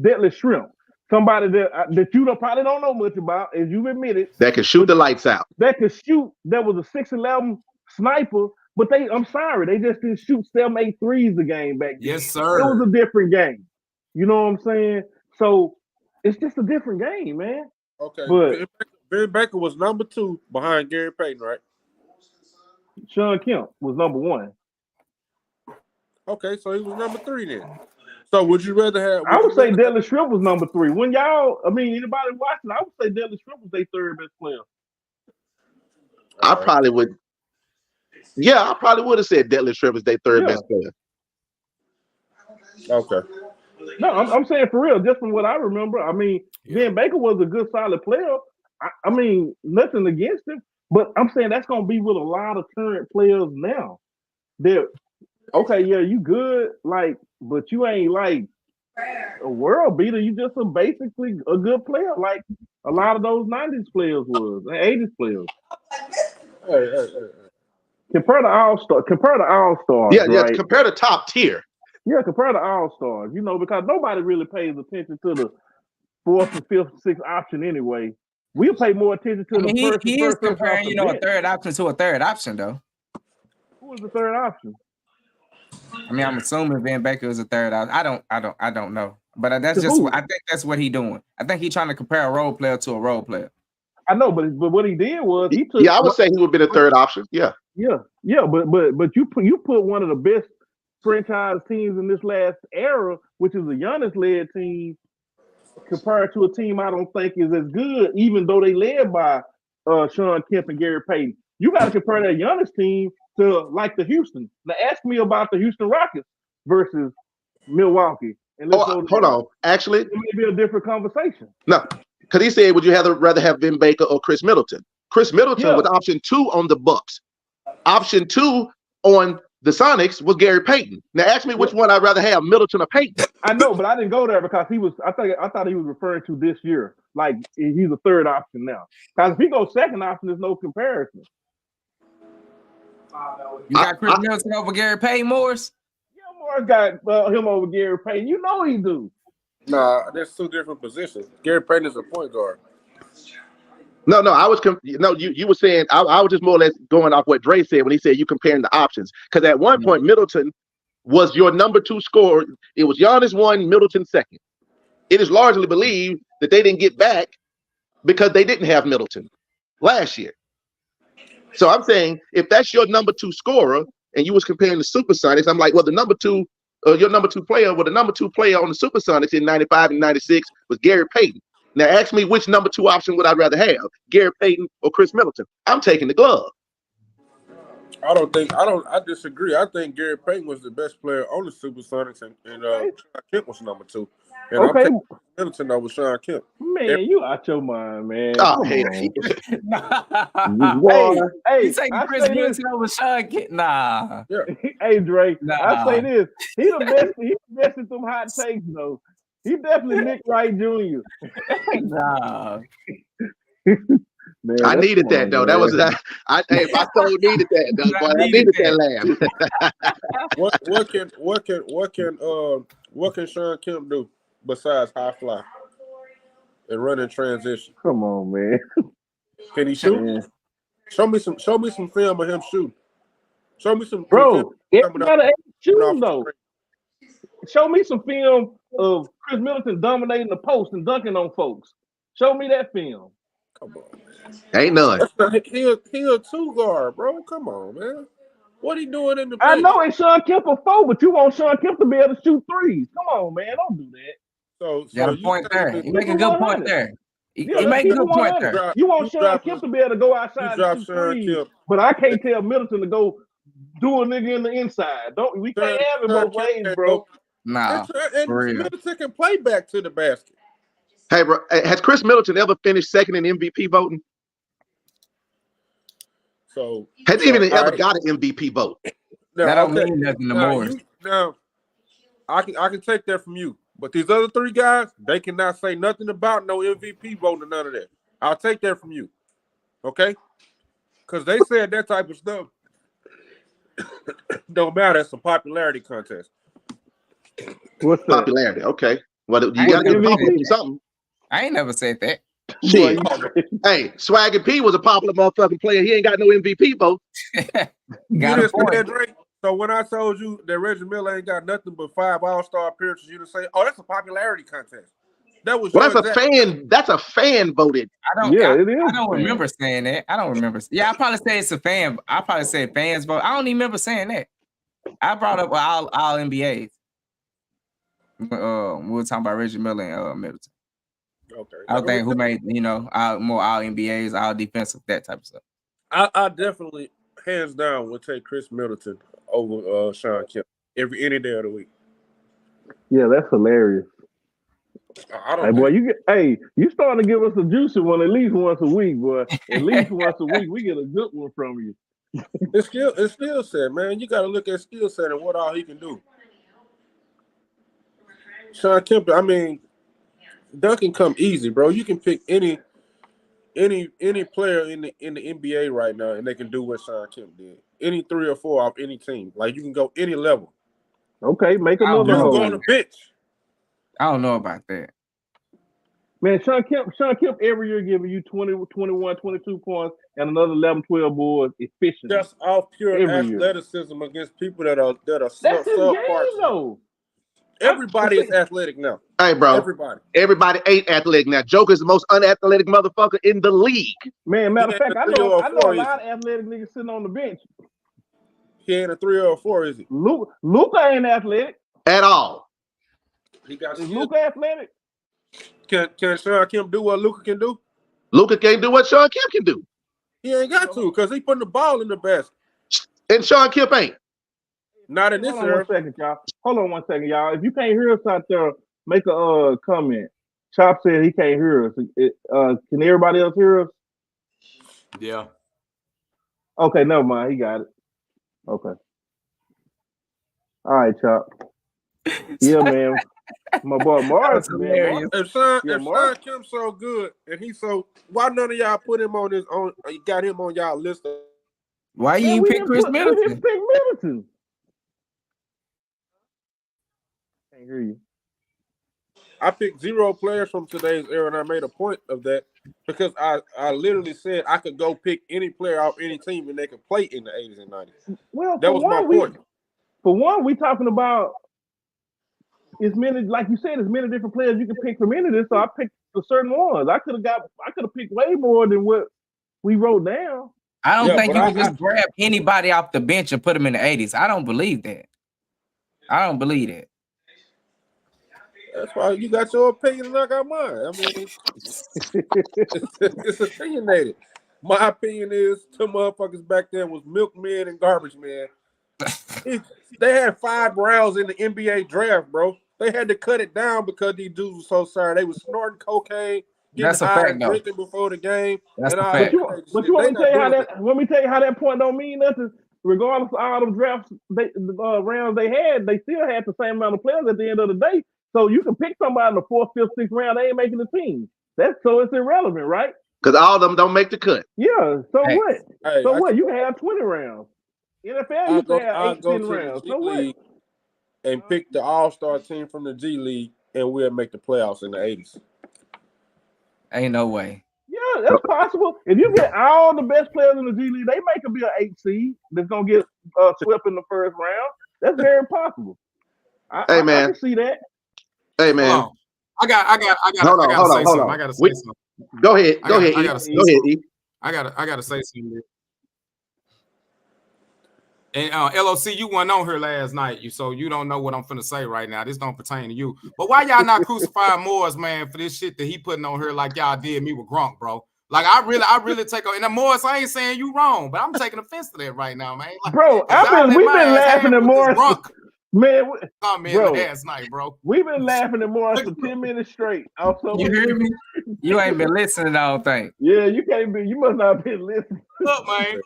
Deadly Shrimp. Somebody that you probably don't know much about, as you've admitted. That can shoot the lights out. That could shoot. That was a 6'11" sniper, but I'm sorry, they just didn't shoot 7, 8 threes a game back then. Yes, sir. It was a different game. You know what I'm saying? So it's just a different game, man. Okay. But Vin Baker was number 2 behind Gary Payton, right? Sean Kemp was number 1. Okay, so he was number 3 then. So would you rather have? I would say Deadly Shrimp was number 3. When anybody watching, I would say Deadly Shrimp was their 3rd best player. I probably would. Yeah, I probably would have said Deadly Shrimp is their 3rd best player. Okay. No, I'm saying for real, just from what I remember. I mean, Vin Baker was a good, solid player. I mean, nothing against him, but I'm saying that's going to be with a lot of current players now. They're okay, yeah, you good, like, but you ain't like a world beater. You just basically a good player, like a lot of those 90s players was, and 80s players. Hey. Compare the All Stars, Yeah, right? compare the top tier. Yeah, compare the All Stars. You know, because nobody really pays attention to the fourth and fifth, sixth option anyway. We pay more attention to I mean, the first and he is first off comparing, the you know, a bench. third option to a third option, though. Who was the third option? I mean, I'm assuming Van Baker is a third option. I don't know, but that's To just who? I think that's what he's doing. I think he's trying to compare a role player to a role player. I know, but what he did was he took. Yeah, I would say he would be the third option. Yeah. Yeah, but you put one of the best franchise teams in this last era, which is a Giannis-led team, compared to a team I don't think is as good, even though they led by Sean Kemp and Gary Payton. You got to compare that Giannis team to like the Houston. Now ask me about the Houston Rockets versus Milwaukee. And let's go Hold on. Actually, it may be a different conversation. no, because he said, would you rather have Vin Baker or Chris Middleton? Chris Middleton was option 2 on the Bucks. Option 2 on the Sonics was Gary Payton. Now ask me which one I'd rather have, Middleton or Payton. I know, but I didn't go there because he was. I thought he was referring to this year, like he's a third option now. Because if he goes second option, there's no comparison. You got Chris Middleton over Gary Payton, Morris? Yeah, Morris got him over Gary Payton. You know he do. Nah, that's two different positions. Gary Payton is a point guard. No, I was you were saying I was just more or less going off what Dre said when he said you comparing the options. Because at one point Middleton was your number 2 scorer. It was Giannis 1, Middleton 2nd. It is largely believed that they didn't get back because they didn't have Middleton last year. So I'm saying if that's your number 2 scorer and you was comparing the Supersonics, I'm like, well, the number 2, your number 2 player, the number 2 player on the Supersonics in 95 and 96 was Gary Payton. Now ask me which number 2 option would I rather have, Gary Payton or Chris Middleton? I'm taking the glove. I disagree. I think Gary Payton was the best player on the Supersonics, and Sean Kemp was number 2. And I'm taking Middleton over Sean Kemp. Man, you out your mind, man. Oh, hey, You taking Chris Middleton over Sean Kemp? Nah. Yeah. Hey, Dre, Nah. I say this. He the best. He the best in some hot takes, though. He definitely Nick Wright Jr. Nah. Man, I needed that though. That was my soul needed that though. Boy, I needed that laugh. What can Sean Kemp do besides high fly and run in transition? Come on, man. Can he shoot? Man. Show me some film of him shooting. Show me some Bro, film everybody ain't shooting though. Show me some film of Chris Middleton dominating the post and dunking on folks. Show me that film. Come on, man. Ain't none. He a 2 guard, bro. Come on, man. What he doing in the I paint? know it's Sean Kemp a 4, but you want Sean Kemp to be able to shoot threes. Come on, man. Don't do that. So You got a point there. You make a good point there. You make a good point there. You want Sean Kemp to be able to go outside and shoot threes, but I can't tell Middleton to go do a nigga in the inside. We can't have it both ways, bro. Nah. And Middleton can play back to the basket. Hey, bro, has Chris Middleton ever finished second in MVP voting? So has he even ever got an MVP vote? That don't mean nothing to Morris. Now, I can take that from you, but these other 3 guys, they cannot say nothing about no MVP voting or none of that. I'll take that from you, okay? Because they said that type of stuff don't matter. It's a popularity contest. What's that? Popularity? Okay. Well, you got to give something. I ain't never said that. Shit. Hey, Swagger P was a popular motherfucking player. He ain't got no MVP vote. Got a point. Drake. So when I told you that Reggie Miller ain't got nothing but 5 All-Star appearances, you to say, "Oh, that's a popularity contest." That was that's a fan. That's a fan voted. I don't remember saying that. I don't remember. Yeah, I probably say it's a fan. I probably say fans vote. I don't even remember saying that. I brought up all NBAs. We were talking about Reggie Miller and Middleton. Okay. I think who made more all NBAs, all defensive, that type of stuff. I definitely, hands down, would take Chris Middleton over Sean Kemp any day of the week. Yeah, that's hilarious. I don't. You starting to give us a juicy one at least once a week, boy. At least once a week, we get a good one from you. It's skill set, man. You got to look at skill set and what all he can do. Sean Kemp, I mean, dunking come easy, bro. You can pick any any player in the NBA right now, and they can do what Sean Kemp did. Any 3 or 4 off any team, like you can go any level. Okay, make I don't another You can know. go on hole. the bench. I don't know about that. Man, Sean Kemp every year giving you 20, 21, 22 points and another 11, 12 boards efficiently. Just off pure Every year. athleticism against people that are That's his game, subpar. though. Everybody is athletic now. Hey, bro. Everybody ain't athletic now. Joker's the most unathletic motherfucker in the league. Man, matter of He fact, ain't I a 3 know or a 4, lot of athletic niggas sitting on the bench. He ain't a 3 or 4, is he? Luka ain't athletic. At all. He got Is skills. Luka athletic? Can Sean Kemp do what Luka can do? Luka can't do what Sean Kemp can do. He ain't got to, because he putting the ball in the basket. And Sean Kemp ain't. Not in this Hold on era. 1 second, y'all. Hold on 1 second, y'all. If you can't hear us out there, make a comment. Chop said he can't hear us. Can everybody else hear us? Yeah. Okay, never mind. He got it. Okay. All right, Chop. Yeah, man. My boy Morris, man. hilarious. If Sean Mark. Kemp's so good and he's so, why none of y'all put him on you got him on y'all list? Why you Man, ain't we pick didn't Chris we didn't Middleton? pick Middleton. Can't hear you. I picked 0 players from today's era, and I made a point of that because I literally said I could go pick any player off any team and they could play in the 80s and 90s. Well, That was my point. For one, we talking about as many, like you said, as many different players you can pick from any of this. So I picked the certain ones. I could have picked way more than what we wrote down. I don't think you but can just grab anybody off the bench and put them in the 80s. I don't believe that. I don't believe that. That's why you got your opinion and I got mine. I mean, it's opinionated. My opinion is two motherfuckers back then was milkmen and garbage men. They had 5 rounds in the NBA draft, bro. They had to cut it down because these dudes were so sorry. They was snorting cocaine, That's getting a high fact, and though. drinking before the game. That's and a all fact. that But you want They me to tell you how not doing that? Want me to tell you how that point don't mean nothing? Regardless of all them drafts, rounds they had, they still had the same amount of players at the end of the day. So you can pick somebody in the 4th, 5th, 6th round. They ain't making the team. So it's irrelevant, right? Because all of them don't make the cut. Yeah. So Hey. what? Hey, So what? You can have 20 rounds. NFL, you can have 8, 10 rounds. G So what? League and pick the all-star team from the G League, and we'll make the playoffs in the 80s. Ain't no way. Yeah, that's possible. If you get all the best players in the G League, they may could be an 8 seed that's gonna get swept in the first round. That's very possible. I can see that. Hey, man. Hold on. I gotta say something. I gotta say something. Go ahead. Go ahead, E. I gotta say something. And LOC, you weren't on here last night, so you don't know what I'm finna say right now. This don't pertain to you. But why y'all not crucifying Morris, man, for this shit that he putting on here like y'all did me with Gronk, bro? Like I really take and then Morris, I ain't saying you wrong, but I'm taking offense to that right now, man. Like, bro, we've been laughing at Morris. Man, last night, bro. We've been laughing at Morris for 10 minutes straight. You hear me? You ain't been listening, I don't think. Yeah, you can't be. You must not be listening. Look, man.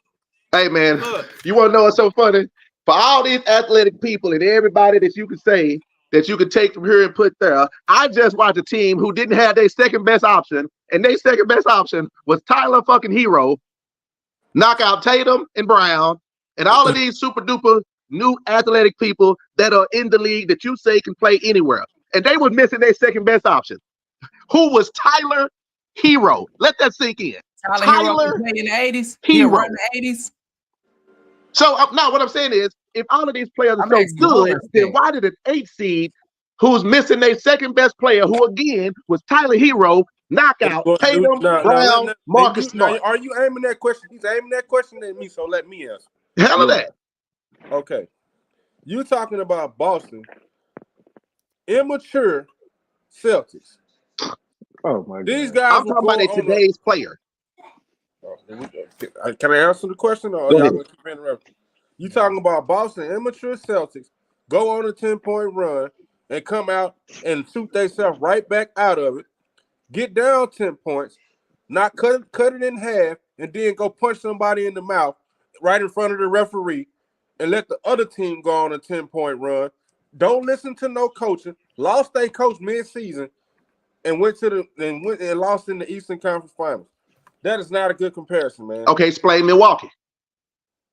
Hey, man, you want to know what's so funny? For all these athletic people and everybody that you could say that you could take from here and put there, I just watched a team who didn't have their second best option, and their second best option was Tyler fucking Hero, knock out Tatum and Brown, and all of these super duper new athletic people that are in the league that you say can play anywhere. And they was missing their second best option. Who was Tyler Hero? Let that sink in. Tyler Hero in the 80s? Hero. In the 80s? So now what I'm saying is, if all of these players are so good, then why did an 8 seed who's missing their second best player, who again was Tyler Hero, knock out Tatum, Brown, Marcus Smart? Are you aiming that question? He's aiming that question at me, so let me answer. Hell of that. Okay. You talking about Boston, immature Celtics. Oh my God. These guys I'm talking about today's player. Can I answer the question, or y'all gonna keep interrupting? You talking about Boston immature Celtics go on a 10-point run and come out and shoot themselves right back out of it, get down 10 points, not cut it in half, and then go punch somebody in the mouth right in front of the referee and let the other team go on a 10-point run. Don't listen to no coaching. Lost their coach mid-season and went and lost in the Eastern Conference Finals. That is not a good comparison, man. Okay, explain Milwaukee.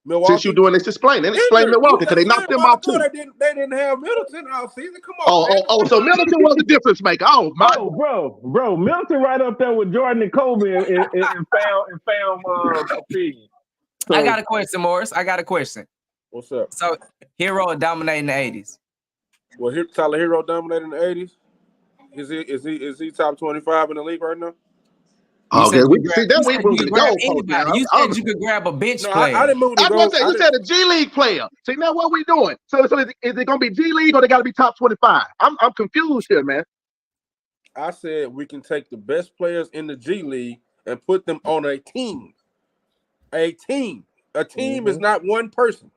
Milwaukee. Since you're doing this, explain Milwaukee because they knocked them out too. They didn't have Middleton all season. Come on. So Middleton was a difference maker. Oh my. Oh, bro, Middleton right up there with Jordan and Kobe and found opinion. So, I got a question, Morris. I got a question. What's up? So Hero dominating the 80s. Well, Tyler Hero dominating the 80s. Is he top 25 in the league right now? Okay, that's where we moving to go. You said you could grab a bench player. I didn't move to go. You said a G League player. See, now what we doing? So is it going to be G League or they got to be top 25? I'm confused here, man. I said we can take the best players in the G League and put them on a team. A team. A team is not one person.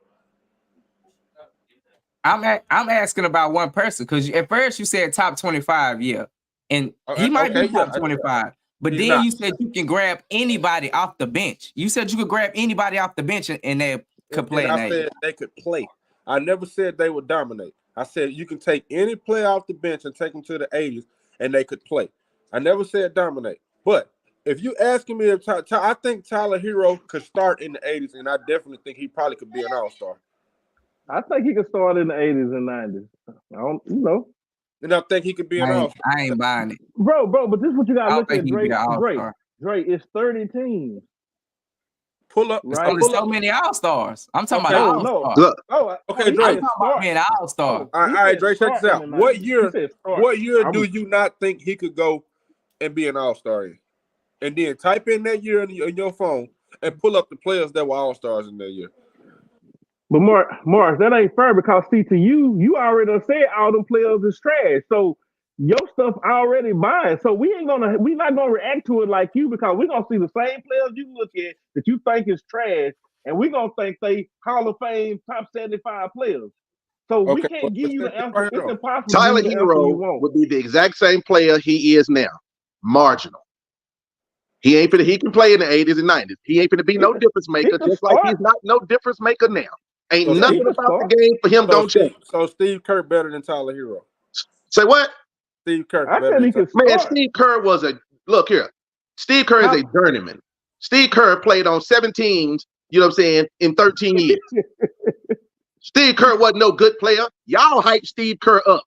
I'm asking about one person because at first you said top 25, yeah, and he might be top 25. But then you said you can grab anybody off the bench. You said you could grab anybody off the bench and they could play. I said they could play. I never said they would dominate. I said you can take any player off the bench and take them to the 80s and they could play. I never said dominate. But if you asking me if I think Tyler Hero could start in the 80s, and I definitely think he probably could be an all-star. I think he could start in the 80s and 90s. I don't, And I think he could be an all-star. I ain't buying it. Bro, but this is what you got to look at, Drake. Drake, it's 30 teams. Pull up. Right? There's so many all-stars. I'm talking about all-stars. Okay, Drake. I'm talking about being an all-star. All right, Drake, check this out. What year do you not think he could go and be an all-star in? And then type in that year in your phone and pull up the players that were all-stars in that year. But Morris, that ain't fair because see, to you already said all them players is trash. So your stuff already buying. So we not gonna react to it like you because we're gonna see the same players you look at that you think is trash, and we're gonna think they Hall of Fame top 75 players. So we can't give you the answer. It's impossible. Tyler Hero would be the exact same player he is now. Marginal. He can play in the 80s and 90s. He ain't gonna be no difference maker, just like he's not no difference maker now. Ain't nothing about the game for him. Don't change. So Steve Kerr better than Tyler Hero. Say what? Steve Kerr. Steve Kerr was look here. Steve Kerr is a journeyman. Steve Kerr played on 7 teams, you know what I'm saying, in 13 years. Steve Kerr wasn't no good player. Y'all hype Steve Kerr up.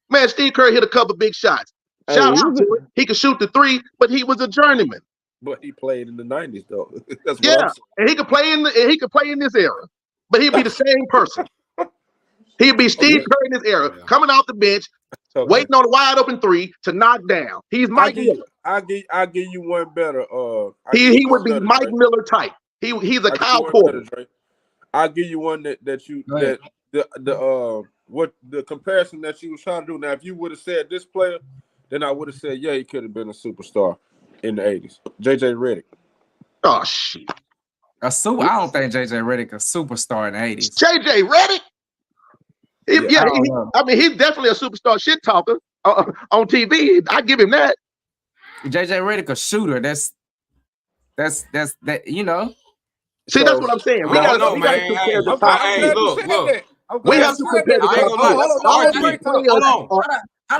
Man, Steve Kerr hit a couple big shots. Shout out to it. He could shoot the 3, but he was a journeyman. But he played in the 90s though. And he could play in this era. But he'd be the same person. He'd be Steve Kerr in this era, coming off the bench, waiting on a wide open 3 to knock down. He's Mike Miller. I'll give you one better. He would be Mike Miller type. He's a Kyle Korver. I'll give you one that the comparison that you was trying to do. Now, if you would have said this player, then I would have said, yeah, he could have been a superstar in the 80s. JJ Redick. Oh shit. I don't think JJ Redick a superstar in the 80s. JJ Redick? I mean, he's definitely a superstar shit talker on TV. I give him that. JJ Redick a shooter. That's that, you know. See, that's what I'm saying. We got to compare the top. Look. We have to compare the top. I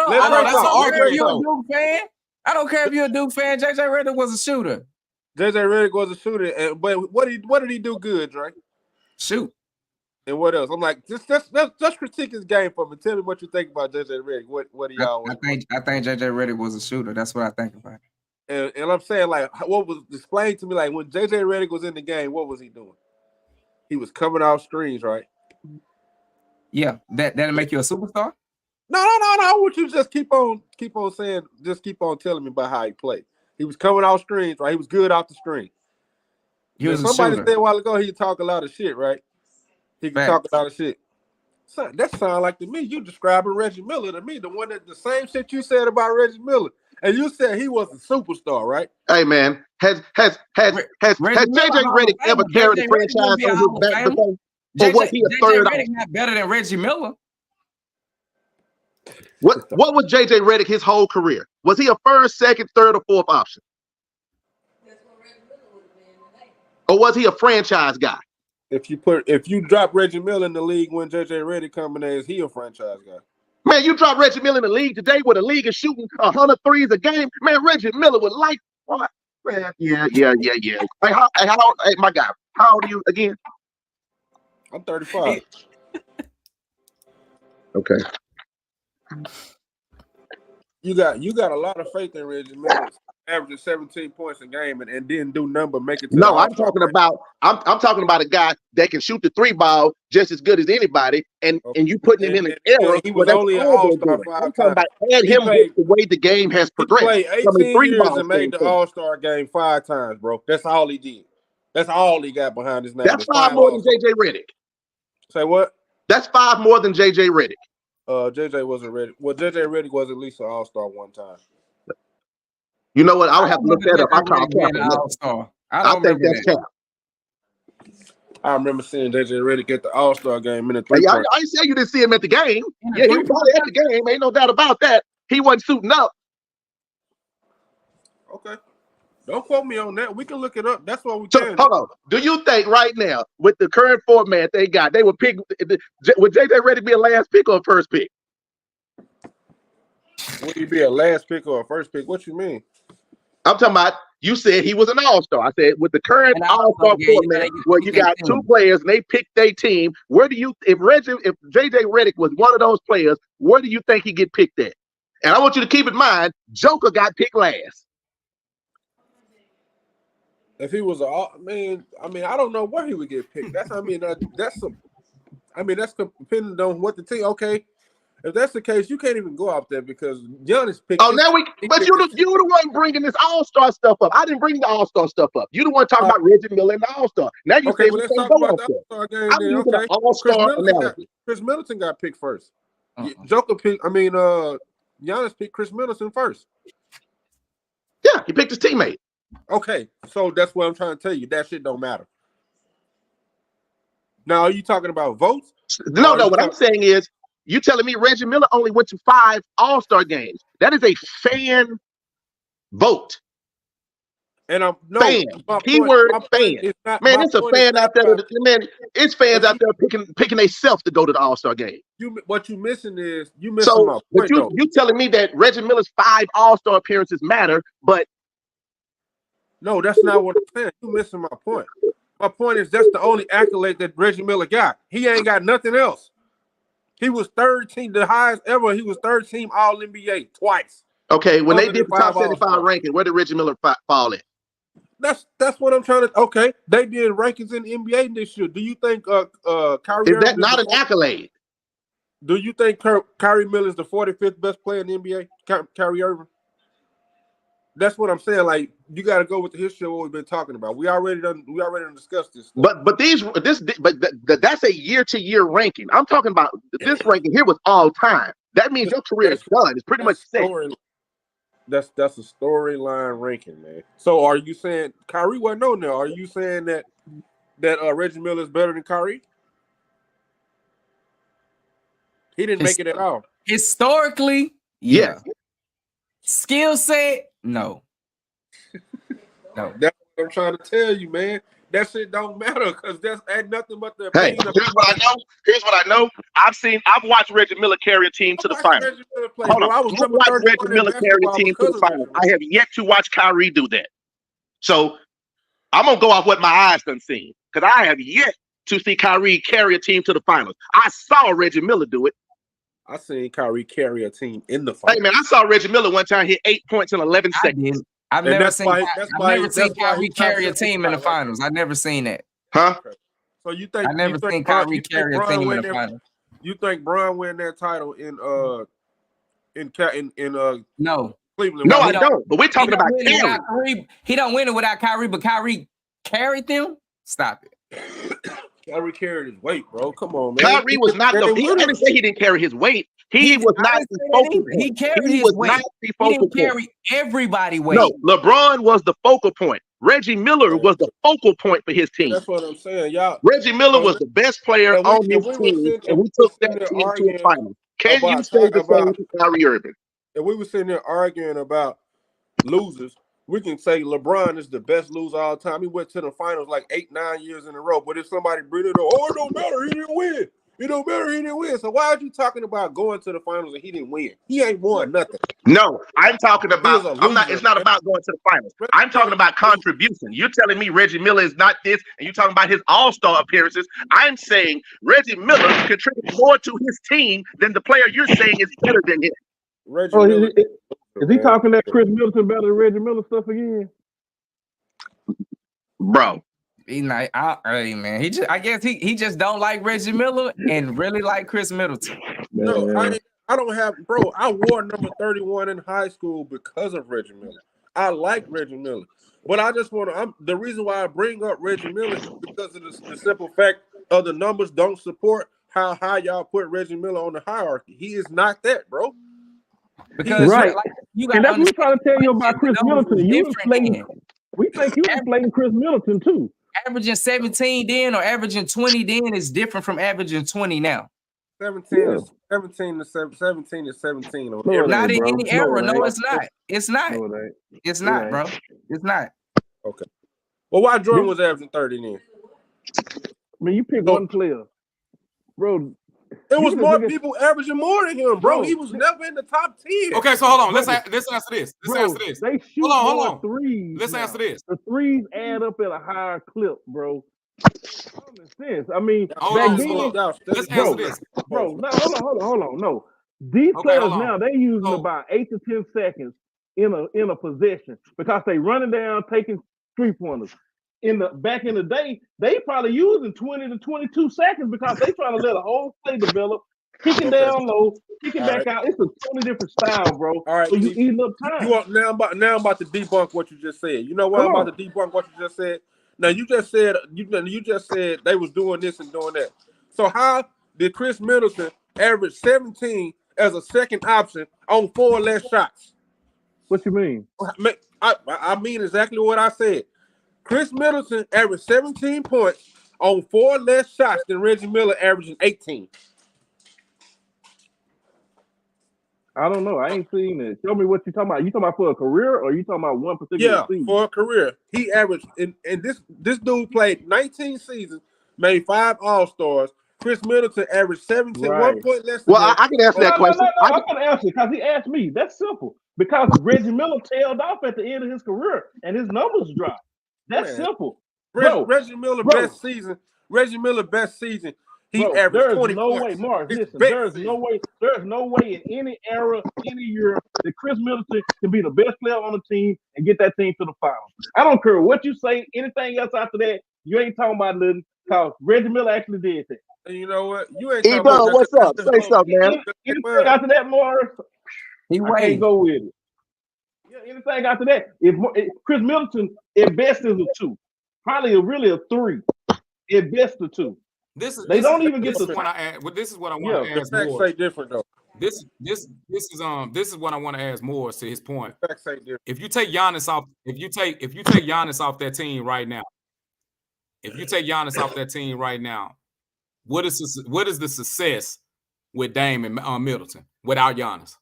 don't care if you're a Duke fan. JJ Redick was a shooter. JJ Redick was a shooter, but what did he do good, Drake? Shoot. And what else? I'm like, just critique his game for me. Tell me what you think about JJ Redick. What do y'all? I think JJ Redick was a shooter. That's what I think about. And I'm saying, like, what was explained to me, like when JJ Redick was in the game, what was he doing? He was coming off screens, right? Yeah, that'll make you a superstar. No. I want you to just keep on saying, just keep on telling me about how he played. He was coming off screens, right? He was good off the screen. Somebody said a while ago he talk a lot of shit, right? He can talk a lot of shit. So that sounds like to me you describing Reggie Miller to me, the same shit you said about Reggie Miller, and you said he was a superstar, right? Hey man, has JJ Redick ever carried a franchise on his back before? Or was he a third? JJ Redick not better than Reggie Miller. What was JJ Redick his whole career? Was he a first, second, third, or fourth option? Or was he a franchise guy? If you drop Reggie Miller in the league when JJ Redick coming in, is he a franchise guy? Man, you drop Reggie Miller in the league today where the league is shooting 100 threes a game. Man, Reggie Miller would like what? Man, yeah. Hey, hey, my guy, how old are you again? I'm 35. Okay. You got a lot of faith in Reggie Miller, averaging 17 points a game and didn't do nothing but make it to the No, I'm All-Star talking break. about I'm talking about a guy that can shoot the 3 ball just as good as anybody, and you putting him in an era He where was that's only an all they're All-Star doing. 5 I'm talking times. about add He him played- with the way the game has He progressed. played From a 18 years three-ball and made the standpoint. All-Star game 5 times, bro. That's all he did. That's all he got behind his name. That's 5 more than JJ Redick. Say what? That's 5 more than JJ Redick. JJ wasn't ready. Well, JJ Redick was at least an All-Star one time. You know what? I would have to look that up. I call being cap an on that. All-Star. I don't think remember that's that. cap. I remember seeing JJ Redick get the All-Star game in the Hey, I three-point. ain't say you didn't see him at the game. In the Yeah, he was three-point probably at the game. Ain't no doubt about that. He wasn't suiting up. Okay. Don't quote me on that. We can look it up. That's what we So can. hold on. Do you think right now, with the current format they got, they would pick? Would JJ Redick be a last pick or a first pick? Would he be a last pick or a first pick? What you mean? I'm talking about. You said he was an all-star. I said with the current An all-star all-star game, format, they where pick you their got team. 2 players and they pick their team. Where do you, if JJ Redick was one of those players, where do you think he get picked at? And I want you to keep in mind, Joker got picked last. If he was I don't know where he would get picked. That's depending on what the team. Okay, if that's the case, you can't even go out there because Giannis picked. Oh, now but you the one bringing this all-star stuff up. I didn't bring the all-star stuff up. You the one talking about Reggie Miller and the all-star. Now you Okay, say well, we let's can't talk go about out the there. All-Star game. I'm Then, using okay. an all-star analogy. Chris Middleton got picked first. Uh-uh. Joker picked. Giannis picked Chris Middleton first. Yeah, he picked his teammate. Okay, so that's what I'm trying to tell you. That shit don't matter. Now, are you talking about votes? No, what I'm saying is, you telling me Reggie Miller only went to 5 all-star games. That is a fan vote. And I'm no Fan. my Keyword point fan. is not, Man, my it's a point is fan not out there. about- Man, it's fans out there picking themselves to go to the all-star game. What you missing is you missing my So, point. but you telling me that Reggie Miller's 5 all-star appearances matter, but No, that's not what I'm saying. You missing my point. My point is that's the only accolade that Reggie Miller got. He ain't got nothing else. He was third team, the highest ever. He was third team All NBA twice. okay, when Other they did than the top 5 75 All-Stars. ranking, where did Reggie Miller fall in? That's what I'm trying to. Okay, they did rankings in the NBA this year. Do you think Kyrie Is Irving that not an accolade? Do you think Kyrie Miller is the 45th best player in the NBA? Kyrie Irving. That's what I'm saying. Like you got to go with the history of what we've been talking about. We already done discussed this stuff. But that's a year-to-year ranking. I'm talking about this ranking here was all time. That means your career is done. It's pretty much set. That's a storyline ranking, man. So are you saying Kyrie wasn't on there? Are you saying that Reggie Miller is better than Kyrie? He didn't make it at all. Historically, yeah. Skill set, no. No. That's what I'm trying to tell you, man. That shit don't matter because that's ain't nothing but the Hey, opinion of here's what I know. I've watched Reggie Miller carry a team to the finals. Hold on. I've watched Reggie Miller carry a team to the finals. I have yet to watch Kyrie do that. So I'm gonna go off what my eyes done seen because I have yet to see Kyrie carry a team to the finals. I saw Reggie Miller do it. I seen Kyrie carry a team in the finals. Hey man, I saw Reggie Miller one time hit 8 points in 11 seconds. I've And never that's seen why Kyrie he carry a top team in the 75, right? finals. I've never seen that. Huh? So you think I never seen Bron- Kyrie you think carry a Bron team win in the that- finals. You think Bron win that title in No. Cleveland? No, Why I he- don't. But we're talking about win it carry. without Kyrie. He don't win it without Kyrie, but Kyrie carried them. Stop it. Kyrie carried his weight, bro. Come on, man. Kyrie was not the. I didn't say he didn't carry his weight. He was I not didn't the say that focal either. point. He carried He his was weight. not the He focal didn't point. carry everybody weight. No, LeBron was the focal point. Reggie Miller was the focal point for his team. That's what I'm saying, y'all. Reggie Miller was the best player and we- on and his we were team, sitting- and we he took were sitting that there team to a arguing final. Can you about- say the same about- to Kyrie Irving? And we were sitting there arguing about losers. We can say LeBron is the best loser all time. He went to the finals like 8-9 years in a row. But if somebody bring it up, oh, it don't matter. He didn't win. It don't matter. He didn't win. So why are you talking about going to the finals and he didn't win? He ain't won nothing. No, I'm talking about. He is a I'm not. loser. It's not about going to the finals. I'm talking about contribution. You're telling me Reggie Miller is not this, and you're talking about his All-Star appearances. I'm saying Reggie Miller contributed more to his team than the player you're saying is better than him. Reggie Oh, Miller, is he talking that Chris Middleton better than Reggie Miller stuff again? Bro, He not. Hey man, I guess he just don't like Reggie Miller and really like Chris Middleton. No, Man. I don't have, bro. I wore number 31 in high school because of Reggie Miller. I like Reggie Miller, but I just want to. The reason why I bring up Reggie Miller is because of the simple fact of the numbers don't support how high y'all put Reggie Miller on the hierarchy. He is not that, bro. Because Right. like, you And got that's what we're trying to tell you about Chris Middleton. You different. we think you inflating Chris Middleton too. Averaging 17 then or averaging 20 then is different from averaging 20 now. 17 is 17 is 17 on No, every. it Not ain't, in bro. any No, era. it No, ain't. it's not. It's not. No, it ain't. It's It not, ain't. bro. It's not. Okay. Well, why Jordan was averaging 30 then? I mean, you pick So- one player, bro. There was You more just look at- people averaging more than him, bro. Bro, He was never in the top 10. Okay, so hold on. Let's Bro, answer this. Let's Bro, answer this. they shoot Hold on, more hold on. threes. Let's now. answer this. The threes add up at a higher clip, bro. Common sense. I mean, Hold back on, then, so Let's bro, answer this. bro. No, hold on. No, these Okay, players hold on. now they using So- about 8 to 10 seconds in a possession because they running down, taking 3-pointers. Back in the day, they probably using 20 to 22 seconds because they trying to let a whole play develop, kicking Okay. down low, kicking All back right. out. It's a totally different style, bro. All right, So you Keith. eating up time. You want now I'm about to debunk what you just said. You know why Come I'm about to debunk what you just said? Now you just said they was doing this and doing that. So how did Chris Middleton average 17 as a second option on 4 less shots? What you mean? I mean exactly what I said. Chris Middleton averaged 17 points on 4 less shots than Reggie Miller averaging 18. I don't know. I ain't seen it. Show me what you talking about. You talking about for a career or you talking about one particular Yeah, season? for a career. He averaged, and this dude played 19 seasons, made 5 All-Stars. Chris Middleton averaged 17, Right. 1 point less than well, him. I can answer that question. I'm gonna answer because he asked me. That's simple. Because Reggie Miller tailed off at the end of his career and his numbers dropped. That's Man. simple. Bro, Reggie Miller bro. best season. Reggie Miller best season. He Bro, averaged there's 20 no points. way, Morris. His Listen, best there's season. no way in any era, any year that Chris Middleton can be the best player on the team and get that team to the finals. I don't care what you say. Anything else after that, you ain't talking about nothing. Because Reggie Miller actually did that. And you know what? You ain't E-Bud, talking about what's up? nothing. Say something, man. Anything after that, Morris, He I wait. can't go with it. Yeah, anything after that, if Chris Middleton at best is a 2, probably really a 3, at best a 2. They don't even get this the- is what I add. Well, this is what I want to The ask facts more. say different though. This is what I want to ask more to his point. The facts say different. If you take Giannis off, if you take Giannis off that team right now, what is the success with Dame and Middleton without Giannis?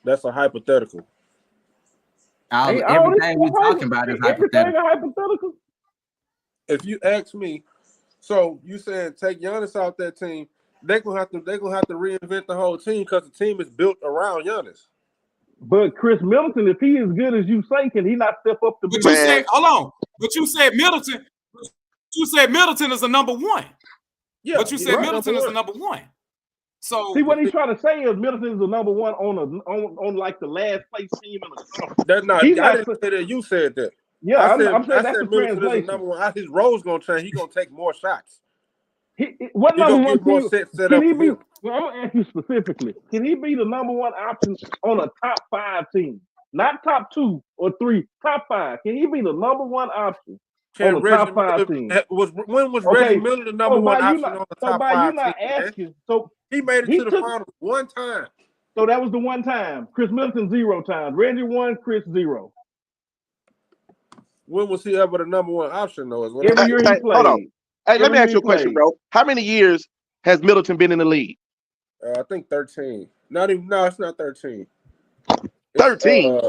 That's a hypothetical. Everything we talking about is everything hypothetical. a hypothetical. If you ask me, so you said take Giannis out that team, they're gonna have to reinvent the whole team because the team is built around Giannis. But Chris Middleton, if he is good as you say, can he not step up to be? But you said, hold on. But you said Middleton. You said Middleton is a number 1. Yeah, But you said right, Middleton is a number number 1. So See what he's trying to say is Middleton is the number 1 on like the last place team in the conference. That's not. He's I not- didn't say that. You said that. Yeah, I'm saying I that's said the Middleton is the translation. number 1. His role's gonna change. He's gonna take more shots. What He number gonna 1 get more team? set Can up he for be? him. Well, I'm gonna ask you specifically. Can he be the number 1 option on a top 5 team? Not top 2 or 3, top 5. Can he be the number 1 option on the top 5 team? When was Okay, Reggie Miller the number 1 option on the top 5 you not team, man? asking. So He made it he to the took- finals 1 time. So that was the 1 time. Chris Middleton 0 times. Reggie 1, Chris 0. When was he ever the number 1 option though? Is what Every I'm year Hey, he hold on. played. Hey, let me Every ask you a question, played. bro. How many years has Middleton been in the league? I think 13. Not even. No, it's not 13. 13?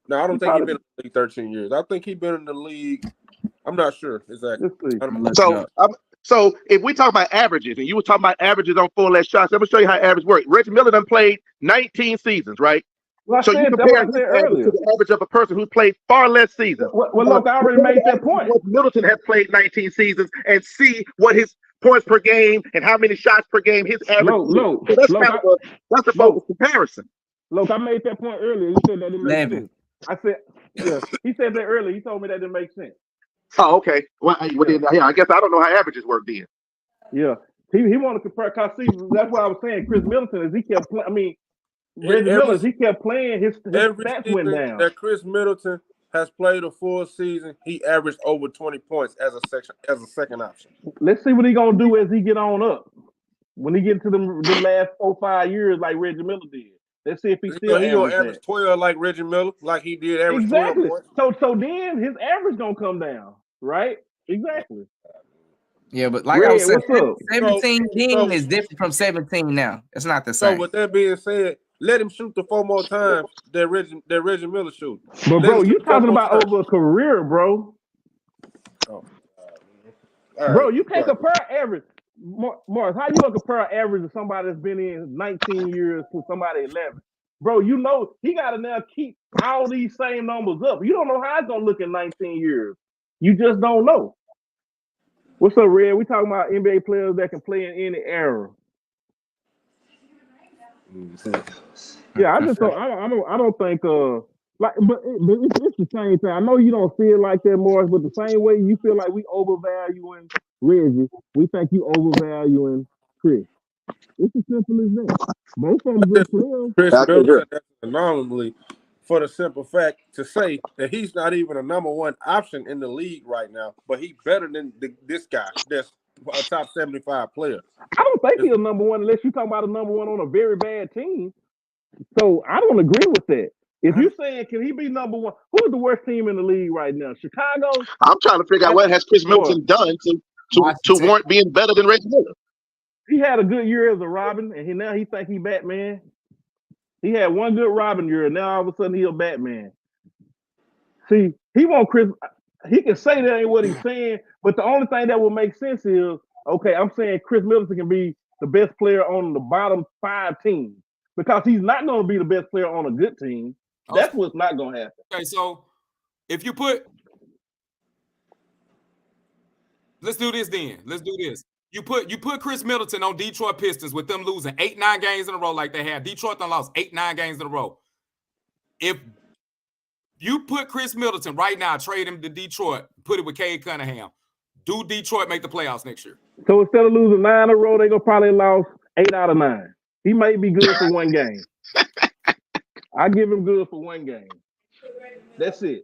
No, I don't He think he's probably- been in the league 13 years. I think he's been in the league. I'm not sure exactly. Let's see. Look it So up. So if we talk about averages, and you were talking about averages on 4 less shots, let me show you how average works. Reggie Miller done played 19 seasons, right? Well, So you compare his average to the average of a person who's played far less seasons. Well, look, I already made that point. Middleton has played 19 seasons, and see what his points per game and how many shots per game his average. Look, so that's a focus comparison. Look, I made that point earlier. You said that didn't make sense. I said, yeah, he said that earlier. He told me that didn't make sense. Oh, okay. Well, yeah, I guess I don't know how averages work then. Yeah, he wanted to compare. Cause see, that's what I was saying. Chris Middleton, as he kept playing. I mean, Reggie Miller, he kept playing. His stats went down. That Chris Middleton has played a full season, he averaged over 20 points as a second option. Let's see what he gonna do as he get on up. When he get to the last 4-5 years, like Reggie Miller did. Let's see if he still gonna average 12 like Reggie Miller, like he did average exactly. 12 points. So then his average gonna come down, right? Exactly. Yeah, but like I was saying, 17 so, is different from 17 now. It's not the same. So with that being said, let him shoot the 4 more times that Reggie Miller shoot. But bro, you talking about over a career, bro. Oh. Bro, you can't compare average. Morris, how you gonna compare average to somebody that's been in 19 years to somebody 11? Bro, you know he gotta now keep all these same numbers up. You don't know how it's gonna look in 19 years. You just don't know. What's up, Red? We talking about NBA players that can play in any era. Yeah, I just don't. I don't think. But it's the same thing. I know you don't feel like that, Morris, but the same way you feel like we overvaluing Reggie, we think you overvaluing Chris. It's as simple as that. Both of them good players. Chris Middleton, that's an anomaly for the simple fact to say that he's not even a number 1 option in the league right now, but he's better than this guy that's a top 75 player. I don't think he's a number 1 unless you're talking about a number 1 on a very bad team. So I don't agree with that. If you're saying, can he be number 1? Who's the worst team in the league right now? Chicago? I'm trying to figure out what has Chris Middleton done to warrant being better than Reggie Miller. He had a good year as a Robin, and now he think he Batman. He had one good Robin year, and now all of a sudden he's a Batman. See, he want Chris. He can say that ain't what he's saying, but the only thing that will make sense is, okay, I'm saying Chris Middleton can be the best player on the bottom 5 teams because he's not going to be the best player on a good team. That's what's not going to happen. Okay, so if you let's do this then. Let's do this. You put Chris Middleton on Detroit Pistons with them losing 8-9 games in a row like they had. Detroit done lost 8-9 games in a row. If you put Chris Middleton right now, trade him to Detroit, put it with Cade Cunningham, do Detroit make the playoffs next year? So instead of losing 9 in a row, they're going to probably lose 8 out of 9. He may be good for 1 game. I give him good for 1 game. That's it.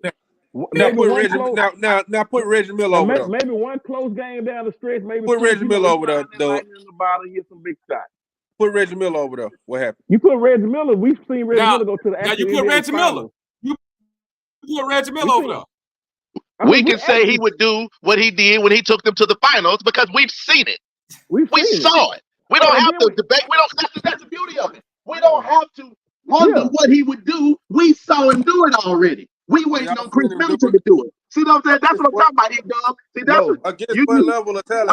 Now put Reggie Miller over there. Maybe 1 close game down the stretch. Maybe put Reggie Miller over there. In the bottom, get some big shots. Put Reggie Miller over there. What happened? You put Reggie Miller. We've seen Reggie Miller go to the. Now you put Reggie Miller. You put Reggie Miller over there. We can say he would do what he did when he took them to the finals because we've seen it. We saw it. We don't have to debate. We don't. That's the beauty of it. We don't have to wonder what he would do. We saw him do it already. We waiting on Chris Middleton to do it. See what I'm saying? That's what I'm talking about, E-Dub. See, that's against what level of talent?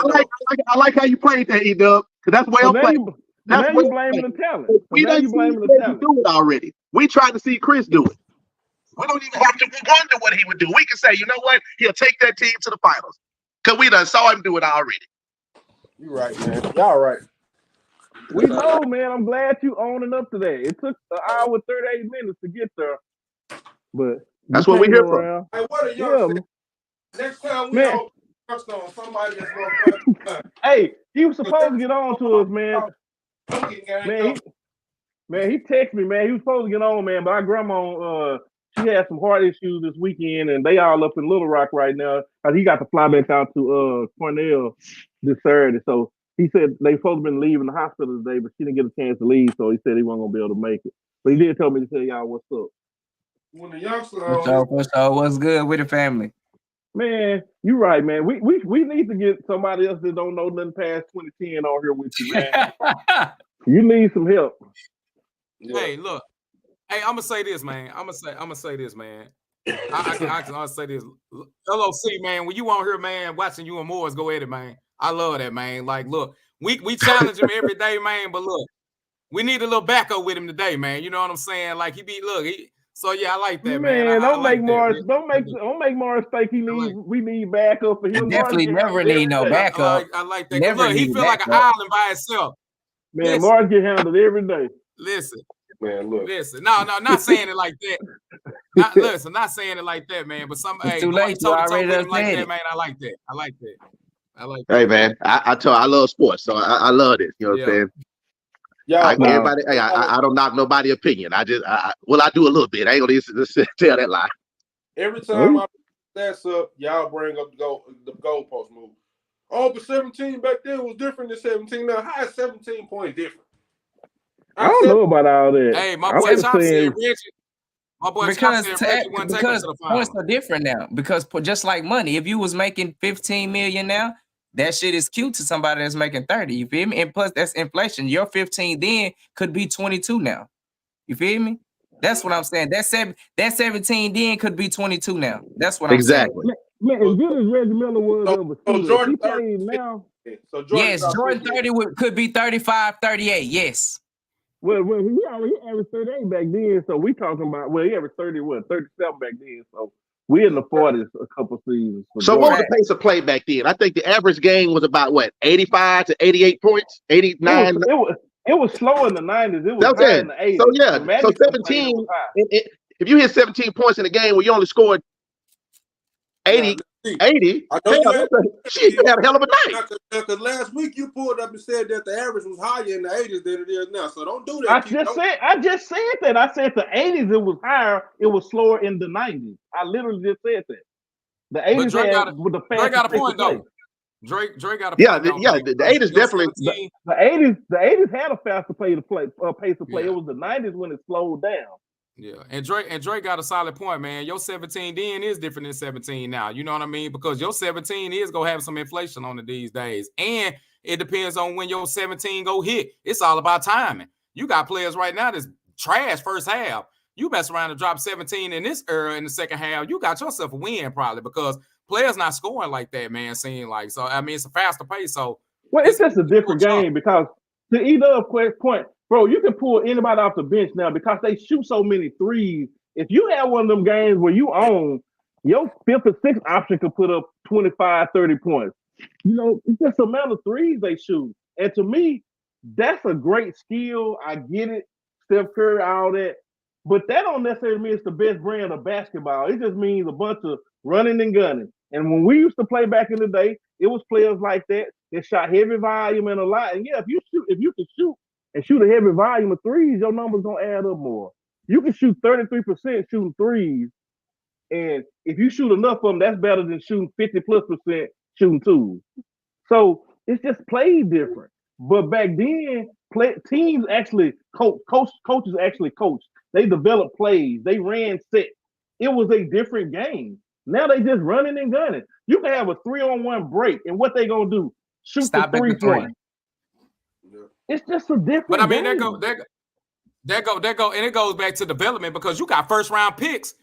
I like how you played that, E-Dub, because that's way I'm playing. That's what you blaming the talent. We don't blaming the talent. Do it already. We tried to see Chris do it. We don't even have to wonder what he would do. We can say, you know what? He'll take that team to the finals because we done saw him do it already. You're right, man. Y'all right. We know, man. I'm glad you owning up to that. It took an hour 38 minutes to get there, but that's what we hear from. Hey, what are y'all saying? Next time we on somebody that's more. Hey, he was supposed to get on to us, man. Man, he texted me, man. He was supposed to get on, man, but our grandma, she had some heart issues this weekend, and they all up in Little Rock right now. He got to fly back out to Cornell this Saturday. So he said they supposed to been leaving the hospital today, but she didn't get a chance to leave, so he said he wasn't gonna be able to make it. But he did tell me to tell y'all what's up. When the youngster what's good with the family? Man, you're right, man. We need to get somebody else that don't know nothing past 2010 on here with you, man. You need some help. Hey, look. Hey, I'm gonna say this, man. I'm gonna say this, man. I can say this. LOC, man. When you on here, man, watching you and Morris go at it, man. I love that, man. Like, look, we challenge him every day, man. But look, we need a little backup with him today, man. You know what I'm saying? Like so yeah, I like that, man. Man, I don't like make that. Morris. Don't make Morris think we need backup for You him. definitely Morris get never handled need every no day. backup. I like that. Never Look, he need feel like an backup. island by himself. Man, Listen. Morris get handled every day. Listen, Man, look. listen. No, not saying it like that. Not saying it like that, man. But It's too late. You toe already with him like said that, it. man. I like that. I like that. Hey man, I love sports, so I love it. You know what I'm saying? Everybody, hey, I don't knock nobody's opinion. I do a little bit. I ain't gonna just tell that lie. Every time I that's up, y'all bring up the goalpost move. Oh, but 17 back then was different than 17 now. How is 17 points different? I don't know about all that. Hey, my I'm boy just Chop said saying, Reggie. My boy Chop said Reggie wouldn't take him to the final. Points are different now. Because just like money, if you was making 15 million now, that shit is cute to somebody that's making 30. You feel me? And plus, that's inflation. Your 15 then could be 22 now. You feel me? That's what I'm saying. That 17 then could be 22 now. That's what I'm saying. Man, as good as Reggie Miller was of a shooter, Jordan he played now. So Jordan Jordan 30 could be 35, 38. Yes. Well, he averaged 38 back then, so we talking about, he averaged 37 back then, so we in the 40s a couple seasons. So what was the pace of play back then? I think the average game was about 85 to 88 points, 89. It was slow in the 90s. It was high in the 80s. So yeah, so 17. If you hit 17 points in a game where you only scored 80, shit, you had a hell of a night. Because last week you pulled up and said that the average was higher in the 80s than it is now. So don't do that. I just said that. I said the 80s it was higher. It was slower in the 90s. I literally just said that. The 80s Drake got a point though. Drake got a point. Yeah, the 80s definitely. The 80s had a faster pace of play. It was the 90s when it slowed down. Yeah, and Drake got a solid point, man. Your 17 then is different than 17 now. You know what I mean? Because your 17 is gonna have some inflation on it these days, and it depends on when your 17 go hit. It's all about timing. You got players right now that's trash first half. You mess around and drop 17 in this era in the second half. You got yourself a win probably because players not scoring like that, man. Seeing like so, I mean, it's a faster pace. So it's just a different game because to either point. Bro, you can pull anybody off the bench now because they shoot so many threes. If you have one of them games where you own, your fifth or sixth option could put up 25, 30 points. You know, it's just the amount of threes they shoot. And to me, that's a great skill. I get it. Steph Curry, all that. But that don't necessarily mean it's the best brand of basketball. It just means a bunch of running and gunning. And when we used to play back in the day, it was players like that shot heavy volume and a lot. And yeah, if you can shoot, and shoot a heavy volume of threes, your numbers gonna add up more. You can shoot 33% shooting threes, and if you shoot enough of them, that's better than shooting 50+% shooting twos. So it's just played different. But back then, teams actually coaches actually coached. They developed plays. They ran sets. It was a different game. Now they just running and gunning. You can have a 3-on-1 break, and what they gonna do? Shoot the 3-point. It's just a different. But I mean, game. that go, and it goes back to development because you got first round picks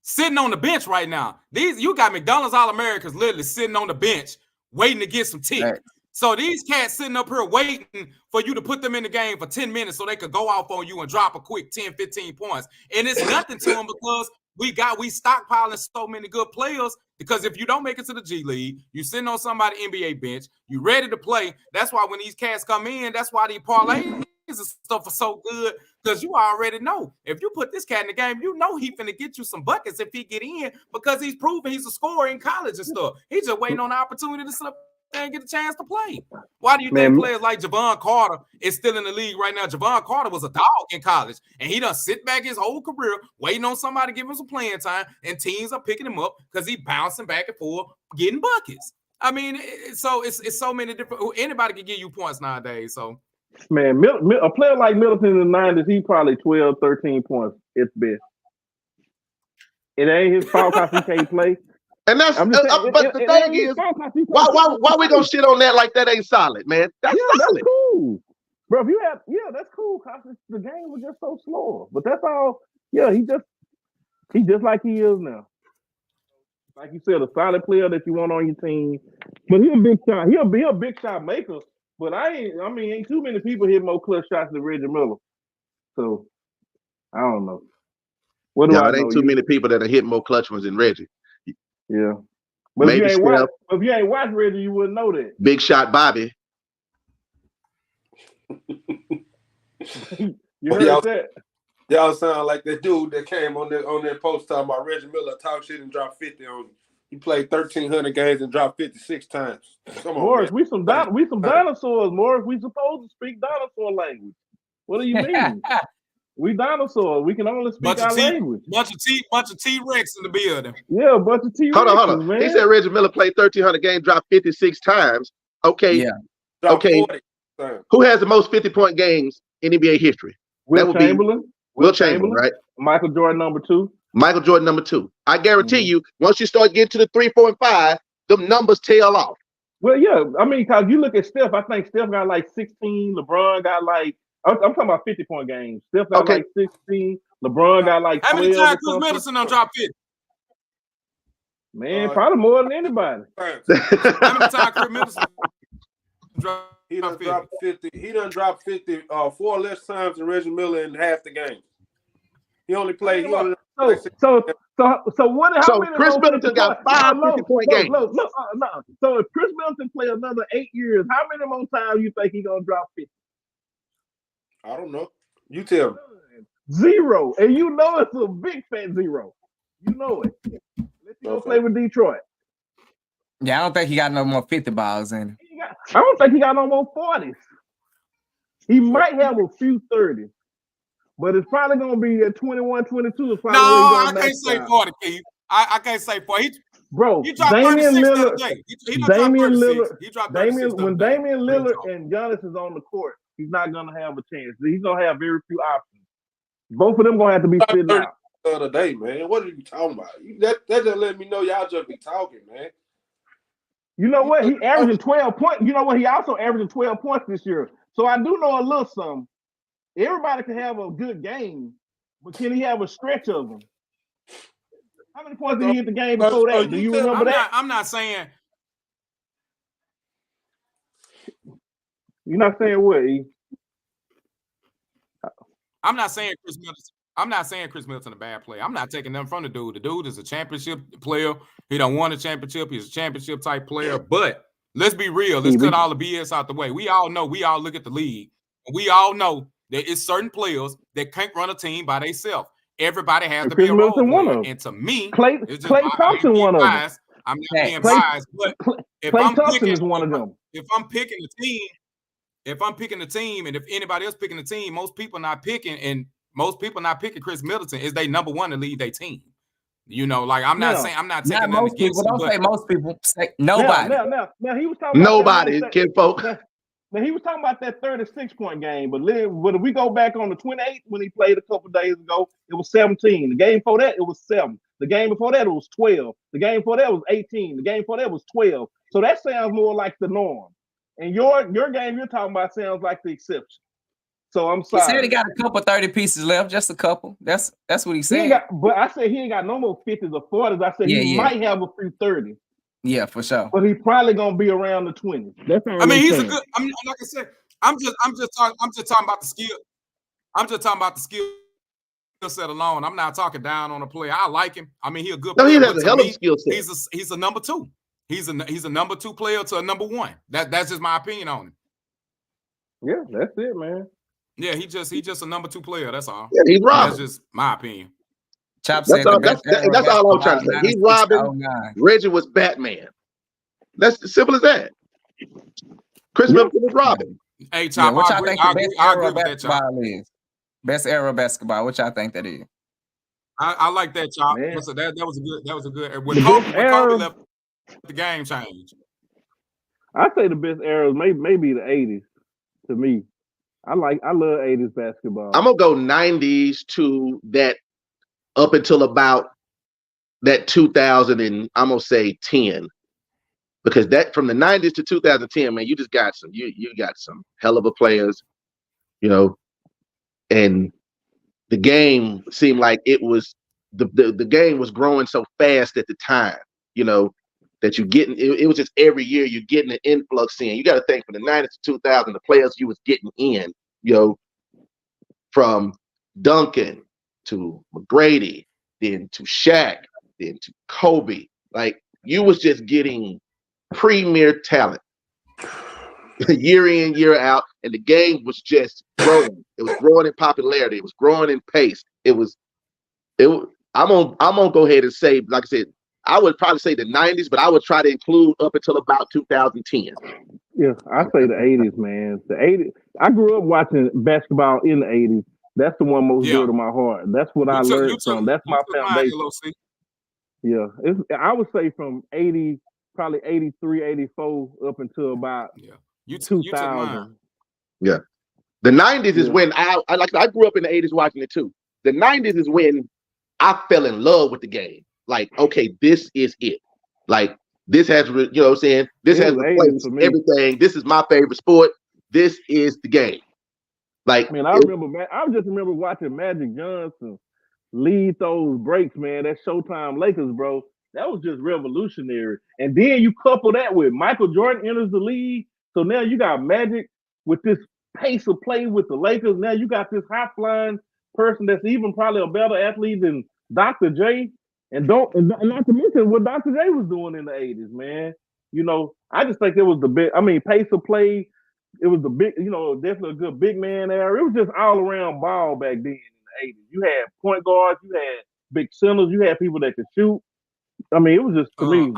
sitting on the bench right now. You got McDonald's All-Americans literally sitting on the bench waiting to get some tea. Right. So these cats sitting up here waiting for you to put them in the game for 10 minutes so they could go off on you and drop a quick 10, 15 points. And it's nothing to them because we stockpiling so many good players. Because if you don't make it to the G League, you sitting on somebody NBA bench, you ready to play. That's why when these cats come in, that's why these parlays and stuff are so good. Because you already know if you put this cat in the game, you know he finna get you some buckets if he get in because he's proven he's a scorer in college and stuff. He's just waiting on the opportunity to slip and get a chance to play. Why do you think players like Javon Carter is still in the league right now? Javon Carter was a dog in college, and he done sit back his whole career waiting on somebody to give him some playing time, and teams are picking him up because he bouncing back and forth, getting buckets. I mean, it's so many different. Anybody can give you points nowadays. So, man, a player like Middleton in the 90s, he probably 12, 13 points. It's best. It ain't his fault because he can't play. And that's but the thing is, why we gonna shit on that like that ain't solid, man? That's solid. That's cool, bro. If you have, that's cool. Cause the game was just so slow. But that's all. Yeah, he just like he is now. Like you said, a solid player that you want on your team. But he's a big shot. He'll be a big shot maker. But ain't too many people hit more clutch shots than Reggie Miller. So I don't know. What do I it know? ain't too many people that are hitting more clutch ones than Reggie. Yeah. But Maybe if you ain't watched Reggie, you wouldn't know that. Big shot Bobby. You heard that? Y'all sound like that dude that came on that post talking about Reggie Miller talk shit and drop 50 on you. He played 1,300 games and dropped 56 times. Come on, Morris, man. we some dinosaurs, Morris. We supposed to speak dinosaur language. What do you mean? We dinosaurs. We can only speak our language. Bunch of T-Rex in the building. Yeah, a bunch of T-Rex. Hold on. Man. He said Reggie Miller played 1,300 games, dropped 56 times. Okay. Yeah. Okay. Who has the most 50-point games in NBA history? Will Chamberlain. Will Chamberlain, right? Michael Jordan, number 2. Michael Jordan, number 2. I guarantee you, once you start getting to the 3, 4, and 5, them numbers tail off. Well, yeah. I mean, because you look at Steph, I think Steph got like 16. LeBron got like, I'm talking about 50-point games. Steph got like 16. LeBron got like 12. How many times Chris Middleton done dropped 50? Man, probably more than anybody. How many times Chris Middleton dropped 50? He done dropped 50. He done dropped 50 4 less times than Reggie Miller in half the game. He only played. So what? How many? Chris Middleton got 5 50-point games. No. So if Chris Middleton play another 8 years, how many more times you think he gonna drop 50? I don't know. You tell me. 0, and you know it's a big fat 0. You know it. Let's go play with Detroit. Yeah, I don't think he got no more 50 balls in him. I don't think he got no more 40s. He might have a few 30s. But it's probably going to be at 21, 22. No, I can't say 40, Keith. I can't say 40. He dropped Damian 36 Lillard, the other day. When Damian Lillard and Giannis is on the court, he's not going to have a chance. He's going to have very few options. Both of them going to have to be sitting out. The other day, man. What are you talking about? That just let me know y'all just be talking, man. You know what? He averaging 12 points. You know what? He also averaging 12 points this year. So I do know a little something. Everybody can have a good game, but can he have a stretch of them? How many points did he hit the game before that? Do you remember that? I'm not saying. You're not saying what? I'm not saying Chris Middleton. I'm not saying Chris Middleton a bad player. I'm not taking them from the dude. The dude is a championship player. He don't want a championship. He's a championship type player. But let's be real. Let's cut all the BS out the way. We all know. We all look at the league. We all know there is certain players that can't run a team by themselves. Everybody has to be a role player. And to me, Klay Thompson one of them. I'm not being biased, but if Klay Thompson is one of them. If I'm picking the team, and if anybody else picking the team, most people not picking Chris Middleton is they number 1 to lead their team. You know, like I'm not taking that most people. Don't say most people. Say nobody. Now he was talking nobody, kinfolk. Now he was talking about that 36-point game, but if we go back on the 28th when he played a couple days ago, it was 17. The game before that, it was 7. The game before that, it was 12. The game before that was 18. The game before that was 12. So that sounds more like the norm. And your game you're talking about sounds like the exception. So I'm sorry. He said he got a couple 30 pieces left, just a couple. That's what he said. But I said he ain't got no more 50s or 40s. I said he might have a few 30s. Yeah, for sure. But he's probably gonna be around the 20s. That's all. I mean, he's a good. I mean, like I said, I'm just talking about the skill. I'm just talking about the skill set alone. I'm not talking down on a player. I like him. I mean, he's a good player. No, he has a hell of a skill set. He's a number 2. He's a number 2 player to a number 1. That's just my opinion on him. Yeah, that's it, man. Yeah, he just a number 2 player. That's all. Yeah, he's robbing. That's just my opinion. That's all I'm trying to say. He's robbing. Reggie was Batman. That's as simple as that. Chris Middleton was robbing. Hey, Chop, what y'all think the best era of basketball is? Best era of basketball. What y'all think that is? I like that, Chop. That was a good. When Kobe left, the game changed. I say the best era is maybe the 80s. To me, I love 80s basketball. I'm gonna go 90s to that up until about that 2000 and I'm gonna say 10, because that from the 90s to 2010, man, you just got you got some hell of a players, you know, and the game seemed like it was the game was growing so fast at the time. you know, that you getting. It was just every year you're getting an influx in. You got to think from the 90s to 2000, the players you was getting in, you know, from Duncan to McGrady, then to Shaq, then to Kobe. Like you was just getting premier talent year in, year out, and the game was just growing. It was growing in popularity. It was growing in pace. I'm gonna go ahead and say, like I said, I would probably say the 90s, but I would try to include up until about 2010. Yeah, I say the 80s, man. The 80s. I grew up watching basketball in the 80s. That's the one most dear to my heart. That's what I learned from. That's my foundation. Yeah, I would say from 80, probably 83, 84 up until about 2000. Yeah. The 90s is when I grew up in the 80s watching it too. The 90s is when I fell in love with the game. Like, okay, this is it. Like, this has, you know what I'm saying? This has replaced everything. This is my favorite sport. This is the game. Like, man, I just remember watching Magic Johnson lead those breaks, man. That Showtime Lakers, bro. That was just revolutionary. And then you couple that with Michael Jordan enters the league. So now you got Magic with this pace of play with the Lakers. Now you got this high flying person that's even probably a better athlete than Dr. J. And not to mention what Dr. J was doing in the 80s, man. You know, I just think it was the big, pace of play. It was the big, you know, definitely a good big man era. It was just all around ball back then in the 80s. You had point guards, you had big centers, you had people that could shoot. I mean, it was just to me.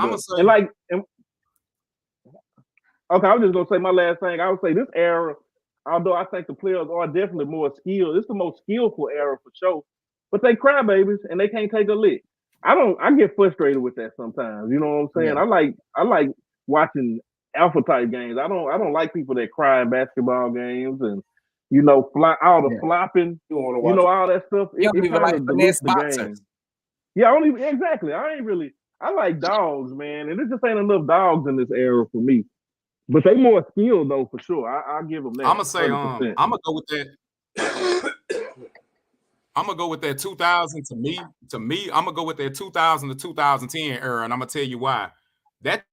Okay, I was just gonna say my last thing. I would say this era, although I think the players are definitely more skilled, it's the most skillful era for sure. But they crybabies and they can't take a lick. I get frustrated with that sometimes. You know what I'm saying? Yeah. I like watching alpha type games. I don't like people that cry in basketball games and you know all the flopping. You know all that stuff. You don't even like finesse boxers. Yeah, exactly. I like dogs, man, and it just ain't enough dogs in this era for me. But they more skilled though, for sure. I'll give them that. I'm gonna say, I'm gonna go with that. I'm gonna go with that 2000 to me. I'm gonna go with that 2000 to 2010 era, and I'm gonna tell you why. That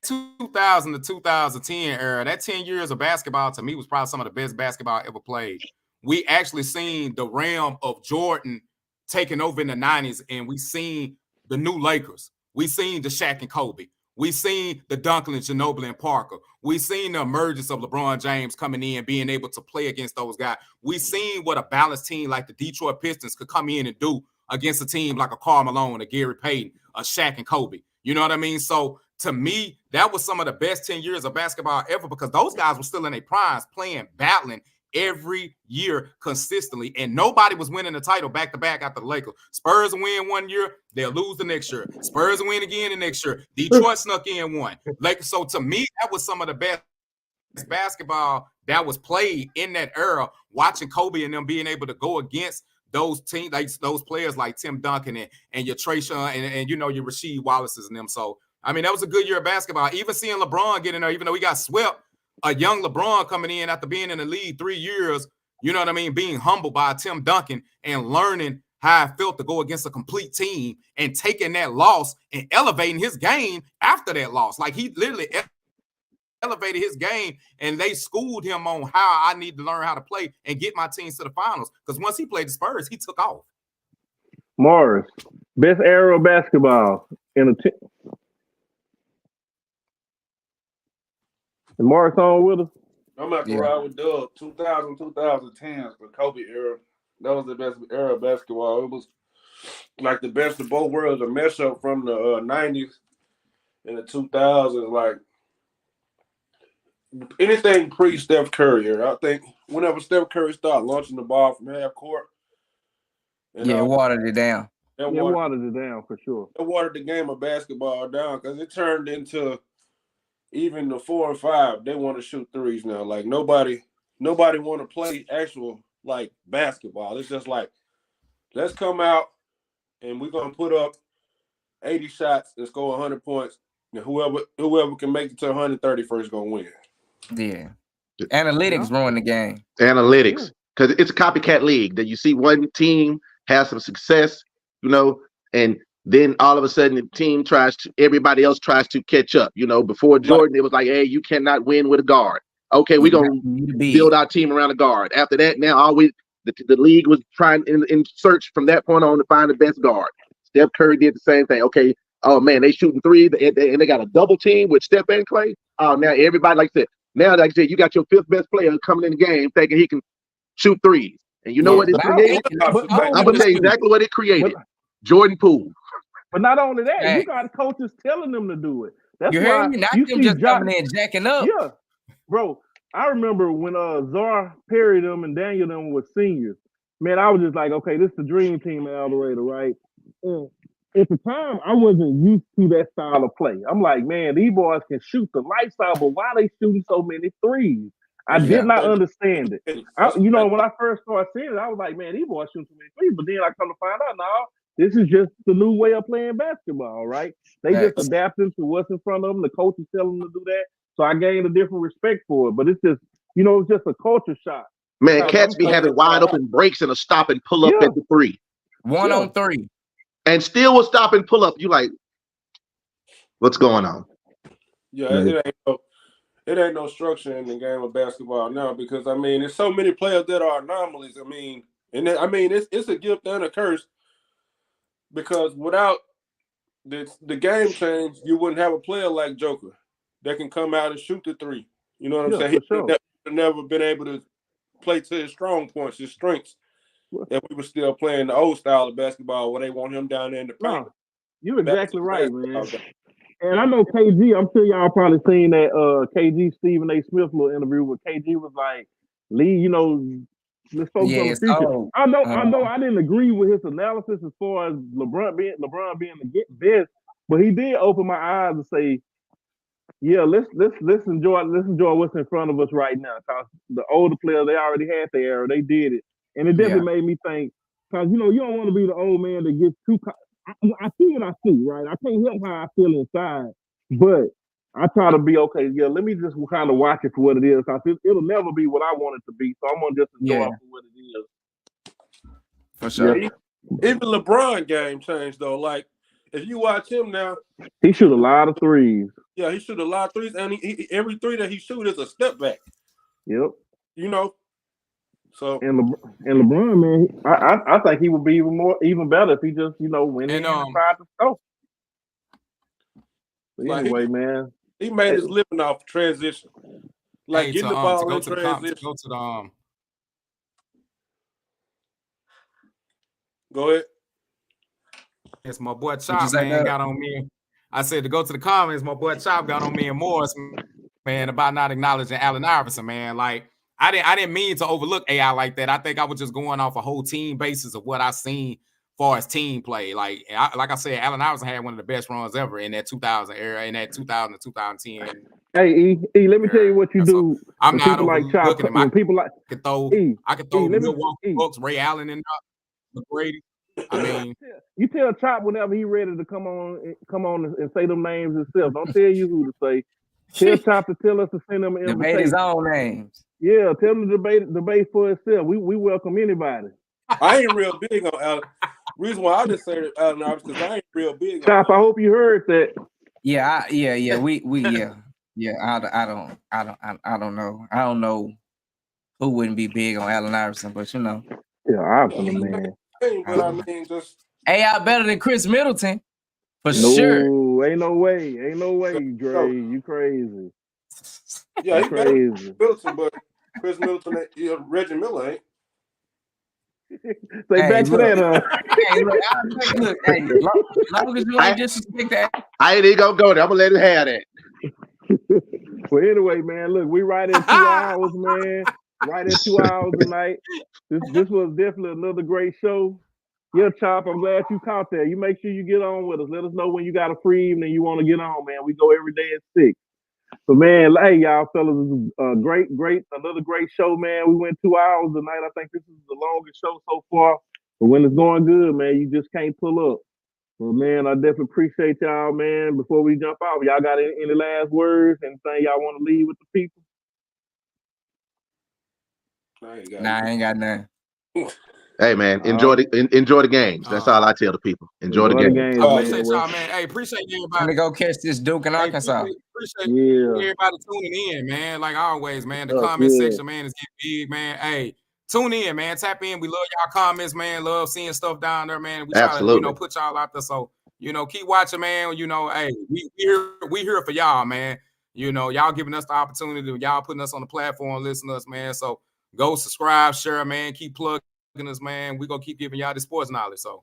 2000 to 2010 era, that 10 years of basketball to me was probably some of the best basketball ever played. We actually seen the realm of Jordan taking over in the 90s, and we seen the new Lakers. We seen the Shaq and Kobe. We seen the Duncan and Ginobili and Parker. We seen the emergence of LeBron James coming in, being able to play against those guys. We seen what a balanced team like the Detroit Pistons could come in and do against a team like a Karl Malone, a Gary Payton, a Shaq and Kobe. You know what I mean? So to me, that was some of the best 10 years of basketball ever because those guys were still in their primes, playing, battling every year consistently, and nobody was winning the title back-to-back after the Lakers. Spurs win one year, they'll lose the next year. Spurs win again the next year. Detroit snuck in one. So to me, that was some of the best basketball that was played in that era, watching Kobe and them being able to go against those teams, like those players like Tim Duncan and your Trayshawn and you know, your Rasheed Wallaces and them. So, I mean, that was a good year of basketball. Even seeing LeBron get in there, even though he got swept, a young LeBron coming in after being in the league 3 years, you know what I mean, being humbled by Tim Duncan and learning how it felt to go against a complete team and taking that loss and elevating his game after that loss. Like he literally elevated his game and they schooled him on how I need to learn how to play and get my teams to the finals. Because once he played the Spurs, he took off. Morris, best era of basketball in a team. Is Morris on with us? I'm about to ride with Doug. 2000, 2010 the Kobe era. That was the best era of basketball. It was like the best of both worlds, a mesh up from the 90s and the 2000s. Like anything pre-Steph Curry era. I think whenever Steph Curry started launching the ball from half court. It watered it down. It watered it down for sure. It watered the game of basketball down because it turned into even the 4 and 5, they want to shoot threes now. Like nobody want to play actual like basketball. It's just like, let's come out and we're gonna put up 80 shots and score 100 points. And whoever can make it to 130 first gonna win. Yeah, analytics ruin the game. Analytics, because it's a copycat league that you see one team has some success, you know, and Then all of a sudden, everybody else tries to catch up. You know, before Jordan, it was like, hey, you cannot win with a guard. Okay, we're gonna build our team around a guard. After that, now the league was trying in search from that point on to find the best guard. Steph Curry did the same thing. Okay, oh man, they shooting three, and they got a double team with Steph and Clay. Oh, now everybody, like I said, like I said, you got your fifth best player coming in the game thinking he can shoot threes. And you know what it created? I'm gonna tell you exactly what it created. Jordan Poole. But not only that, you got coaches telling them to do it. That's you why heard me? Not you them see just coming in jacking up. Yeah, bro. I remember when Czar Perry them and Daniel them were seniors. Man, I was just like, okay, this is the dream team at El Dorado, right? And at the time, I wasn't used to that style of play. I'm like, man, these boys can shoot the lights out, but why they shooting so many threes? I did not understand it. When I first started seeing it, I was like, man, these boys shooting too many threes. But then I come to find out, now this is just the new way of playing basketball, right? They just adapting to what's in front of them. The coach is telling them to do that. So I gained a different respect for it. But it's just, it's just a culture shock. Man, cats be having wide open breaks and a stop and pull up at the three. 1 on 3. And still will stop and pull up. You like, what's going on? Yeah, it ain't no structure in the game of basketball now because, I mean, there's so many players that are anomalies. I mean, it's a gift and a curse because without the game change, you wouldn't have a player like Joker that can come out and shoot the three. You know what I'm saying? He'd never been able to play to his strong points, his strengths. If we were still playing the old style of basketball where they want him down there in the paint. You're exactly right, man. And I know KG, I'm sure y'all probably seen that KG Stephen A. Smith little interview where KG was like, Lee, let's focus on the future. I know I didn't agree with his analysis as far as LeBron being the best, but he did open my eyes and say, yeah, let's enjoy what's in front of us right now. Cause the older players, they already had their era, they did it. And it definitely made me think, because, you don't want to be the old man that gets too... I see what I see, right? I can't help how I feel inside, but I try to be, okay, let me just kind of watch it for what it is, because it'll never be what I want it to be, so I'm going to just enjoy it for what it is. For sure. Yeah. Even LeBron game changed, though. Like, if you watch him now... He shoot a lot of threes. Yeah, he shoot a lot of threes, and every three that he shoot is a step back. Yep. So and LeBron, man, I think he would be even better if he just went in and tried to score. But anyway, man, he made his living off transition, like getting the ball in transition. Go ahead. It's my boy Chop, man, got on me. I said to go to the comments. My boy Chop got on me and Morris, man, about not acknowledging Allen Iverson, man. Like. I didn't mean to overlook AI like that. I think I was just going off a whole team basis of what I seen as far as team play. Like I said, Allen Iverson had one of the best runs ever in that 2000 era, in that 2000 to 2010. Hey, let me tell you what you do. I'm not overlooking him. I can throw Milwaukee Bucks, Ray Allen, and McGrady. I mean, you tell Chop whenever he ready to come on and say them names himself. Don't tell you who to say. Tell Chop to tell us to send them an debate his own names. Yeah, tell him to debate for itself. We welcome anybody. I ain't real big on Allen. Reason why I just say Allen Iverson because I ain't real big. Chop, I hope you heard that. Yeah. I don't know. I don't know who wouldn't be big on Allen Iverson, but Yeah, I'm man. But I mean, just AI better than Chris Middleton. For sure. Ain't no way, Dre. You crazy. Yeah, he crazy. Middleton, but Chris Middleton, Reggie Miller ain't. Say back to that. Hey, long as you ain't disrespect that. I ain't even gonna go there. I'm gonna let him have that. Well, anyway, man, look, we right at 2 hours, man. Right at 2 hours tonight. This was definitely another great show. Yeah, Chop, I'm glad you caught that. You make sure you get on with us. Let us know when you got a free evening you want to get on, man. We go every day at 6. So, man, hey, y'all fellas, another great show, man. We went 2 hours tonight. I think this is the longest show so far. But when it's going good, man, you just can't pull up. Well, man, I definitely appreciate y'all, man. Before we jump off, y'all got any last words? Anything y'all want to leave with the people? I ain't got nothing. Hey man, enjoy the games. That's all I tell the people. Enjoy the Enjoy the games. games, Oh, man. Appreciate Well, y'all, man. Hey, appreciate I'm everybody. gonna go catch this Duke in Hey, Arkansas. appreciate yeah. everybody tuning in, man. Like always, man. The Oh, comment yeah. section, man, is getting big, man. Hey, tune in, man. Tap in. We love y'all comments, man. Love seeing stuff down there, man. We try to, Absolutely. put y'all out there. So, keep watching, man. Hey, we here for y'all, man. Y'all giving us the opportunity. Y'all putting us on the platform, listening to us, man. So go subscribe, share, man. Keep plugging us, man. We gonna keep giving y'all the sports knowledge. So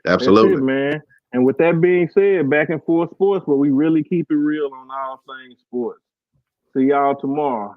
Absolutely. That's it, man. And with that being said, Back and Forth Sports, where we really keep it real on all things sports. See y'all tomorrow.